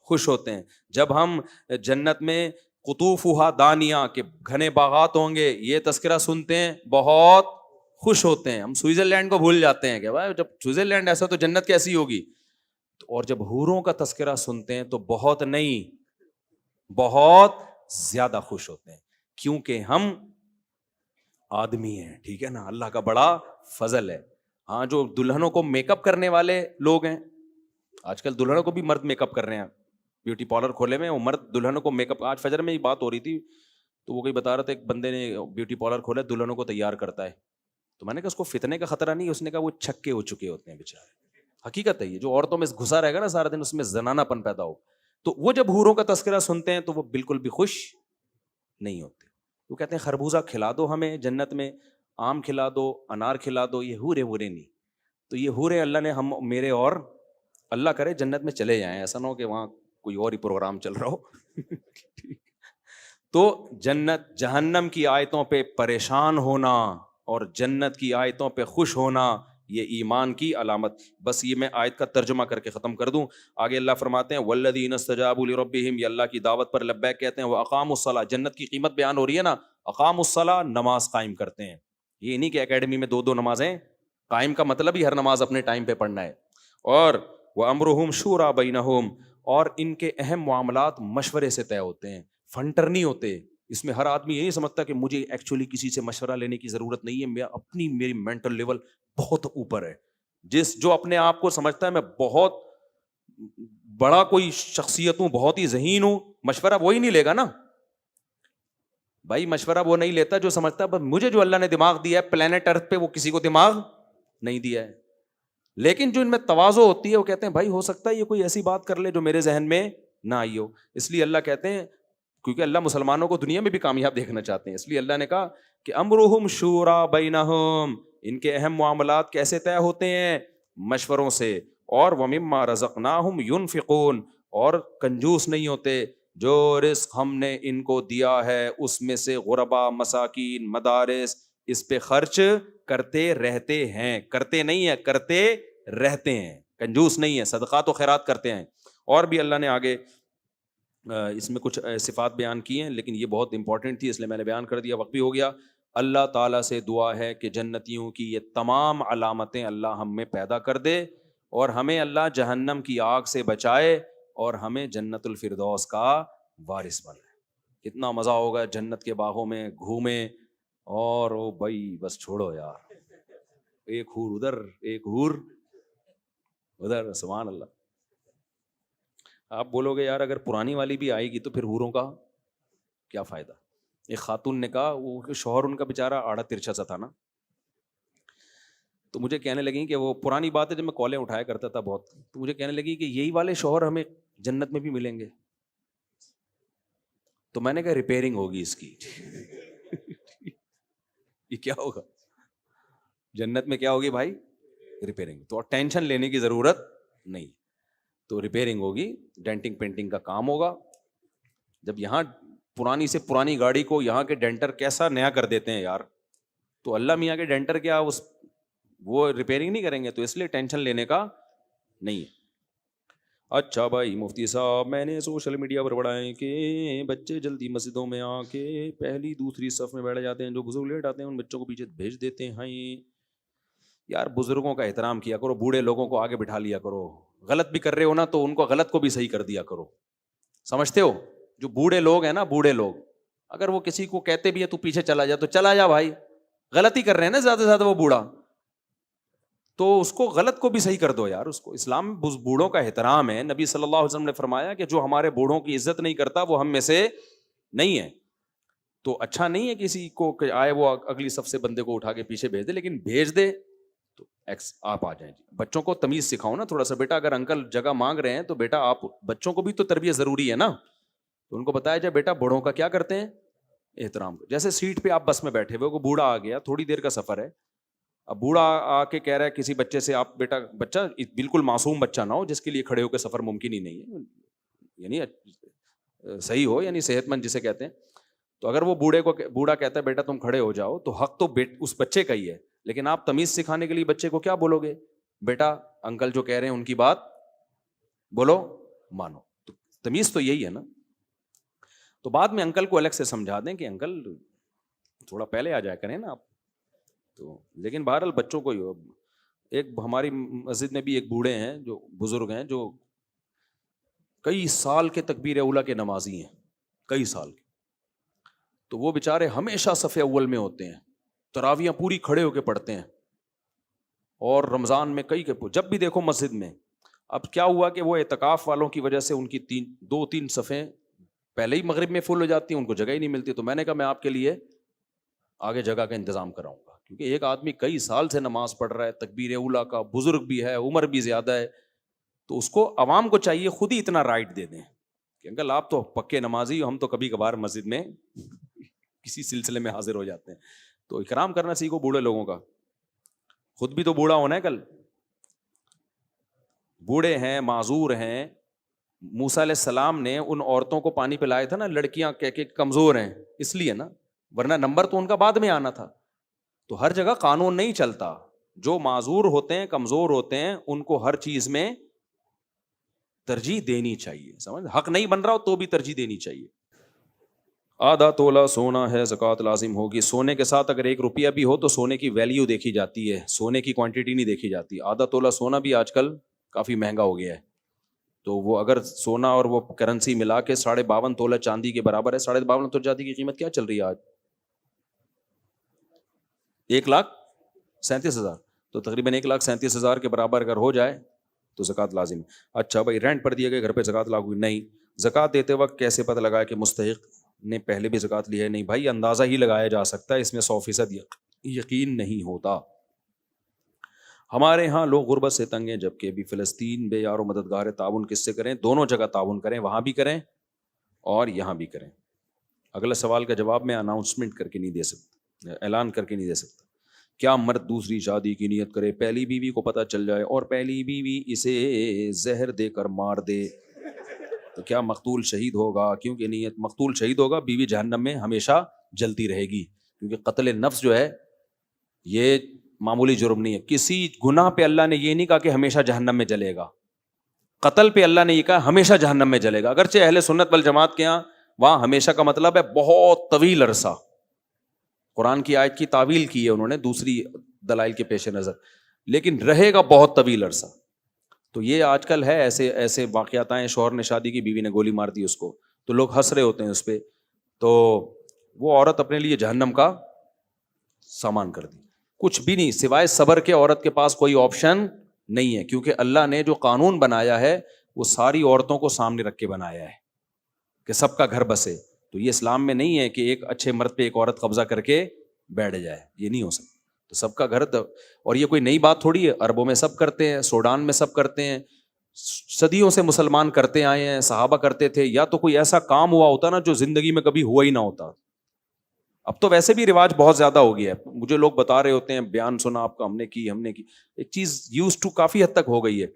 خوش ہوتے ہیں. جب ہم جنت میں قطوفھا دانیہ کے گھنے باغات ہوں گے یہ تذکرہ سنتے ہیں بہت خوش ہوتے ہیں. ہم سوئٹزرلینڈ کو بھول جاتے ہیں کہ بھائی جب سوئٹزرلینڈ ایسا تو جنت کیسی ہوگی. اور جب حوروں کا تذکرہ سنتے ہیں تو بہت نہیں بہت زیادہ خوش ہوتے ہیں, کیونکہ ہم آدمی ہیں, ٹھیک ہے نا. اللہ کا بڑا فضل ہے. ہاں جو دلہنوں کو میک اپ کرنے والے لوگ ہیں, آج کل دلہنوں کو بھی مرد میک اپ کر رہے ہیں, بیوٹی پارلر کھولے میں, وہ مرد دلہنوں کو میک اپ. آج فجر میں یہ بات ہو رہی تھی تو وہ کوئی بتا رہا تھا ایک بندے نے بیوٹی پارلر کھولا دلہنوں کو تیار کرتا ہے. تو میں نے کہا اس کو فتنے کا خطرہ نہیں, اس نے کہا وہ چھکے ہو چکے ہوتے ہیں بیچارے. حقیقت ہے یہ, جو عورتوں میں گھسا رہے گا نا سارا دن اس میں زنانہ پن پیدا ہو, تو وہ جب حوروں کا تذکرہ سنتے ہیں تو وہ بالکل بھی خوش نہیں ہوتے. وہ کہتے ہیں خربوزہ کھلا دو ہمیں جنت میں, آم کھلا دو, انار کھلا دو, یہ حورے نہیں. تو یہ حورے اللہ نے ہم میرے اور اللہ کرے جنت میں چلے جائیں, ایسا نہ ہو کہ وہاں کوئی اور ہی پروگرام چل رہا ہو. تو جنت جہنم کی آیتوں پہ پریشان ہونا اور جنت کی آیتوں پہ خوش ہونا یہ ایمان کی علامت. بس یہ میں آیت کا ترجمہ کر کے ختم کر دوں. آگے اللہ فرماتے ہیں والذین استجابوا لربہم, یہ اللہ کی دعوت پر لبیک کہتے ہیں. واقاموا الصلاۃ, جنت کی قیمت بیان ہو رہی ہے نا. اقاموا الصلاۃ, نماز قائم کرتے ہیں. یہ نہیں کہ اکیڈمی میں 2 نمازیں قائم, کا مطلب ہی ہر نماز اپنے ٹائم پہ پڑھنا ہے. اور وامرہم شورا بینہم, اور ان کے اہم معاملات مشورے سے طے ہوتے ہیں, فنٹر نہیں ہوتے. اس میں ہر آدمی یہ نہیں سمجھتا کہ مجھے ایکچولی کسی سے مشورہ لینے کی ضرورت نہیں ہے, میں میری مینٹل لیول بہت اوپر ہے. جو اپنے آپ کو سمجھتا ہے میں بہت بڑا کوئی شخصیت ہوں, بہت ہی ذہین ہوں, مشورہ وہی نہیں لے گا نا بھائی. مشورہ وہ نہیں لیتا جو سمجھتا ہے مجھے جو اللہ نے دماغ دیا ہے پلانٹ ارتھ پہ وہ کسی کو دماغ نہیں دیا ہے. لیکن جو ان میں تواضع ہوتی ہے وہ کہتے ہیں بھائی ہو سکتا ہے یہ کوئی ایسی بات کر لے جو میرے ذہن میں نہ آئی ہو. اس لیے اللہ کہتے ہیں, کیونکہ اللہ مسلمانوں کو دنیا میں بھی کامیاب دیکھنا چاہتے ہیں, اس لیے اللہ نے کہا کہ امرہم شورا بینہم, ان کے اہم معاملات کیسے طے ہوتے ہیں؟ مشوروں سے. اور ومما رزقناہم ینفقون, اور کنجوس نہیں ہوتے, جو رزق ہم نے ان کو دیا ہے اس میں سے غربا, مساکین, مدارس, اس پہ خرچ کرتے رہتے ہیں. کرتے نہیں ہے, کرتے رہتے ہیں, کنجوس نہیں ہے, صدقات و خیرات کرتے ہیں. اور بھی اللہ نے آگے اس میں کچھ صفات بیان کی ہیں, لیکن یہ بہت امپورٹنٹ تھی اس لیے میں نے بیان کر دیا, وقت بھی ہو گیا. اللہ تعالیٰ سے دعا ہے کہ جنتیوں کی یہ تمام علامتیں اللہ ہم میں پیدا کر دے, اور ہمیں اللہ جہنم کی آگ سے بچائے, اور ہمیں جنت الفردوس کا وارث بنائے. کتنا مزہ ہوگا جنت کے باغوں میں گھومیں, اور او بھائی بس چھوڑو یار, ایک حور ادھر ایک حور ادھر, سبحان اللہ. آپ بولو گے یار اگر پرانی والی بھی آئے گی تو پھر حوروں کا کیا فائدہ. ایک خاتون نے کہا, وہ شوہر ان کا بیچارہ آڑا ترچھا سا تھا نا, تو مجھے کہنے لگی کہ وہ پرانی بات ہے جب میں کالیں اٹھایا کرتا تھا بہت, تو مجھے کہنے لگی کہ یہی والے شوہر ہمیں جنت میں بھی ملیں گے. تو میں نے کہا ریپیئرنگ ہوگی اس کی. یہ کیا ہوگا؟ جنت میں کیا ہوگی بھائی؟ ریپیئرنگ. تو ٹینشن لینے کی ضرورت نہیں. تو ریپیئرنگ ہوگی, ڈینٹنگ پینٹنگ کا کام ہوگا. جب یہاں پرانی سے پرانی گاڑی کو یہاں کے ڈینٹر کیسا نیا کر دیتے ہیں یار, تو اللہ میاں کے ڈینٹر کیا وہ ریپیئرنگ نہیں کریں گے؟ تو اس لیے ٹینشن لینے کا نہیں ہے. اچھا بھائی مفتی صاحب, میں نے سوشل میڈیا پر پڑھا ہے کہ بچے جلدی مسجدوں میں آ کے پہلی دوسری صف میں بیٹھ جاتے ہیں, جو بزرگ لیٹ آتے ہیں ان بچوں کو پیچھے بھیج دیتے ہیں. یار بزرگوں کا احترام کیا کرو, بوڑھے لوگوں کو آگے بٹھا لیا کرو. غلط بھی کر رہے ہو نا تو ان کو غلط کو بھی صحیح کر دیا کرو. سمجھتے ہو؟ جو بوڑھے لوگ ہیں نا, بوڑھے لوگ, اگر وہ کسی کو کہتے بھی ہے تو پیچھے چلا جا, تو چلا جا بھائی, غلطی کر رہے ہیں نا زیادہ سے زیادہ وہ بوڑھا, تو اس کو غلط کو بھی صحیح کر دو یار. اس کو اسلام بوڑھوں کا احترام ہے. نبی صلی اللہ علیہ وسلم نے فرمایا کہ جو ہمارے بوڑھوں کی عزت نہیں کرتا وہ ہم میں سے نہیں ہے. تو اچھا نہیں ہے کسی کو کہ آئے وہ اگلی صف سے بندے کو اٹھا کے پیچھے بھیج دے, لیکن بھیج دے تو آپ آ جائیں. بچوں کو تمیز سکھاؤ نا تھوڑا سا. بیٹا اگر انکل جگہ مانگ رہے ہیں تو بیٹا آپ, بچوں کو بھی تو تربیت ضروری ہے نا, تو ان کو بتایا جائے بیٹا بڑوں کا کیا کرتے ہیں, احترام. جیسے سیٹ پہ آپ بس میں بیٹھے ہوئے, وہ بوڑھا آ گیا, تھوڑی دیر کا سفر ہے, اب بوڑھا آ کے کہہ رہا ہے کسی بچے سے, آپ بیٹا, بچہ بالکل معصوم بچہ نہ ہو جس کے لیے کھڑے ہو کے سفر ممکن ہی نہیں ہے, یعنی صحیح ہو, یعنی صحت مند جسے کہتے ہیں. تو اگر وہ بوڑھا کہتا ہے بیٹا تم کھڑے ہو جاؤ, تو حق تو اس بچے کا ہی ہے, لیکن آپ تمیز سکھانے کے لیے بچے کو کیا بولو گے؟ بیٹا انکل جو کہہ رہے ہیں ان کی بات بولو, مانو. تو تمیز تو یہی ہے نا. تو بعد میں انکل کو الگ سے سمجھا دیں کہ انکل تھوڑا پہلے آ جایا کریں نا آپ. تو لیکن بہرحال بچوں کو, ایک ہماری مسجد میں بھی ایک بوڑھے ہیں جو بزرگ ہیں, جو کئی سال کے تکبیر اولیٰ کے نمازی ہیں, کئی سال کے. تو وہ بیچارے ہمیشہ صف اول میں ہوتے ہیں, تراویاں پوری کھڑے ہو کے پڑھتے ہیں, اور رمضان میں کئی جب بھی دیکھو مسجد میں. اب کیا ہوا کہ وہ اعتکاف والوں کی وجہ سے ان کی 2-3 صفیں پہلے ہی مغرب میں فل ہو جاتی ہیں, ان کو جگہ ہی نہیں ملتی. تو میں نے کہا میں آپ کے لیے آگے جگہ کا انتظام کراؤں گا, کیونکہ ایک آدمی کئی سال سے نماز پڑھ رہا ہے, تکبیر اولیٰ کا, بزرگ بھی ہے, عمر بھی زیادہ ہے, تو اس کو عوام کو چاہیے خود ہی اتنا رائٹ دے دیں کہ انکل آپ تو پکے نمازی ہو, ہم تو کبھی کبھار مسجد میں کسی سلسلے میں حاضر ہو جاتے ہیں. تو اکرام کرنا سیکھو بوڑھے لوگوں کا. خود بھی تو بوڑھا ہونا ہے کل. بوڑھے ہیں, معذور ہیں. موسیٰ علیہ السلام نے ان عورتوں کو پانی پلایا تھا نا, لڑکیاں کہہ کے کمزور ہیں اس لیے نا, ورنہ نمبر تو ان کا بعد میں آنا تھا. تو ہر جگہ قانون نہیں چلتا. جو معذور ہوتے ہیں, کمزور ہوتے ہیں, ان کو ہر چیز میں ترجیح دینی چاہیے. سمجھ, حق نہیں بن رہا ہو تو بھی ترجیح دینی چاہیے. آدھا تولہ سونا ہے, زکوٰۃ لازم ہوگی. سونے کے ساتھ اگر 1 روپیہ بھی ہو تو سونے کی ویلیو دیکھی جاتی ہے, سونے کی کوانٹٹی نہیں دیکھی جاتی. آدھا تولہ سونا بھی آج کل کافی مہنگا ہو گیا ہے. تو وہ اگر سونا اور وہ کرنسی ملا کے 52.5 تولہ چاندی کے برابر ہے. 52.5 تولہ چاندی کی قیمت کیا چل رہی ہے آج؟ 1,37,000. تو تقریباً 1,37,000 کے برابر اگر ہو جائے تو زکوٰۃ لازم ہے. اچھا بھائی, رینٹ پر دیے گئے گھر پہ زکوٰۃ لاگو نہیں. زکوٰۃ دیتے وقت کیسے پتہ لگا کہ مستحق نے پہلے بھی زکوٰۃ لی ہے؟ نہیں بھائی, اندازہ ہی لگایا جا سکتا ہے, اس میں 100% یقین نہیں ہوتا. ہمارے ہاں لوگ غربت سے تنگ ہیں, جبکہ ابھی فلسطین بے یار و مددگار ہے. تعاون کس سے کریں؟ دونوں جگہ تعاون کریں, وہاں بھی کریں اور یہاں بھی کریں. اگلا سوال کا جواب میں اناؤنسمنٹ کر کے نہیں دے سکتا, اعلان کر کے نہیں دے سکتا. کیا مرد دوسری شادی کی نیت کرے, پہلی بیوی کو پتہ چل جائے اور پہلی بیوی اسے زہر دے کر مار دے تو کیا مقتول شہید ہوگا؟ کیونکہ نیت مقتول شہید ہوگا, بیوی جہنم میں ہمیشہ جلتی رہے گی. کیونکہ قتل نفس جو ہے یہ معمولی جرم نہیں ہے. کسی گناہ پہ اللہ نے یہ نہیں کہا کہ ہمیشہ جہنم میں جلے گا. قتل پہ اللہ نے یہ کہا ہمیشہ جہنم میں جلے گا. اگرچہ اہل سنت والجماعت کے یہاں وہاں ہمیشہ کا مطلب ہے بہت طویل عرصہ. قرآن کی آیت کی تعویل کی ہے انہوں نے دوسری دلائل کے پیش نظر, لیکن رہے گا بہت طویل عرصہ. تو یہ آج کل ہے ایسے واقعات آئے, شوہر نے شادی کی, بیوی نے گولی مار دی اس کو, تو لوگ ہنس رہے ہوتے ہیں اس پہ, تو وہ عورت اپنے لیے جہنم کا سامان کر دی. کچھ بھی نہیں سوائے صبر کے, عورت کے پاس کوئی آپشن نہیں ہے, کیونکہ اللہ نے جو قانون بنایا ہے وہ ساری عورتوں کو سامنے رکھ کے بنایا ہے کہ سب کا گھر بسے. تو یہ اسلام میں نہیں ہے کہ ایک اچھے مرد پہ ایک عورت قبضہ کر کے بیٹھ جائے, یہ نہیں ہو سکتا. تو سب کا گھر, اور یہ کوئی نئی بات تھوڑی ہے, عربوں میں سب کرتے ہیں, سوڈان میں سب کرتے ہیں, صدیوں سے مسلمان کرتے آئے ہیں, صحابہ کرتے تھے. یا تو کوئی ایسا کام ہوا ہوتا نا جو زندگی میں کبھی ہوا ہی نہ ہوتا. اب تو ویسے بھی رواج بہت زیادہ ہو گیا ہے, مجھے لوگ بتا رہے ہوتے ہیں بیان سنا آپ کا, ہم نے کی ایک چیز یوز ٹو کافی حد تک ہو گئی ہے.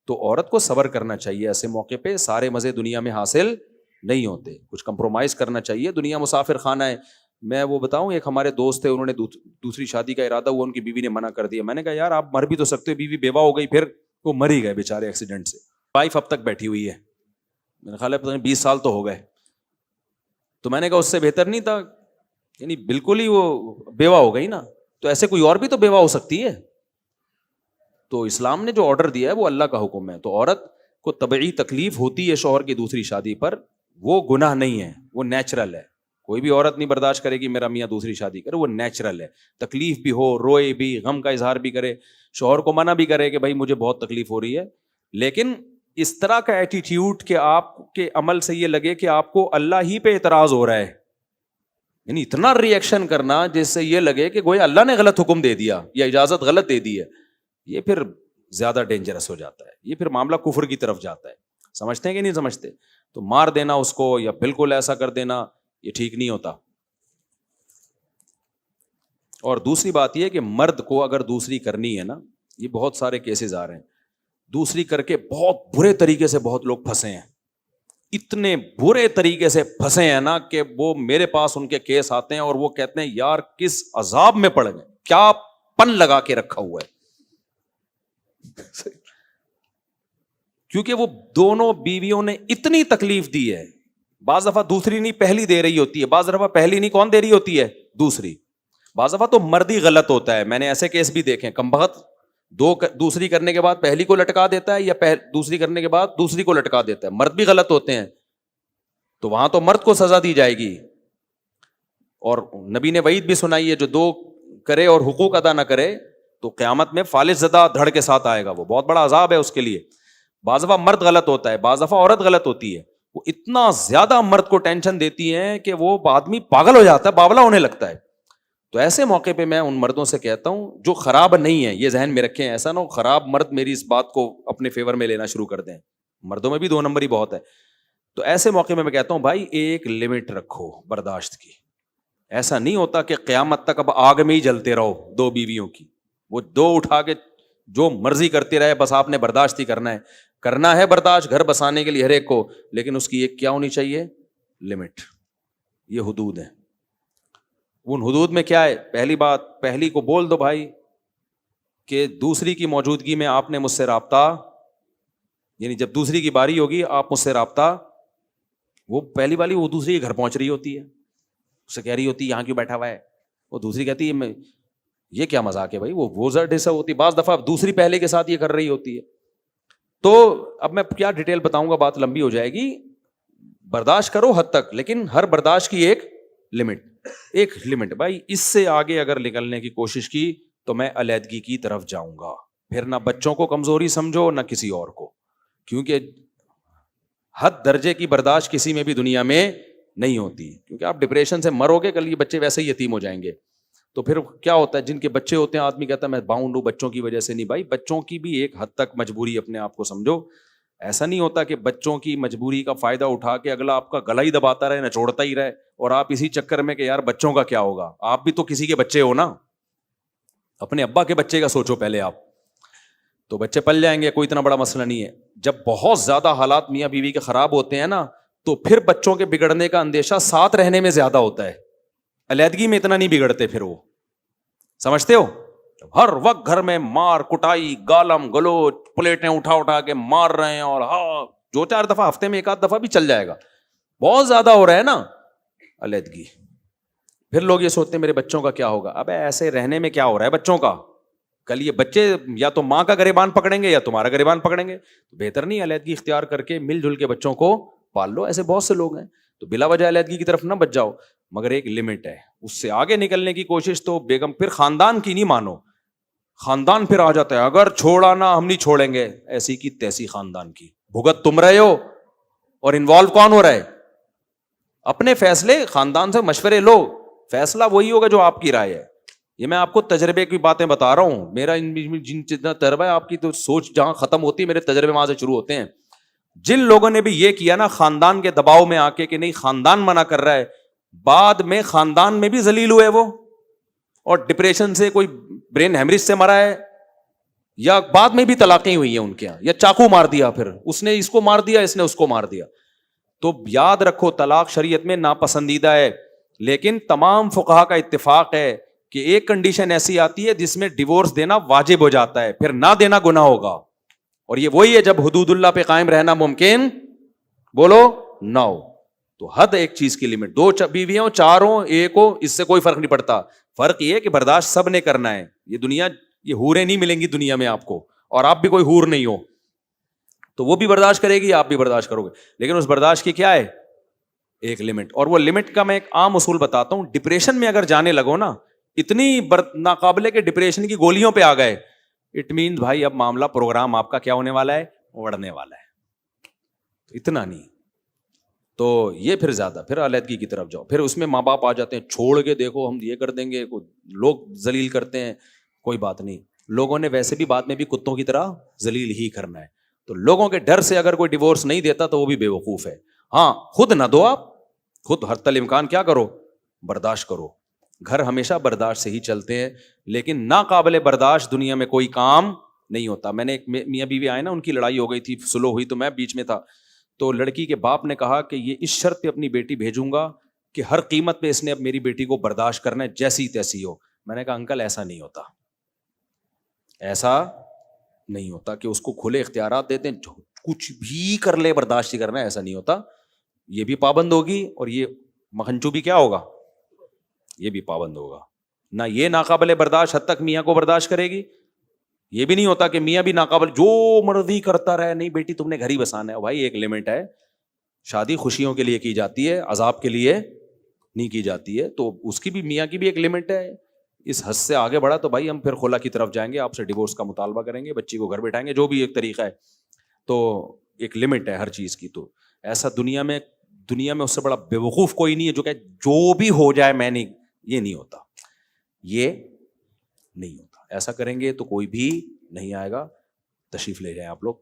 تو عورت کو صبر کرنا چاہیے ایسے موقع پہ, سارے مزے دنیا میں حاصل نہیں ہوتے, کچھ کمپرومائز کرنا چاہیے. دنیا مسافر خانہ ہے. میں وہ بتاؤں, ایک ہمارے دوست تھے, انہوں نے دوسری شادی کا ارادہ ہوا, ان کی بیوی نے منع کر دیا. میں نے کہا یار آپ مر بھی تو سکتے ہو, بیوی بیوہ ہو گئی, پھر وہ مر ہی گئے بیچارے ایکسیڈنٹ سے. وائف اب تک بیٹھی ہوئی ہے, میرے خیال ہے پتہ نہیں 20 سال تو ہو گئے. تو میں نے کہا اس سے بہتر نہیں تھا, یعنی بالکل ہی وہ بیوہ ہو گئی نا, تو ایسے کوئی اور بھی تو بیوہ ہو سکتی ہے. تو اسلام نے جو آرڈر دیا ہے وہ اللہ کا حکم ہے. تو عورت کو طبعی تکلیف ہوتی ہے شوہر کی دوسری شادی پر, وہ گناہ نہیں ہے, وہ نیچرل ہے. کوئی بھی عورت نہیں برداشت کرے گی میرا میاں دوسری شادی کرے, وہ نیچرل ہے. تکلیف بھی ہو, روئے بھی, غم کا اظہار بھی کرے, شوہر کو منع بھی کرے کہ بھائی مجھے بہت تکلیف ہو رہی ہے, لیکن اس طرح کا ایٹیٹیوڈ کہ آپ کے عمل سے یہ لگے کہ آپ کو اللہ ہی پہ اعتراض ہو رہا ہے, یعنی اتنا ری ایکشن کرنا جس سے یہ لگے کہ گویا اللہ نے غلط حکم دے دیا یا اجازت غلط دے دی ہے, یہ پھر زیادہ ڈینجرس ہو جاتا ہے. یہ پھر معاملہ کفر کی طرف جاتا ہے. سمجھتے ہیں کہ نہیں سمجھتے؟ تو مار دینا اس کو یا بالکل ایسا کر دینا, یہ ٹھیک نہیں ہوتا. اور دوسری بات یہ کہ مرد کو اگر دوسری کرنی ہے نا, یہ بہت سارے کیسز آ رہے ہیں, دوسری کر کے بہت برے طریقے سے بہت لوگ پھنسے ہیں, اتنے برے طریقے سے پھنسے ہیں نا کہ وہ میرے پاس ان کے کیس آتے ہیں اور وہ کہتے ہیں یار کس عذاب میں پڑ گئے, کیا پن لگا کے رکھا ہوا ہے. کیونکہ وہ دونوں بیویوں نے اتنی تکلیف دی ہے, بعض دفعہ دوسری نہیں پہلی دے رہی ہوتی ہے, بعض دفعہ پہلی نہیں کون دے رہی ہوتی ہے, دوسری. بعض دفعہ تو مرد ہی غلط ہوتا ہے, میں نے ایسے کیس بھی دیکھے, کمبخت دوسری کرنے کے بعد پہلی کو لٹکا دیتا ہے, یا دوسری کرنے کے بعد دوسری کو لٹکا دیتا ہے. مرد بھی غلط ہوتے ہیں, تو وہاں تو مرد کو سزا دی جائے گی. اور نبی نے وعید بھی سنائی ہے, جو دو کرے اور حقوق ادا نہ کرے تو قیامت میں فالج زدہ دھڑ کے ساتھ آئے گا, وہ بہت بڑا عذاب ہے اس کے لیے. بعض دفعہ مرد غلط ہوتا ہے, بعض دفعہ عورت غلط ہوتی ہے. وہ اتنا زیادہ مرد کو ٹینشن دیتی ہیں کہ وہ آدمی پاگل ہو جاتا ہے, باولا ہونے لگتا ہے. تو ایسے موقع پہ میں ان مردوں سے کہتا ہوں جو خراب نہیں ہے, یہ ذہن میں رکھیں, ایسا نہ ہو خراب مرد میری اس بات کو اپنے فیور میں لینا شروع کر دیں. مردوں میں بھی 2 نمبر ہی بہت ہے. تو ایسے موقع میں کہتا ہوں بھائی ایک لمٹ رکھو برداشت کی. ایسا نہیں ہوتا کہ قیامت تک اب آگ میں ہی جلتے رہو 2 بیویوں کی, وہ 2 اٹھا کے جو مرضی کرتے رہے, بس آپ نے برداشت ہی کرنا ہے برداشت گھر بسانے کے لیے ہر ایک کو, لیکن اس کی ایک کیا ہونی چاہیے, لمٹ. یہ حدود ہے. ان حدود میں کیا ہے, پہلی بات, پہلی کو بول دو بھائی کہ دوسری کی موجودگی میں آپ نے مجھ سے رابطہ, یعنی جب دوسری کی باری ہوگی آپ مجھ سے رابطہ, وہ پہلی والی وہ دوسری کے گھر پہنچ رہی ہوتی ہے, اس سے کہہ رہی ہوتی ہے یہاں کیوں بیٹھا ہوا ہے, وہ دوسری کہتی ہے یہ کیا مذاق ہے بھائی, وہ زرد حصہ ہوتی ہے. بعض دفعہ دوسری پہلے کے ساتھ یہ کر رہی ہوتی ہے. تو اب میں کیا ڈیٹیل بتاؤں گا, بات لمبی ہو جائے گی. برداشت کرو حد تک, لیکن ہر برداشت کی ایک لمٹ. بھائی اس سے آگے اگر نکلنے کی کوشش کی تو میں علیحدگی کی طرف جاؤں گا. پھر نہ بچوں کو کمزوری سمجھو نہ کسی اور کو, کیونکہ حد درجے کی برداشت کسی میں بھی دنیا میں نہیں ہوتی. کیونکہ آپ ڈپریشن سے مرو گے, کل یہ بچے ویسے ہی یتیم ہو جائیں گے. تو پھر کیا ہوتا ہے, جن کے بچے ہوتے ہیں آدمی کہتا ہے میں باؤنڈ ہوں بچوں کی وجہ سے. نہیں بھائی, بچوں کی بھی ایک حد تک مجبوری اپنے آپ کو سمجھو. ایسا نہیں ہوتا کہ بچوں کی مجبوری کا فائدہ اٹھا کے اگلا آپ کا گلا ہی دباتا رہے, نچوڑتا ہی رہے, اور آپ اسی چکر میں کہ یار بچوں کا کیا ہوگا. آپ بھی تو کسی کے بچے ہو نا, اپنے ابا کے بچے کا سوچو پہلے آپ, تو بچے پل جائیں گے, کوئی اتنا بڑا مسئلہ نہیں ہے. جب بہت زیادہ حالات میاں بیوی کے خراب ہوتے ہیں نا, تو پھر بچوں کے بگڑنے کا اندیشہ ساتھ رہنے میں زیادہ ہوتا ہے, علیحدگی میں اتنا نہیں بگڑتے. پھر وہ سمجھتے ہو, ہر وقت گھر میں مار کٹائی, گالم گلوچ, پلیٹیں اٹھا کے مار رہے ہیں, اور ہاں 2-4 دفعہ ہفتے میں 1 آدھ دفعہ بھی چل جائے گا, بہت زیادہ ہو رہا ہے نا, علیحدگی. پھر لوگ یہ سوچتے ہیں میرے بچوں کا کیا ہوگا. ابے ایسے رہنے میں کیا ہو رہا ہے بچوں کا, کل یہ بچے یا تو ماں کا گریبان پکڑیں گے یا تمہارا گریبان پکڑیں گے. بہتر نہیں علیحدگی اختیار کر کے مل جل کے بچوں کو پال لو. ایسے بہت سے لوگ ہیں, تو بلا وجہ علیحدگی کی طرف نہ بچ جاؤ, مگر ایک لمٹ ہے. اس سے آگے نکلنے کی کوشش تو بیگم پھر خاندان کی نہیں مانو, خاندان پھر آ جاتا ہے اگر چھوڑا نا ہم نہیں چھوڑیں گے, ایسی کی تیسی خاندان کی بھگت تم رہے ہو, اور انوالو کون ہو رہا ہے, اپنے فیصلے خاندان سے مشورے لو, فیصلہ وہی ہوگا جو آپ کی رائے ہے. یہ میں آپ کو تجربے کی باتیں بتا رہا ہوں, میرا جن جتنا تجربہ ہے, آپ کی تو سوچ جہاں ختم ہوتی ہے میرے تجربے وہاں سے شروع ہوتے ہیں. جن لوگوں نے بھی یہ کیا نا خاندان کے دباؤ میں آ کے کہ نہیں خاندان منع کر رہا ہے, بعد میں خاندان میں بھی ذلیل ہوئے وہ, اور ڈپریشن سے کوئی برین ہیمریج سے مرا ہے, یا بعد میں بھی طلاقیں ہوئی ہیں ان کے یہاں, یا چاقو مار دیا, پھر اس نے اس کو مار دیا, اس نے اس کو مار دیا. تو یاد رکھو طلاق شریعت میں ناپسندیدہ ہے, لیکن تمام فقہا کا اتفاق ہے کہ ایک کنڈیشن ایسی آتی ہے جس میں ڈیورس دینا واجب ہو جاتا ہے, پھر نہ دینا گناہ ہوگا, اور یہ وہی ہے جب حدود اللہ پہ قائم رہنا ممکن بولو نہ ہو. تو حد ایک چیز کی لمٹ, 2 بیویاں ہو, 4 ہو, 1 ہو, اس سے کوئی فرق نہیں پڑتا. فرق یہ ہے کہ برداشت سب نے کرنا ہے. یہ دنیا, یہ حوریں نہیں ملیں گی دنیا میں آپ کو, اور آپ بھی کوئی حور نہیں ہو, تو وہ بھی برداشت کرے گی, آپ بھی برداشت کرو گے, لیکن اس برداشت کی کیا ہے ایک لمٹ. اور وہ لمٹ کا میں ایک عام اصول بتاتا ہوں. ڈپریشن میں اگر جانے لگو نا, اتنی ناقابل کے ڈپریشن کی گولیوں پہ آ گئے, اٹ مینز بھائی اب معاملہ پروگرام آپ کا کیا ہونے والا ہے, اڑنے والا ہے. اتنا نہیں تو یہ پھر زیادہ, پھر علیحدگی کی طرف جاؤ. پھر اس میں ماں باپ آ جاتے ہیں, چھوڑ کے دیکھو ہم یہ کر دیں گے, لوگ ذلیل کرتے ہیں, کوئی بات نہیں, لوگوں نے ویسے بھی بعد میں بھی کتوں کی طرح ذلیل ہی کرنا ہے. تو لوگوں کے ڈر سے اگر کوئی ڈیورس نہیں دیتا تو وہ بھی بے وقوف ہے. ہاں خود نہ دو, آپ خود حتی الامکان کیا کرو, برداشت کرو. گھر ہمیشہ برداشت سے ہی چلتے ہیں, لیکن ناقابل برداشت دنیا میں کوئی کام نہیں ہوتا. میں نے ایک میاں بیوی آئے نا, ان کی لڑائی ہو گئی تھی, سلو ہوئی, تو میں بیچ میں تھا. تو لڑکی کے باپ نے کہا کہ یہ اس شرط پہ اپنی بیٹی بھیجوں گا کہ ہر قیمت پہ اس نے اب میری بیٹی کو برداشت کرنا ہے, جیسی تیسی ہو. میں نے کہا انکل ایسا نہیں ہوتا, ایسا نہیں ہوتا کہ اس کو کھلے اختیارات دیتے ہیں, کچھ بھی کر لے برداشت ہی کرنا ہے, ایسا نہیں ہوتا. یہ بھی پابند ہوگی, اور یہ مکھنچو بھی کیا ہوگا, یہ بھی پابند ہوگا. نہ یہ ناقابل برداشت حد تک میاں کو برداشت کرے گی, یہ بھی نہیں ہوتا کہ میاں بھی ناقابل جو مرضی کرتا رہے. نہیں بیٹی تم نے گھر ہی بسانا ہے. بھائی ایک لمٹ ہے, شادی خوشیوں کے لیے کی جاتی ہے, عذاب کے لیے نہیں کی جاتی ہے. تو اس کی بھی, میاں کی بھی ایک لمٹ ہے. اس حد سے آگے بڑھا تو بھائی ہم پھر خلا کی طرف جائیں گے, آپ سے ڈیورس کا مطالبہ کریں گے, بچی کو گھر بٹھائیں گے, جو بھی ایک طریقہ ہے. تو ایک لمٹ ہے ہر چیز کی. تو ایسا دنیا میں اس سے بڑا بے وقوف کوئی نہیں ہے جو کہ جو بھی ہو جائے میں نہیں, یہ نہیں ہوتا, یہ نہیں ہوتا. ایسا کریں گے تو کوئی بھی نہیں آئے گا. تشریف لے جائیں آپ لوگ,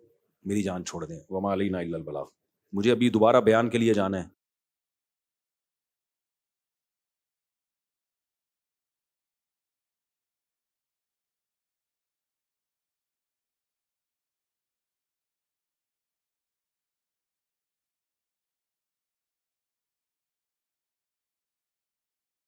میری جان چھوڑ دیں. وما علینا الا البلاغ. مجھے ابھی دوبارہ بیان کے لیے جانا ہے.